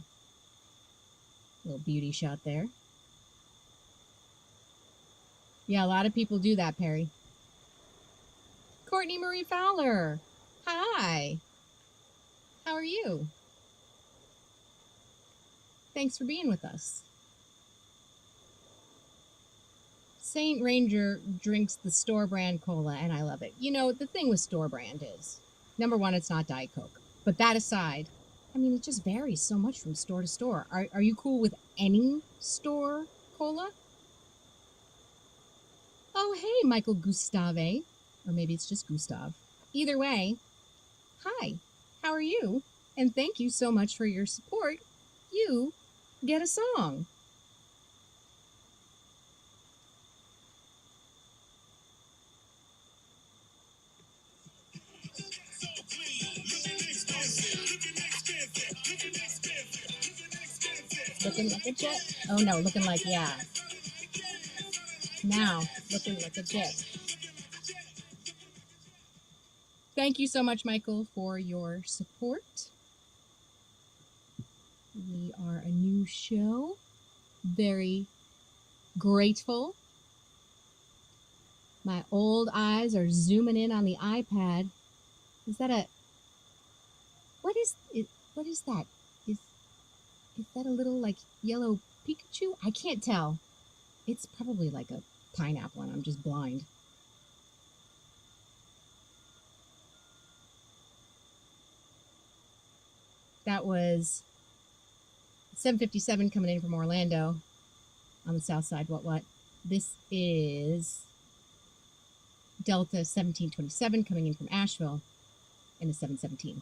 Little beauty shot there. Yeah, a lot of people do that, Perry. Courtney Marie Fowler. Hi. How are you? Thanks for being with us. Saint Ranger drinks the store brand cola, and I love it. You know, the thing with store brand is, number one, it's not Diet Coke. But that aside, I mean, it just varies so much from store to store. Are you cool with any store cola? Oh, hey, Michael Gustave. Or maybe it's just Gustav. Either way, hi, how are you? And thank you so much for your support. You get a song. Looking like a jet? Oh no, looking like, yeah. Now, looking like a jet. Thank you so much, Michael, for your support. We are a new show. very grateful. My old eyes are zooming in on the iPad. Is that a... What is it? What is that? Is that a little, like, yellow Pikachu? I can't tell. It's probably like a pineapple and I'm just blind. That was 757 coming in from Orlando on the south side. What? This is Delta 1727 coming in from Asheville in the 717.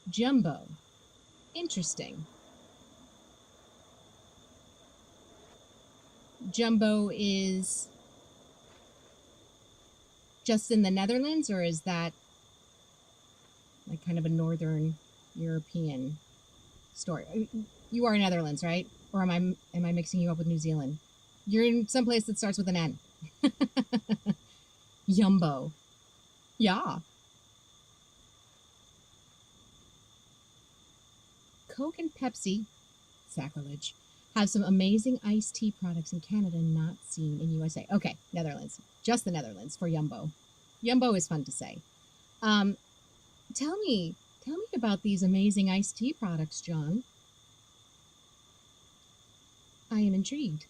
Jumbo. Interesting. Jumbo is just in the Netherlands, or is that like kind of a Northern European story? You are Netherlands, right? Or am I mixing you up with New Zealand? You're in some place that starts with an N. Jumbo. Yeah. Coke and Pepsi, sacrilege, have some amazing iced tea products in Canada not seen in USA. Okay, Netherlands. Just the Netherlands for Jumbo. Jumbo is fun to say. Tell me about these amazing iced tea products, John. I am intrigued.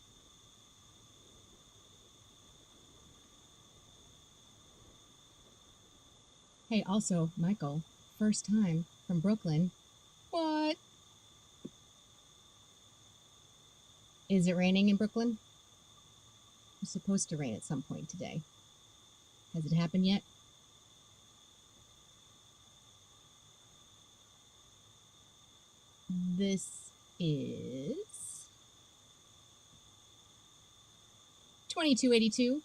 Hey, also, Michael, first time from Brooklyn. What? Is it raining in Brooklyn? It's supposed to rain at some point today. Has it happened yet? This is 2282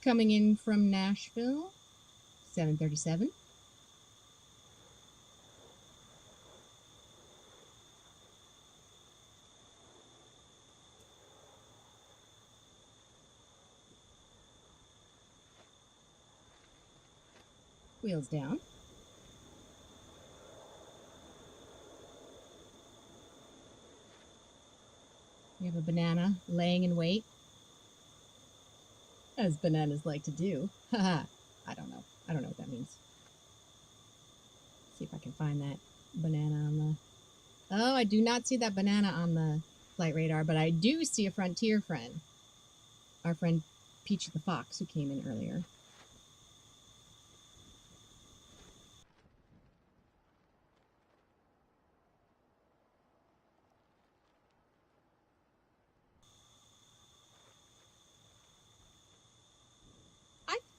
coming in from Nashville, 737. Wheels down. We have a banana laying in wait, as bananas like to do. Haha. I don't know what that means. See if I can find that banana on the... Oh, I do not see that banana on the flight radar, but I do see a Frontier friend. Our friend Peach the Fox, who came in earlier.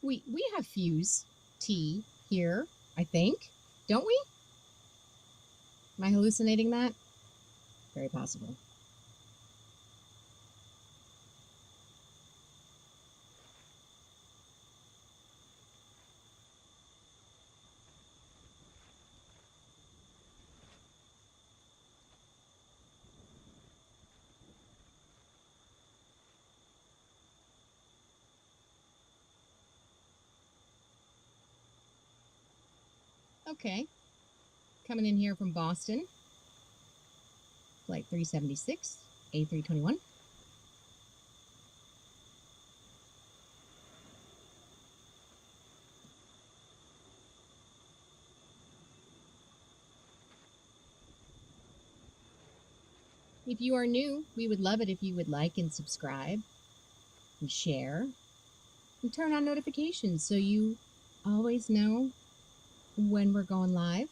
We have Fuse tea here, I think. Don't we? Am I hallucinating that? Very possible. Okay. Coming in here from Boston. Flight 376, A321. If you are new, we would love it if you would like and subscribe and share and turn on notifications so you always know when we're going live.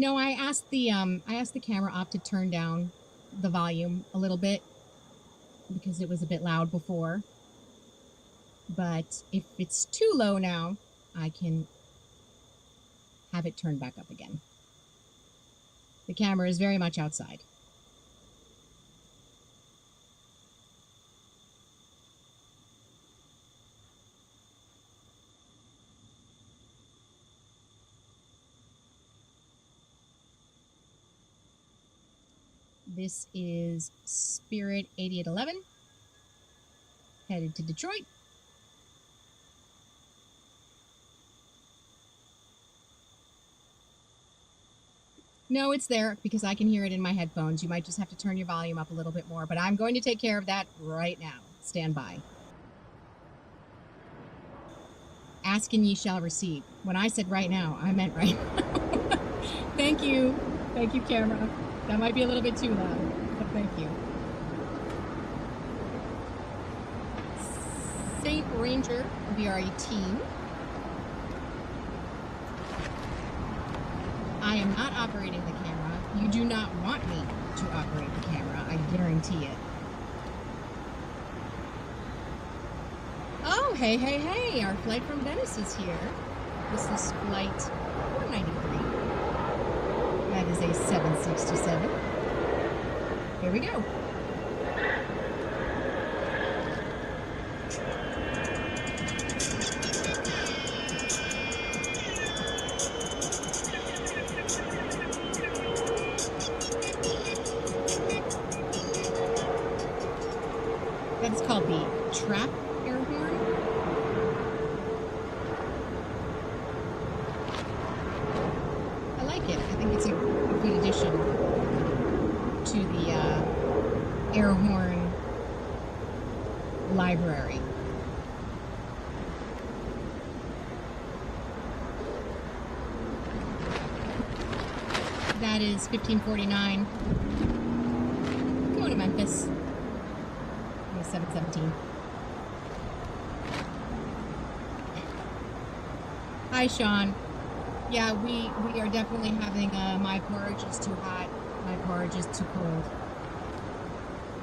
No, I asked the camera op to turn down the volume a little bit because it was a bit loud before. But if it's too low now, I can have it turned back up again. The camera is very much outside. This is Spirit 8811, headed to Detroit. No, it's there because I can hear it in my headphones. You might just have to turn your volume up a little bit more, but I'm going to take care of that right now. Stand by. Ask and ye shall receive. When I said right now, I meant right now. Thank you. Thank you, camera. That might be a little bit too loud, but thank you. St. Ranger VR18. I am not operating the camera. You do not want me to operate the camera, I guarantee it. Oh, hey, hey, hey, our flight from Venice is here. This is flight 493. That is a 767. Here we go. That's called the trap air horn. I like it. I think it's a good addition to the air horn library. That is 1549. Going to Memphis. 717. Hi, Sean. Yeah, we are definitely having my porridge is too hot, my porridge is too cold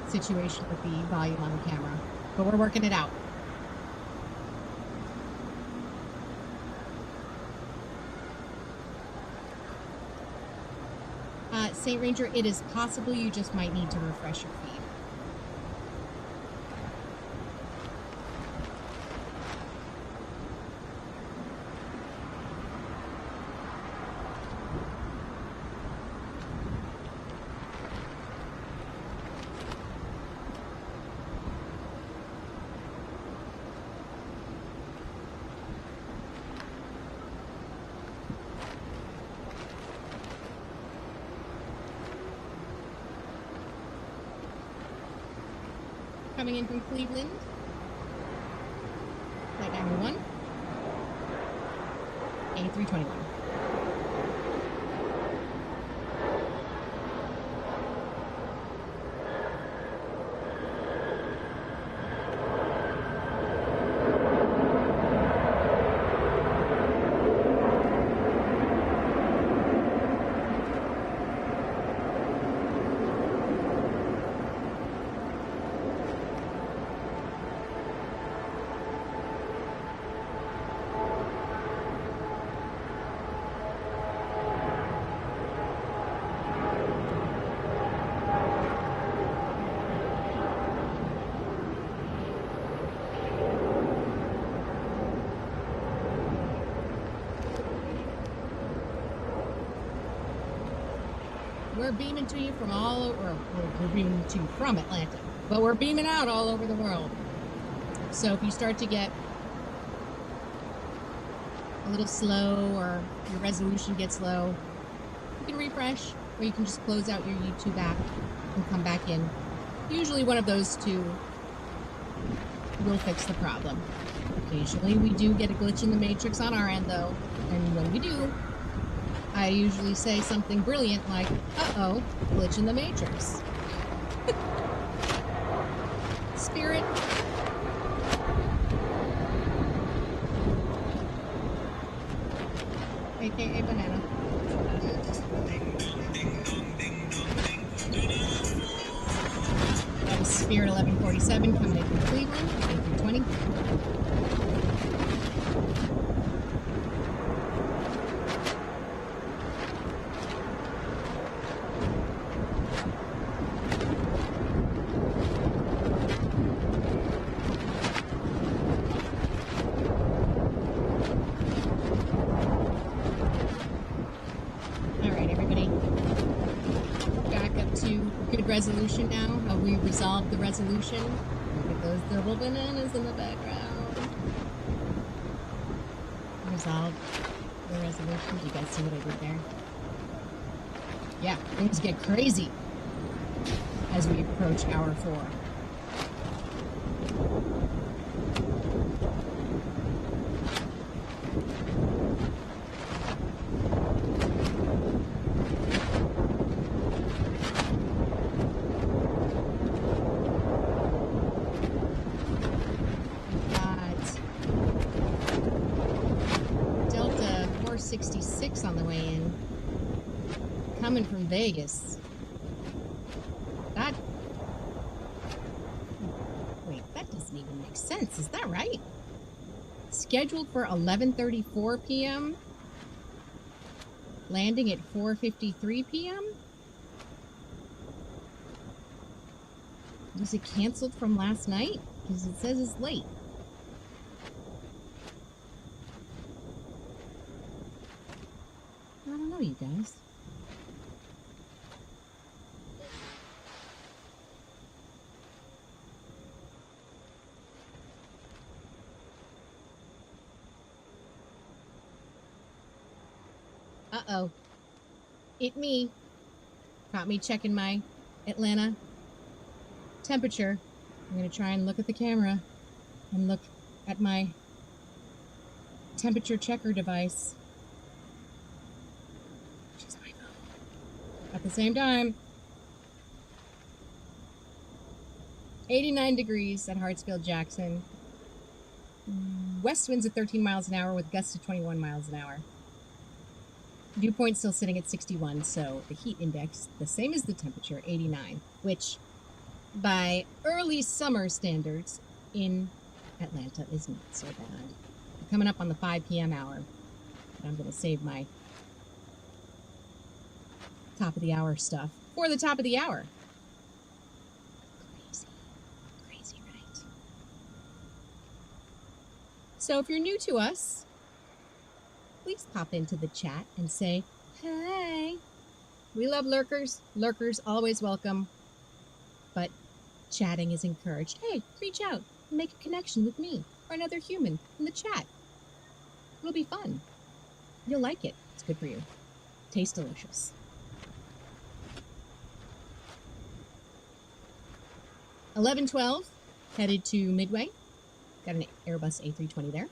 situation with the volume on the camera, but we're working it out. St. Ranger, it is possible you just might need to refresh your feed. Coming in from Cleveland, flight 901, A321. We're beaming to you from all over, we're beaming to you from Atlanta, but we're beaming out all over the world. So if you start to get a little slow or your resolution gets low, you can refresh, or you can just close out your YouTube app and come back in. Usually one of those two will fix the problem. Occasionally we do get a glitch in the matrix on our end though, and when we do, I usually say something brilliant like, uh-oh, glitch in the matrix. Spirit. AKA banana. 737 coming in from Cleveland, A320. Resolution now. Have we resolved the resolution? Look at those double bananas in the background. Resolved the resolution. Do you guys see what I did there? Yeah, things get crazy as we approach hour 4. On the way in, coming from Vegas. Wait, that doesn't even make sense. Is that right? Scheduled for 11:34 p.m. Landing at 4:53 p.m. Was it canceled from last night? Because it says it's late. You guys. Uh-oh. It me. Caught me checking my Atlanta temperature. I'm going to try and look at the camera and look at my temperature checker device. At the same time, 89 degrees at Hartsfield-Jackson. West winds at 13 miles an hour with gusts of 21 miles an hour. Dew point still sitting at 61, so the heat index, the same as the temperature, 89, which by early summer standards in Atlanta is not so bad. We're coming up on the 5 p.m. hour, but I'm going to save my top of the hour stuff for the top of the hour. Crazy, right? So if you're new to us, please pop into the chat and say, hey. We love lurkers. Lurkers always welcome, but chatting is encouraged. Hey, reach out and make a connection with me or another human in the chat. It'll be fun. You'll like it. It's good for you. Tastes delicious. 11:12, headed to Midway. Got an Airbus A320 there.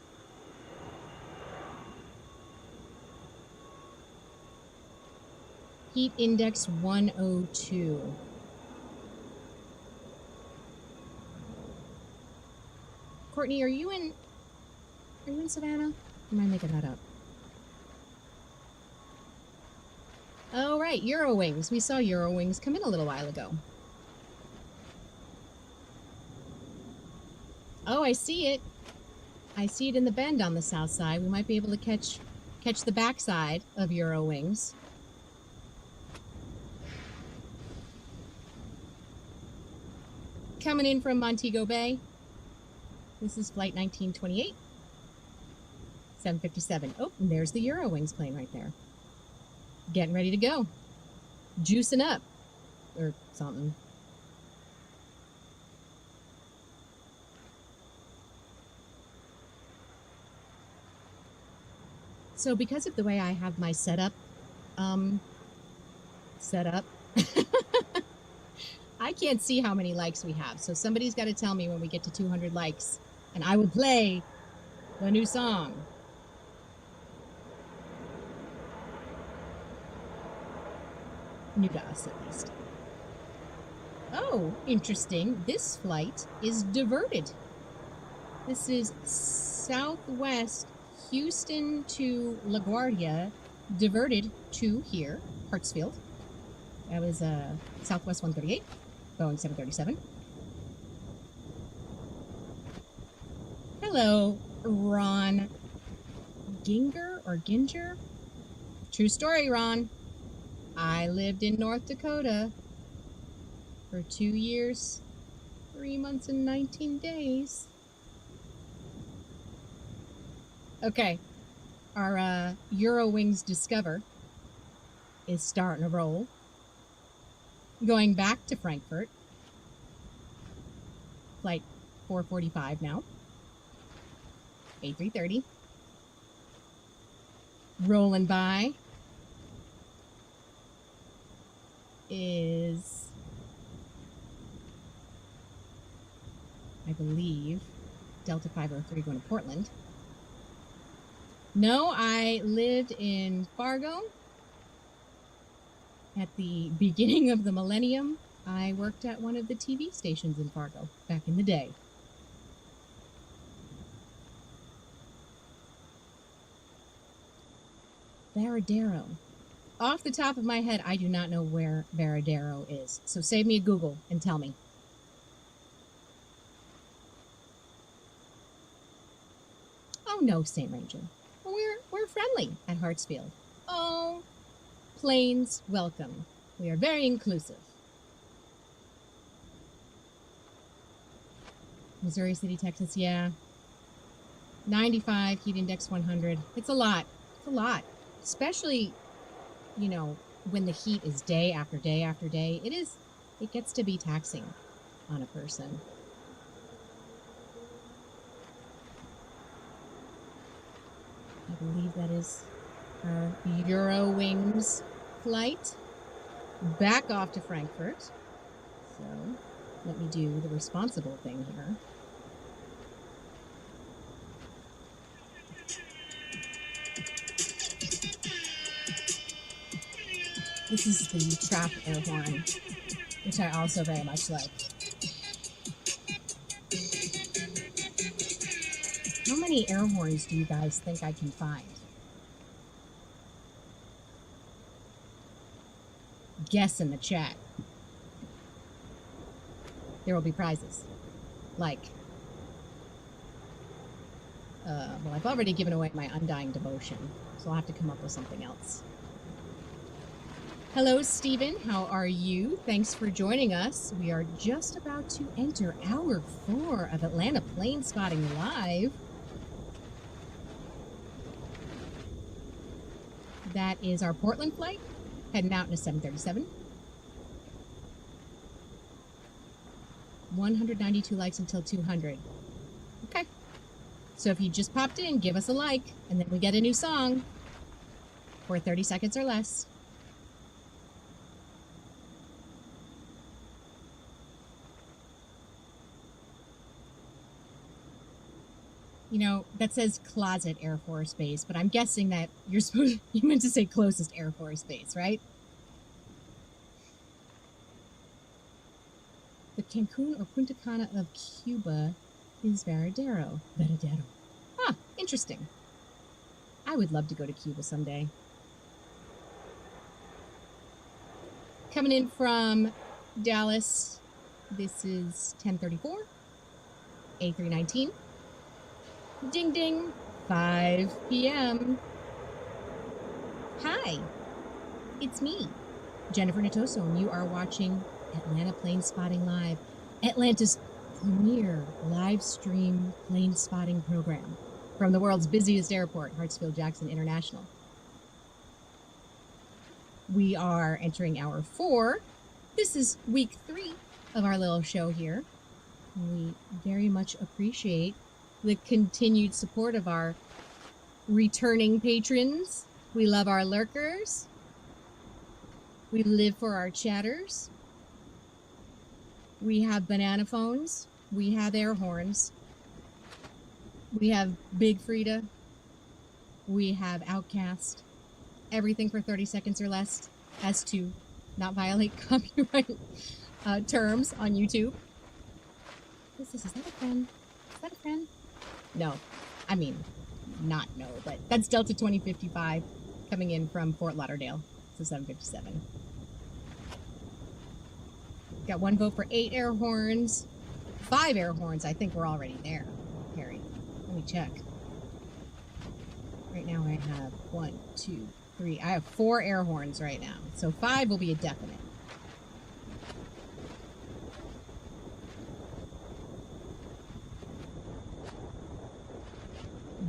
Heat index 102. Courtney, are you in Savannah? Or am I making that up? Oh, right, Eurowings. We saw Eurowings come in a little while ago. Oh, I see it. I see it in the bend on the south side. We might be able to catch the backside of Eurowings. Coming in from Montego Bay. This is flight 1928. 757. Oh, and there's the Eurowings plane right there. Getting ready to go. Juicing up. Or something. So because of the way I have my setup, I can't see how many likes we have. So somebody's got to tell me when we get to 200 likes, and I will play the new song. New to us, at least. Oh, interesting. This flight is diverted. This is Southwest Houston to LaGuardia, diverted to here, Hartsfield. That was Southwest 138, Boeing 737. Hello, Ron Ginger? True story, Ron. I lived in North Dakota for 2 years, 3 months, and 19 days. Okay, our Eurowings Discover is starting to roll. Going back to Frankfurt. Flight 445 now. A330. Rolling by is, I believe, Delta 503 going to Portland. No, I lived in Fargo. At the beginning of the millennium, I worked at one of the TV stations in Fargo back in the day. Varadero. Off the top of my head, I do not know where Varadero is. So save me a Google and tell me. Oh no, St. Ranger. We're friendly at Hartsfield. Oh, planes welcome. We are very inclusive. Missouri City, Texas, yeah. 95, heat index 100. It's a lot. It's a lot. Especially, you know, when the heat is day after day after day. It gets to be taxing on a person. I believe that is our Eurowings flight back off to Frankfurt. So let me do the responsible thing here. This is the trap air horn, which I also very much like. How many air horns do you guys think I can find? Guess in the chat. There will be prizes. Like, well, I've already given away my undying devotion, so I'll have to come up with something else. Hello, Stephen. How are you? Thanks for joining us. We are just about to enter hour 4 of Atlanta Plane Spotting Live. That is our Portland flight, heading out in a 737. 192 likes until 200. Okay. So if you just popped in, give us a like, and then we get a new song for 30 seconds or less. You know, that says Closet Air Force Base, but I'm guessing that you meant to say closest Air Force Base, right? The Cancun or Punta Cana of Cuba is Varadero. Varadero. Huh, interesting. I would love to go to Cuba someday. Coming in from Dallas, this is 1034, A319. Ding ding, 5 p.m. Hi, it's me, Jennifer Nittoso, and you are watching Atlanta Plane Spotting Live, Atlanta's premier live stream plane spotting program from the world's busiest airport, Hartsfield-Jackson International. We are entering hour 4. This is week 3 of our little show here. We very much appreciate the continued support of our returning patrons. We love our lurkers. We live for our chatters. We have banana phones. We have air horns. We have Big Frida. We have Outcast. Everything for 30 seconds or less, as to not violate copyright terms on YouTube. Is that a friend? Is that a friend? No, I mean, not no, but that's Delta 2055 coming in from Fort Lauderdale. So 757. Got 1 vote for 8 air horns, 5 air horns. I think we're already there, Harry. check. Right now I have 1, 2, 3. I have 4 air horns right now. So 5 will be a definite.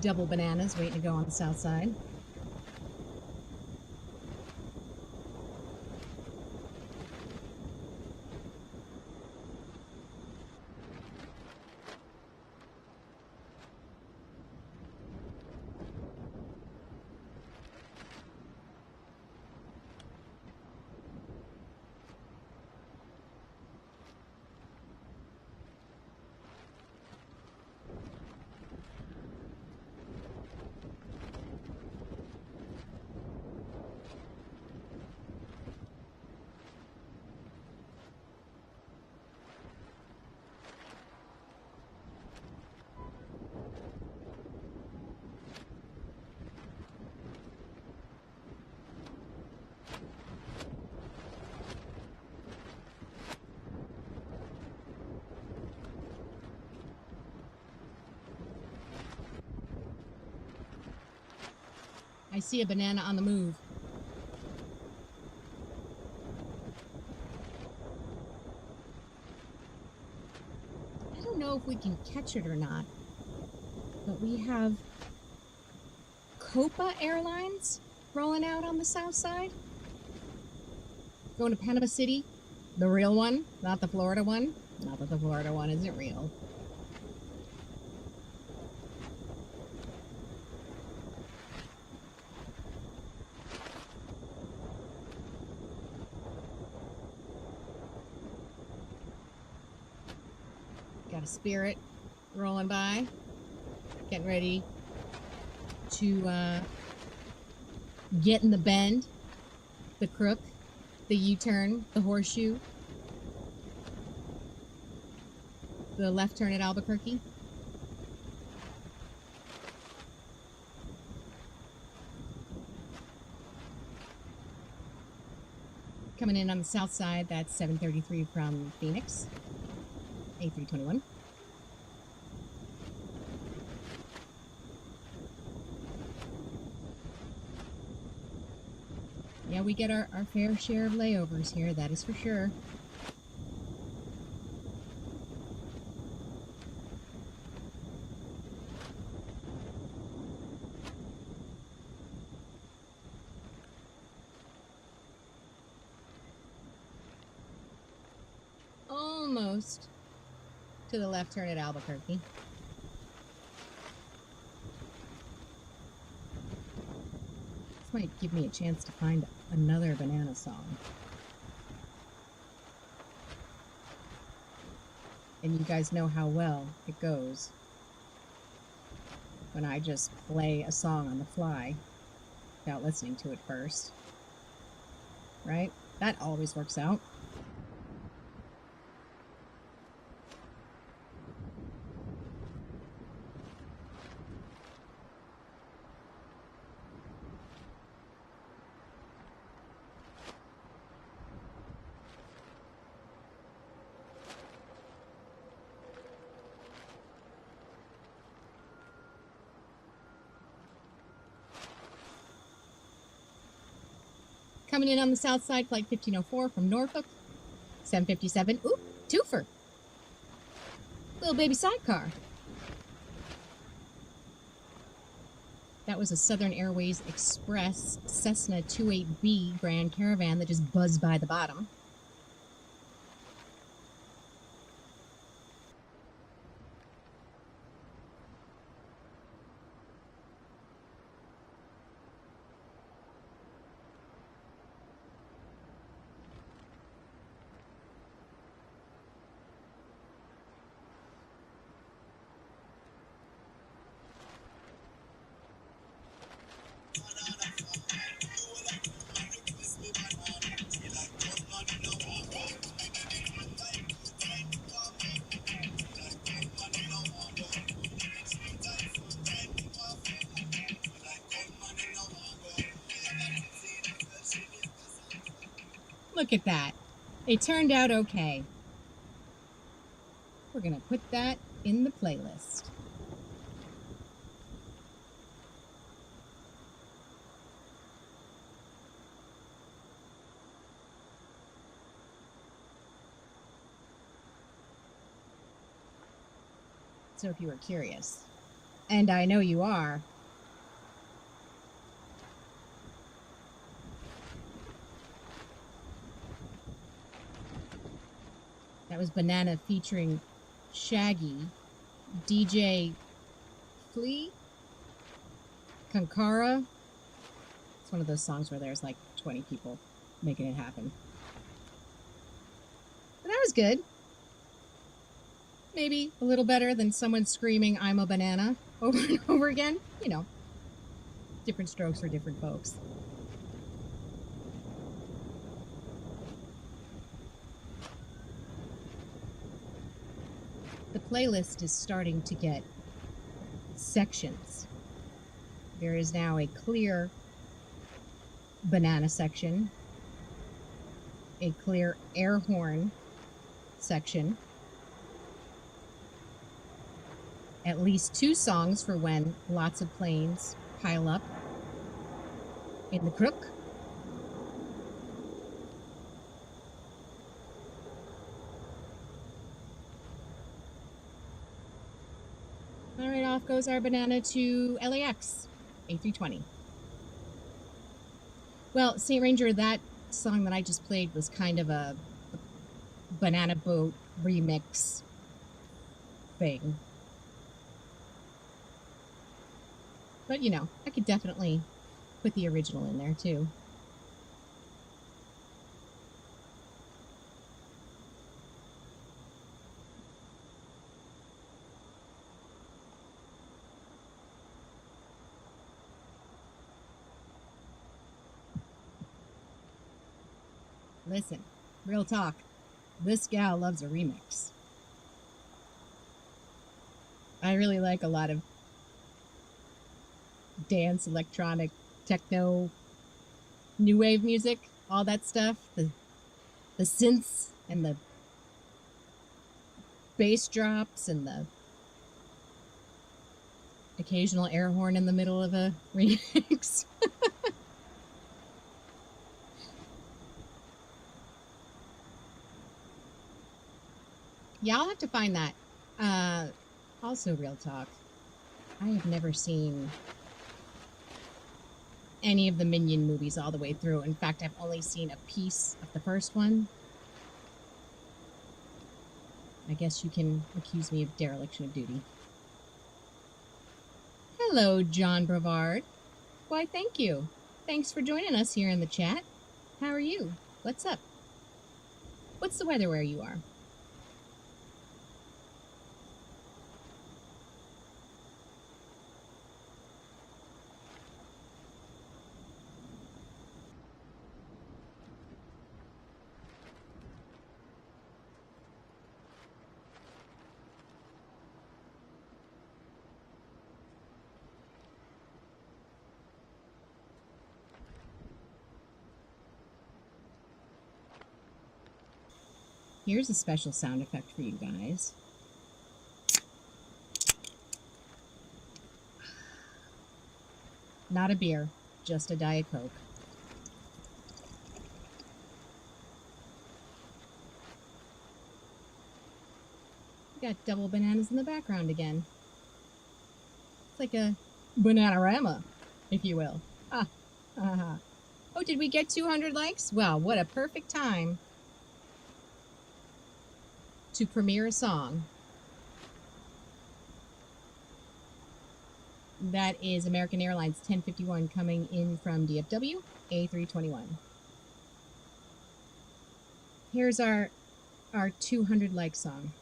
Double bananas waiting to go on the south side. I see a banana on the move. I don't know if we can catch it or not, but we have KATL Airlines rolling out on the south side. Going to Panama City, the real one, not the Florida one. Not that the Florida one isn't real. Got a Spirit rolling by, getting ready to get in the bend, the crook, the U-turn, the horseshoe, the left turn at Albuquerque. Coming in on the south side, that's 733 from Phoenix. A321. Yeah, we get our fair share of layovers here, that is for sure. Almost to the left turn at Albuquerque. This might give me a chance to find another banana song. And you guys know how well it goes when I just play a song on the fly without listening to it first. Right? That always works out. Coming in on the south side, flight 1504 from Norfolk, 757. Ooh, twofer. Little baby sidecar. That was a Southern Airways Express Cessna 28B Grand Caravan that just buzzed by the bottom. Look at that. It turned out okay. We're going to put that in the playlist. So if you were curious, and I know you are, that was Banana featuring Shaggy, DJ Flea, Kankara. It's one of those songs where there's like 20 people making it happen. But that was good. Maybe a little better than someone screaming, "I'm a banana," over and over again. You know, different strokes for different folks. The playlist is starting to get sections. There is now a clear banana section, a clear air horn section, at least 2 songs for when lots of planes pile up in the crook. All right, off goes our banana to LAX, A320. Well, St. Ranger, that song that I just played was kind of a banana boat remix thing. But, you know, I could definitely put the original in there, too. Listen, real talk. This gal loves a remix. I really like a lot of dance, electronic, techno, new wave music, all that stuff. The synths and the bass drops and the occasional air horn in the middle of a remix. Yeah, I'll have to find that. Also, real talk. I have never seen any of the Minion movies all the way through. In fact, I've only seen a piece of the first one. I guess you can accuse me of dereliction of duty. Hello, John Brevard. Why, thank you. Thanks for joining us here in the chat. How are you? What's up? What's the weather where you are? Here's a special sound effect for you guys. Not a beer, just a Diet Coke. We got double bananas in the background again. It's like a bananarama, if you will. Oh, did we get 200 likes? Well, what a perfect time to premiere a song. That is American Airlines 1051 coming in from DFW, A321. Here's our 200 like song.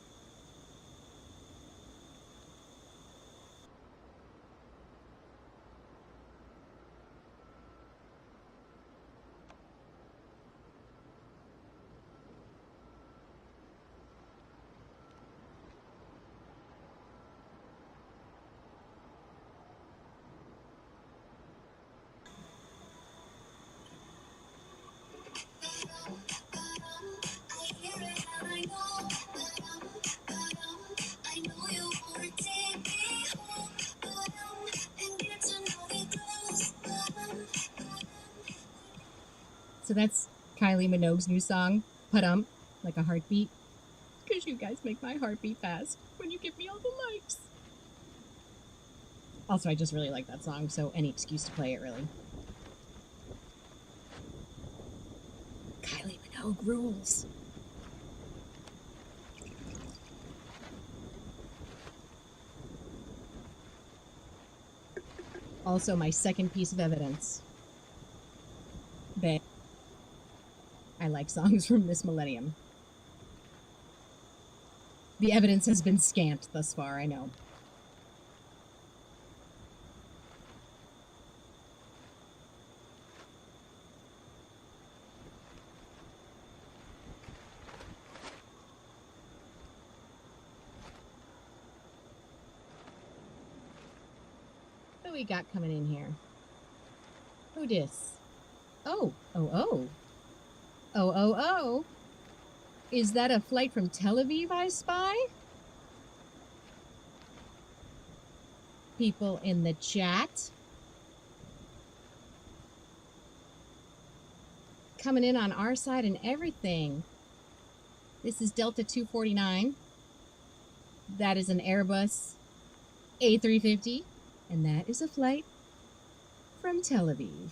So that's Kylie Minogue's new song, Put like a heartbeat. Because you guys make my heart beat fast when you give me all the likes. Also, I just really like that song, so any excuse to play it, really. Kylie Minogue rules. Also, my second piece of evidence that I like songs from this millennium. The evidence has been scant thus far, I know. What we got coming in here? Who dis? Oh. Is that a flight from Tel Aviv I spy? People in the chat. Coming in on our side and everything. This is Delta 249. That is an Airbus A350. And that is a flight from Tel Aviv.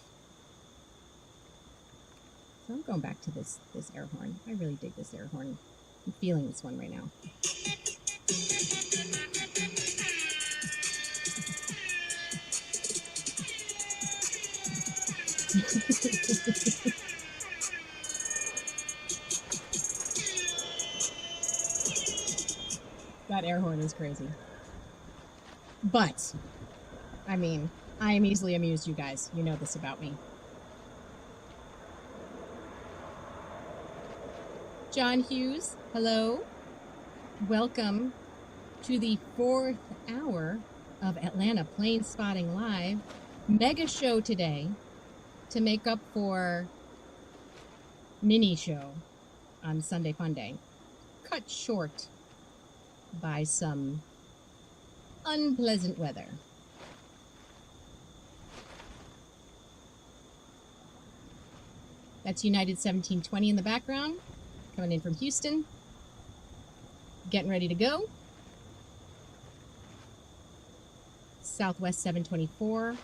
So I'm going back to this air horn. I really dig this air horn. I'm feeling this one right now. That air horn is crazy. But, I mean, I am easily amused, you guys. You know this about me. John Hughes, hello. Welcome to the 4th hour of Atlanta Plane Spotting Live. Mega show today to make up for mini show on Sunday Funday. Cut short by some unpleasant weather. That's United 1720 in the background, coming in from Houston. Getting ready to go. Southwest 724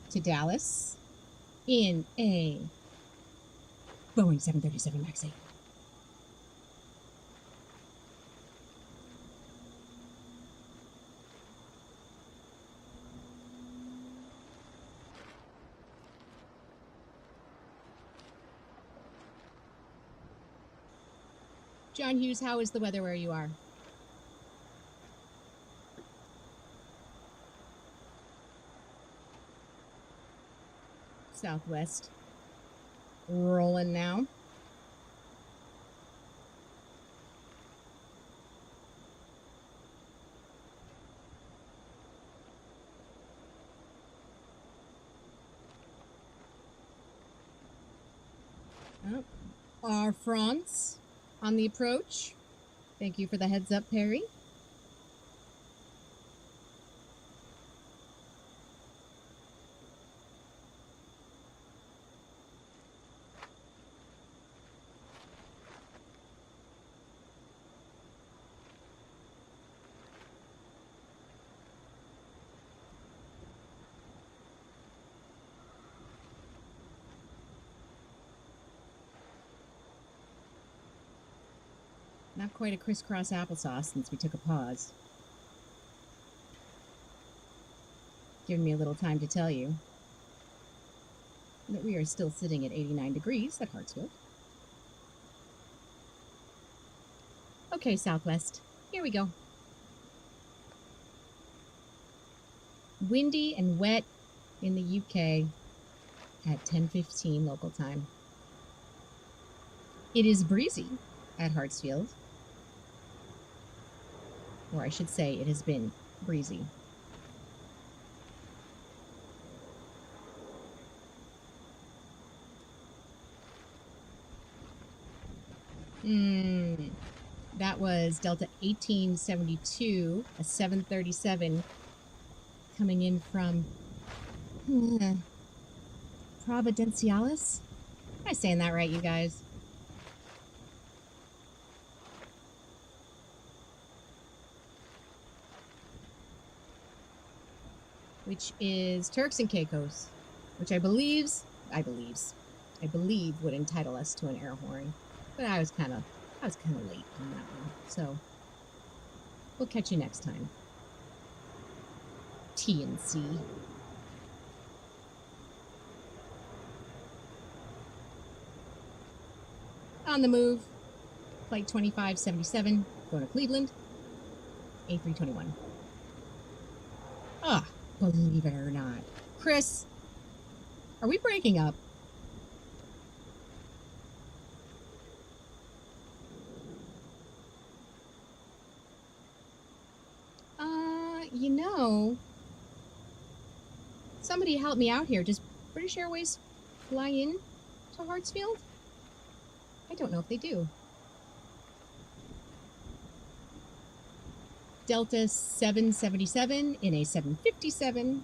to Dallas in a Boeing 737 MAX 8. John Hughes, how is the weather where you are? Southwest. Rolling now. Oh, our France on the approach. Thank you for the heads up, Perry. Not quite a crisscross applesauce since we took a pause. Giving me a little time to tell you that we are still sitting at 89 degrees at Hartsfield. Okay, Southwest, here we go. Windy and wet in the UK at 10:15 local time. It is breezy at Hartsfield. Or I should say, it has been breezy. That was Delta 1872, a 737 coming in from Providenciales. Am I saying that right, you guys? which is Turks and Caicos, which I believe would entitle us to an air horn. But I was kind of late on that one. So we'll catch you next time. T and C. On the move, flight 2577, going to Cleveland, A321. Ah, believe it or not. Chris, are we breaking up? You know, somebody help me out here. Does British Airways fly in to Hartsfield? I don't know if they do. Delta 777 in a 757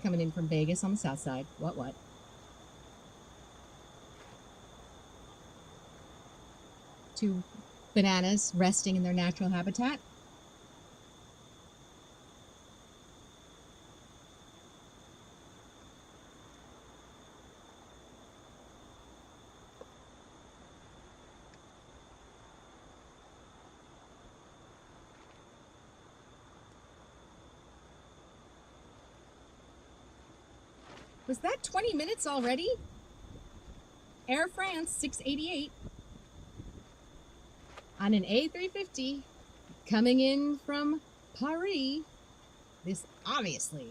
coming in from Vegas on the south side. What? Two bananas resting in their natural habitat. Was that 20 minutes already? Air France 688 on an A350 coming in from Paris. This obviously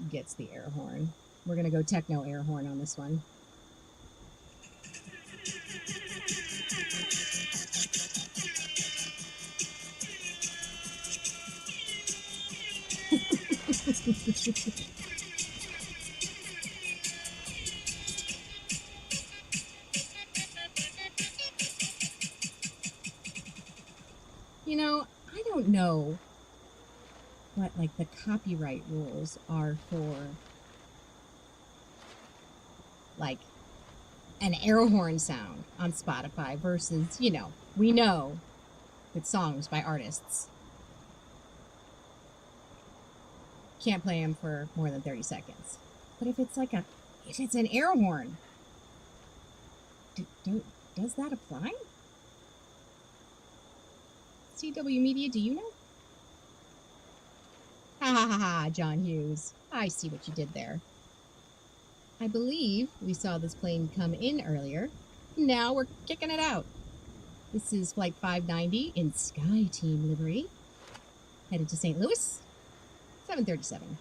gets the air horn. We're going to go techno air horn on this one. You know, I don't know what like the copyright rules are for like an air horn sound on Spotify versus, you know, we know that songs by artists can't play them for more than 30 seconds. But if it's like if it's an air horn, does that apply? CW Media, do you know? Ha ha ha ha, John Hughes. I see what you did there. I believe we saw this plane come in earlier. Now we're kicking it out. This is Flight 590 in Sky Team livery. Headed to St. Louis, 737.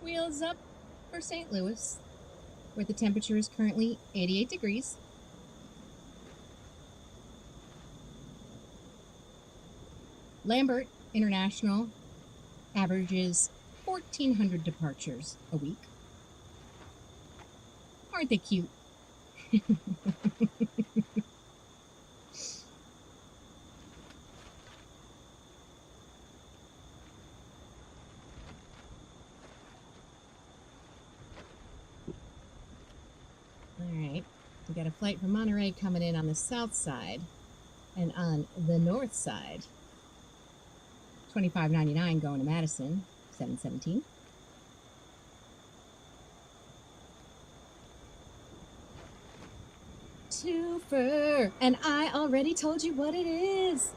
Wheels up for St. Louis, where the temperature is currently 88 degrees. Lambert International averages 1,400 departures a week. Aren't they cute? Alright, we got a flight from Monterey coming in on the south side, and on the north side, 2599 going to Madison, 717. Twofer, and I already told you what it is.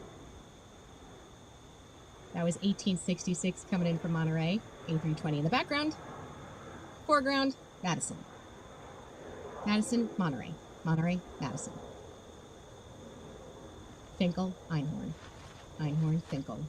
That was 1866 coming in from Monterey, A320 in the background. Foreground, Madison. Madison, Monterey. Monterey, Madison. Finkel, Einhorn. Einhorn, Finkel.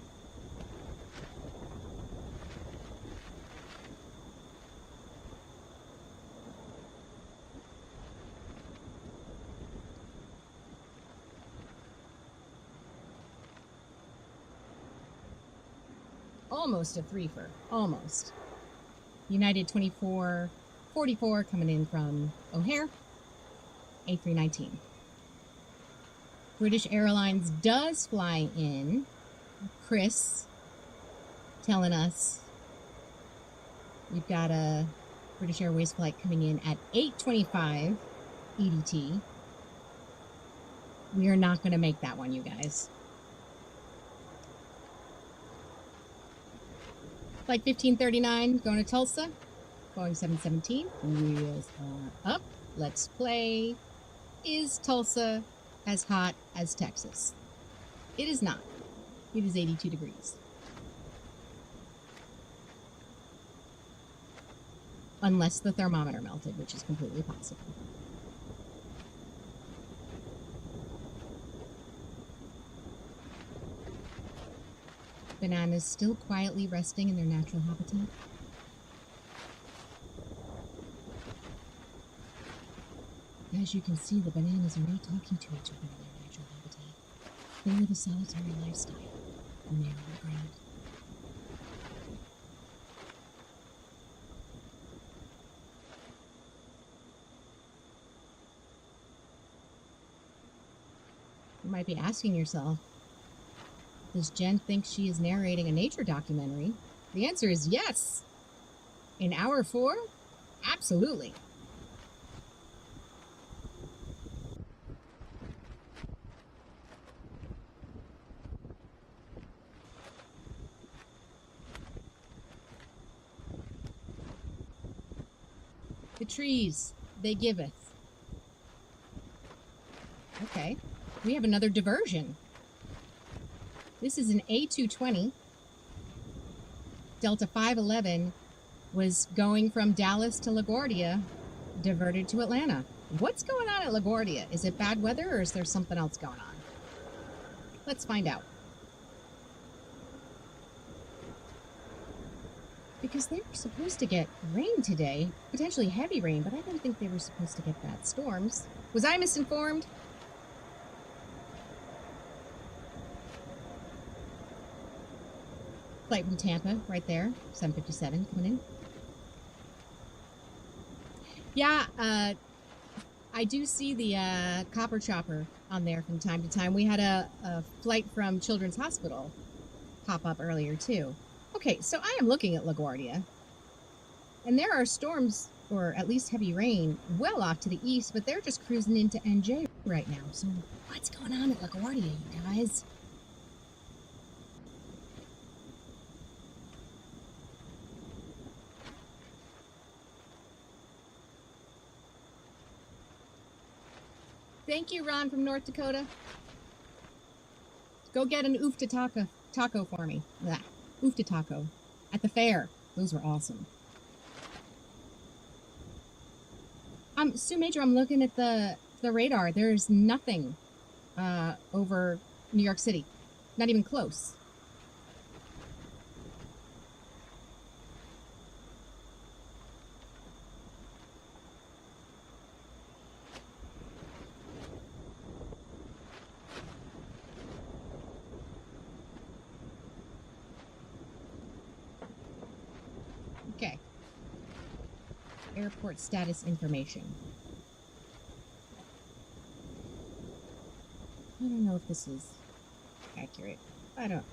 almost a threefer, almost. United 2444 coming in from O'Hare, A319. British Airlines does fly in. Chris telling us we've got a British Airways flight coming in at 8:25 EDT. We are not going to make that one, you guys. Flight 1539 going to Tulsa, Boeing 717. Wheels are up. Let's play. Is Tulsa as hot as Texas? It is not. It is 82 degrees. Unless the thermometer melted, which is completely possible. Bananas still quietly resting in their natural habitat. As you can see, the bananas are not talking to each other in their natural habitat. They live a solitary lifestyle, and they are on the ground. You might be asking yourself, does Jen think she is narrating a nature documentary? The answer is yes. In hour 4? Absolutely. The trees, they giveth. Okay, we have another diversion. This is an A220. Delta 511 was going from Dallas to LaGuardia, diverted to Atlanta. What's going on at LaGuardia? Is it bad weather or is there something else going on? Let's find out. Because they were supposed to get rain today, potentially heavy rain, but I didn't think they were supposed to get bad storms. Was I misinformed? Flight from Tampa, right there, 757 coming in. Yeah, I do see the copper chopper on there from time to time. We had a flight from Children's Hospital pop up earlier too. Okay, so I am looking at LaGuardia, and there are storms, or at least heavy rain, well off to the east, but they're just cruising into NJ right now. So what's going on at LaGuardia, you guys? Thank you, Ron from North Dakota. Go get an oofta taco for me. Blah. Oofta taco at the fair. Those were awesome. Stu Major, I'm looking at the radar. There's nothing over New York City. Not even close. Okay. Airport status information. I don't know if this is accurate. I don't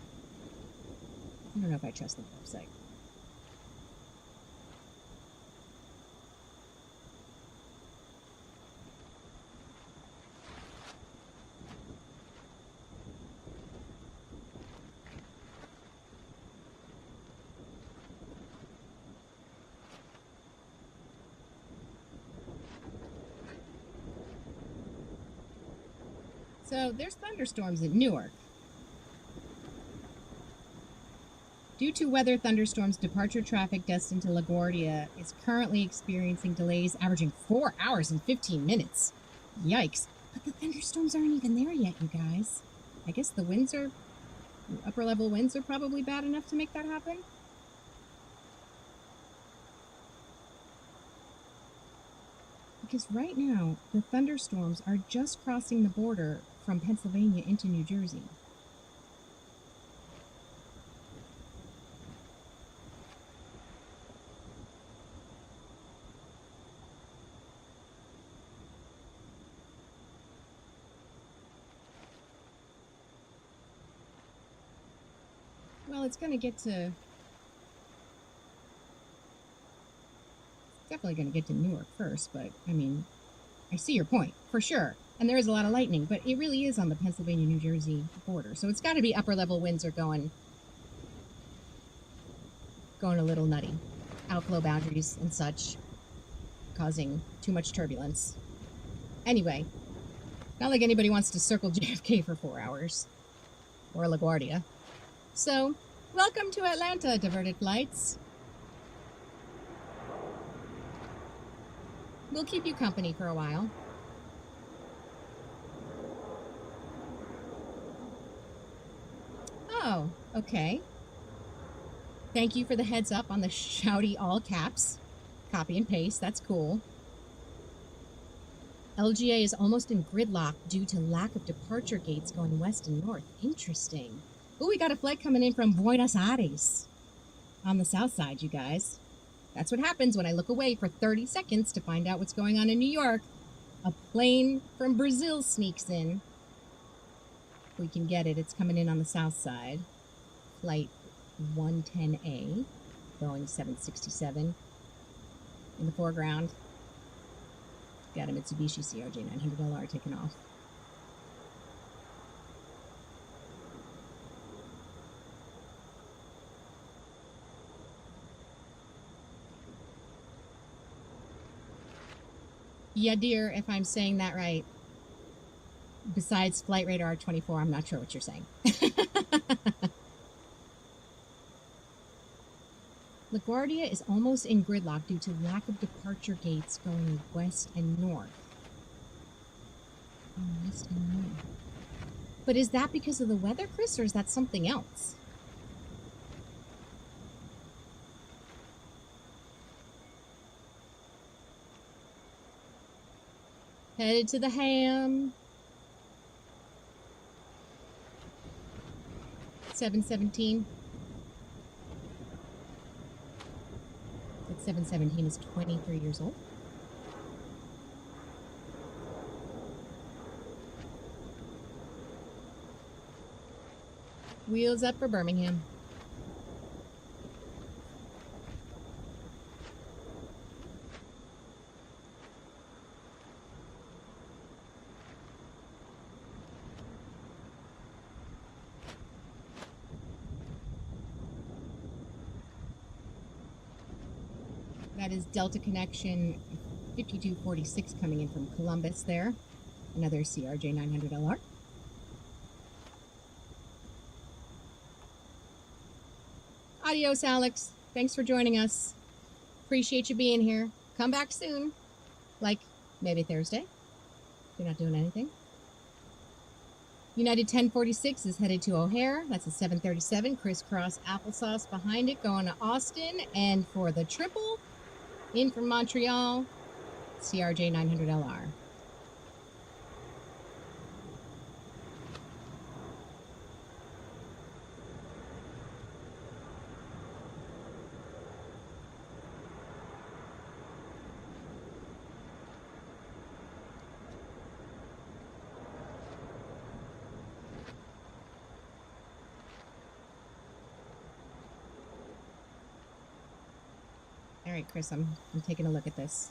know if I trust the website. So there's thunderstorms in Newark. Due to weather, thunderstorms, departure traffic destined to LaGuardia is currently experiencing delays averaging 4 hours and 15 minutes. Yikes. But the thunderstorms aren't even there yet, you guys. I guess the upper level winds are probably bad enough to make that happen. Because right now, the thunderstorms are just crossing the border from Pennsylvania into New Jersey. Well, it's going to get to... Definitely going to get to Newark first, but, I mean, I see your point, for sure. And there is a lot of lightning, but it really is on the Pennsylvania-New Jersey border. So it's got to be upper-level winds are going a little nutty. Outflow boundaries and such, causing too much turbulence. Anyway, not like anybody wants to circle JFK for 4 hours. Or LaGuardia. So, welcome to Atlanta, diverted flights. We'll keep you company for a while. Oh, okay. Thank you for the heads up on the shouty all caps. Copy and paste, that's cool. LGA is almost in gridlock due to lack of departure gates going west and north. Interesting. Oh, we got a flight coming in from Buenos Aires on the south side, you guys. That's what happens when I look away for 30 seconds to find out what's going on in New York. A plane from Brazil sneaks in. If we can get it, it's coming in on the south side. Flight 110A, Boeing 767. In the foreground, got a Mitsubishi CRJ 900LR taking off. Yeah, dear, if I'm saying that right. Besides Flight Radar 24, I'm not sure what you're saying. LaGuardia is almost in gridlock due to lack of departure gates going west and north. West and north. But is that because of the weather, Chris, or is that something else? Headed to the ham. 717. That 717 is 23 years old. Wheels up for Birmingham. That is Delta Connection 5246 coming in from Columbus there. Another CRJ 900LR. Adios, Alex. Thanks for joining us. Appreciate you being here. Come back soon. Like maybe Thursday. If you're not doing anything. United 1046 is headed to O'Hare. That's a 737. Crisscross applesauce behind it going to Austin. And for the triple, in from Montreal, CRJ 900LR. All right, Chris, I'm taking a look at this.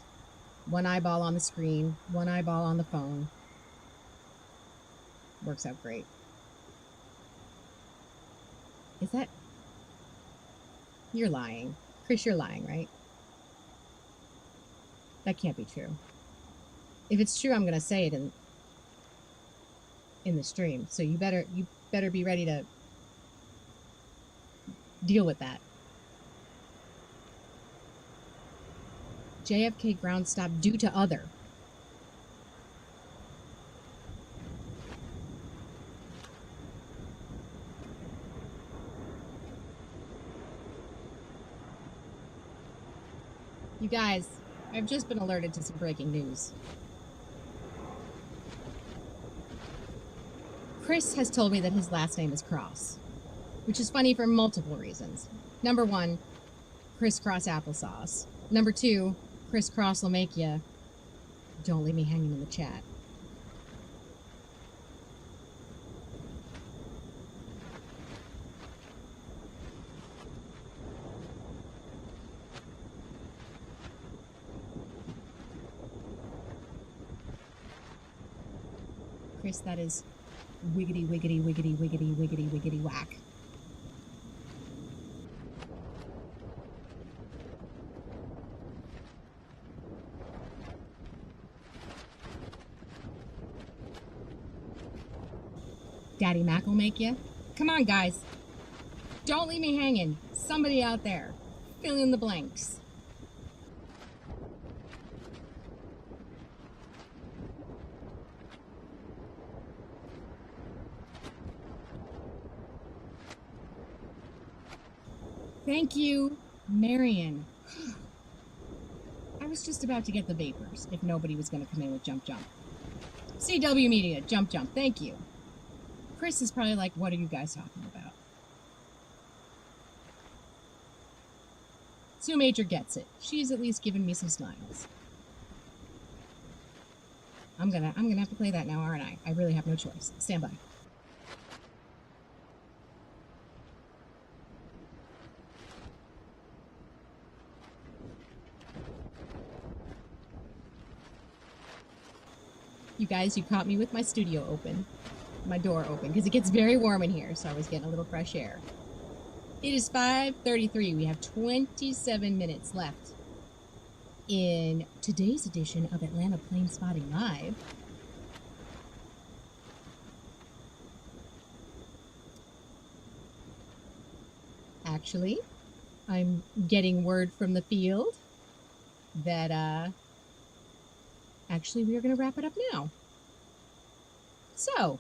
One eyeball on the screen, one eyeball on the phone. Works out great. Is that... You're lying. Chris, you're lying, right? That can't be true. If it's true, I'm going to say it in the stream. So you better be ready to deal with that. JFK ground stop due to other. You guys, I've just been alerted to some breaking news. Chris has told me that his last name is Cross, which is funny for multiple reasons. Number one, crisscross applesauce. Number two, crisscross will make you. Don't leave me hanging in the chat. Chris, that is wiggity, wiggity, wiggity, wiggity, wiggity, wiggity, whack. Daddy Mac will make you. Come on, guys. Don't leave me hanging. Somebody out there. Fill in the blanks. Thank you, Marion. I was just about to get the vapors if nobody was going to come in with jump jump. CW Media, jump jump, thank you. Chris is probably like, what are you guys talking about? Sue Major gets it. She's at least given me some smiles. I'm gonna have to play that now, aren't I? I really have no choice. Stand by. You guys, you caught me with my studio open, my door open, because it gets very warm in here, so I was getting a little fresh air. It is 5:33. We have 27 minutes left in today's edition of Atlanta Plane Spotting Live. Actually, I'm getting word from the field that actually we are going to wrap it up now. So,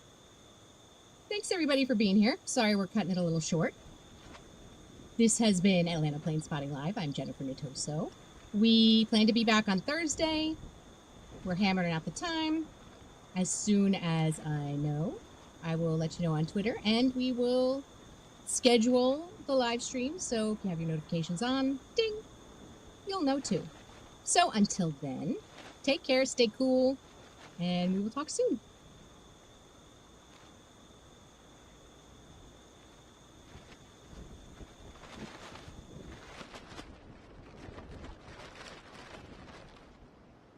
thanks everybody for being here. Sorry we're cutting it a little short. This has been Atlanta Plane Spotting Live. I'm Jennifer Nittoso. We plan to be back on Thursday. We're hammering out the time. As soon as I know, I will let you know on Twitter, and we will schedule the live stream. So if you have your notifications on, ding, you'll know too. So until then, take care, stay cool, and we will talk soon.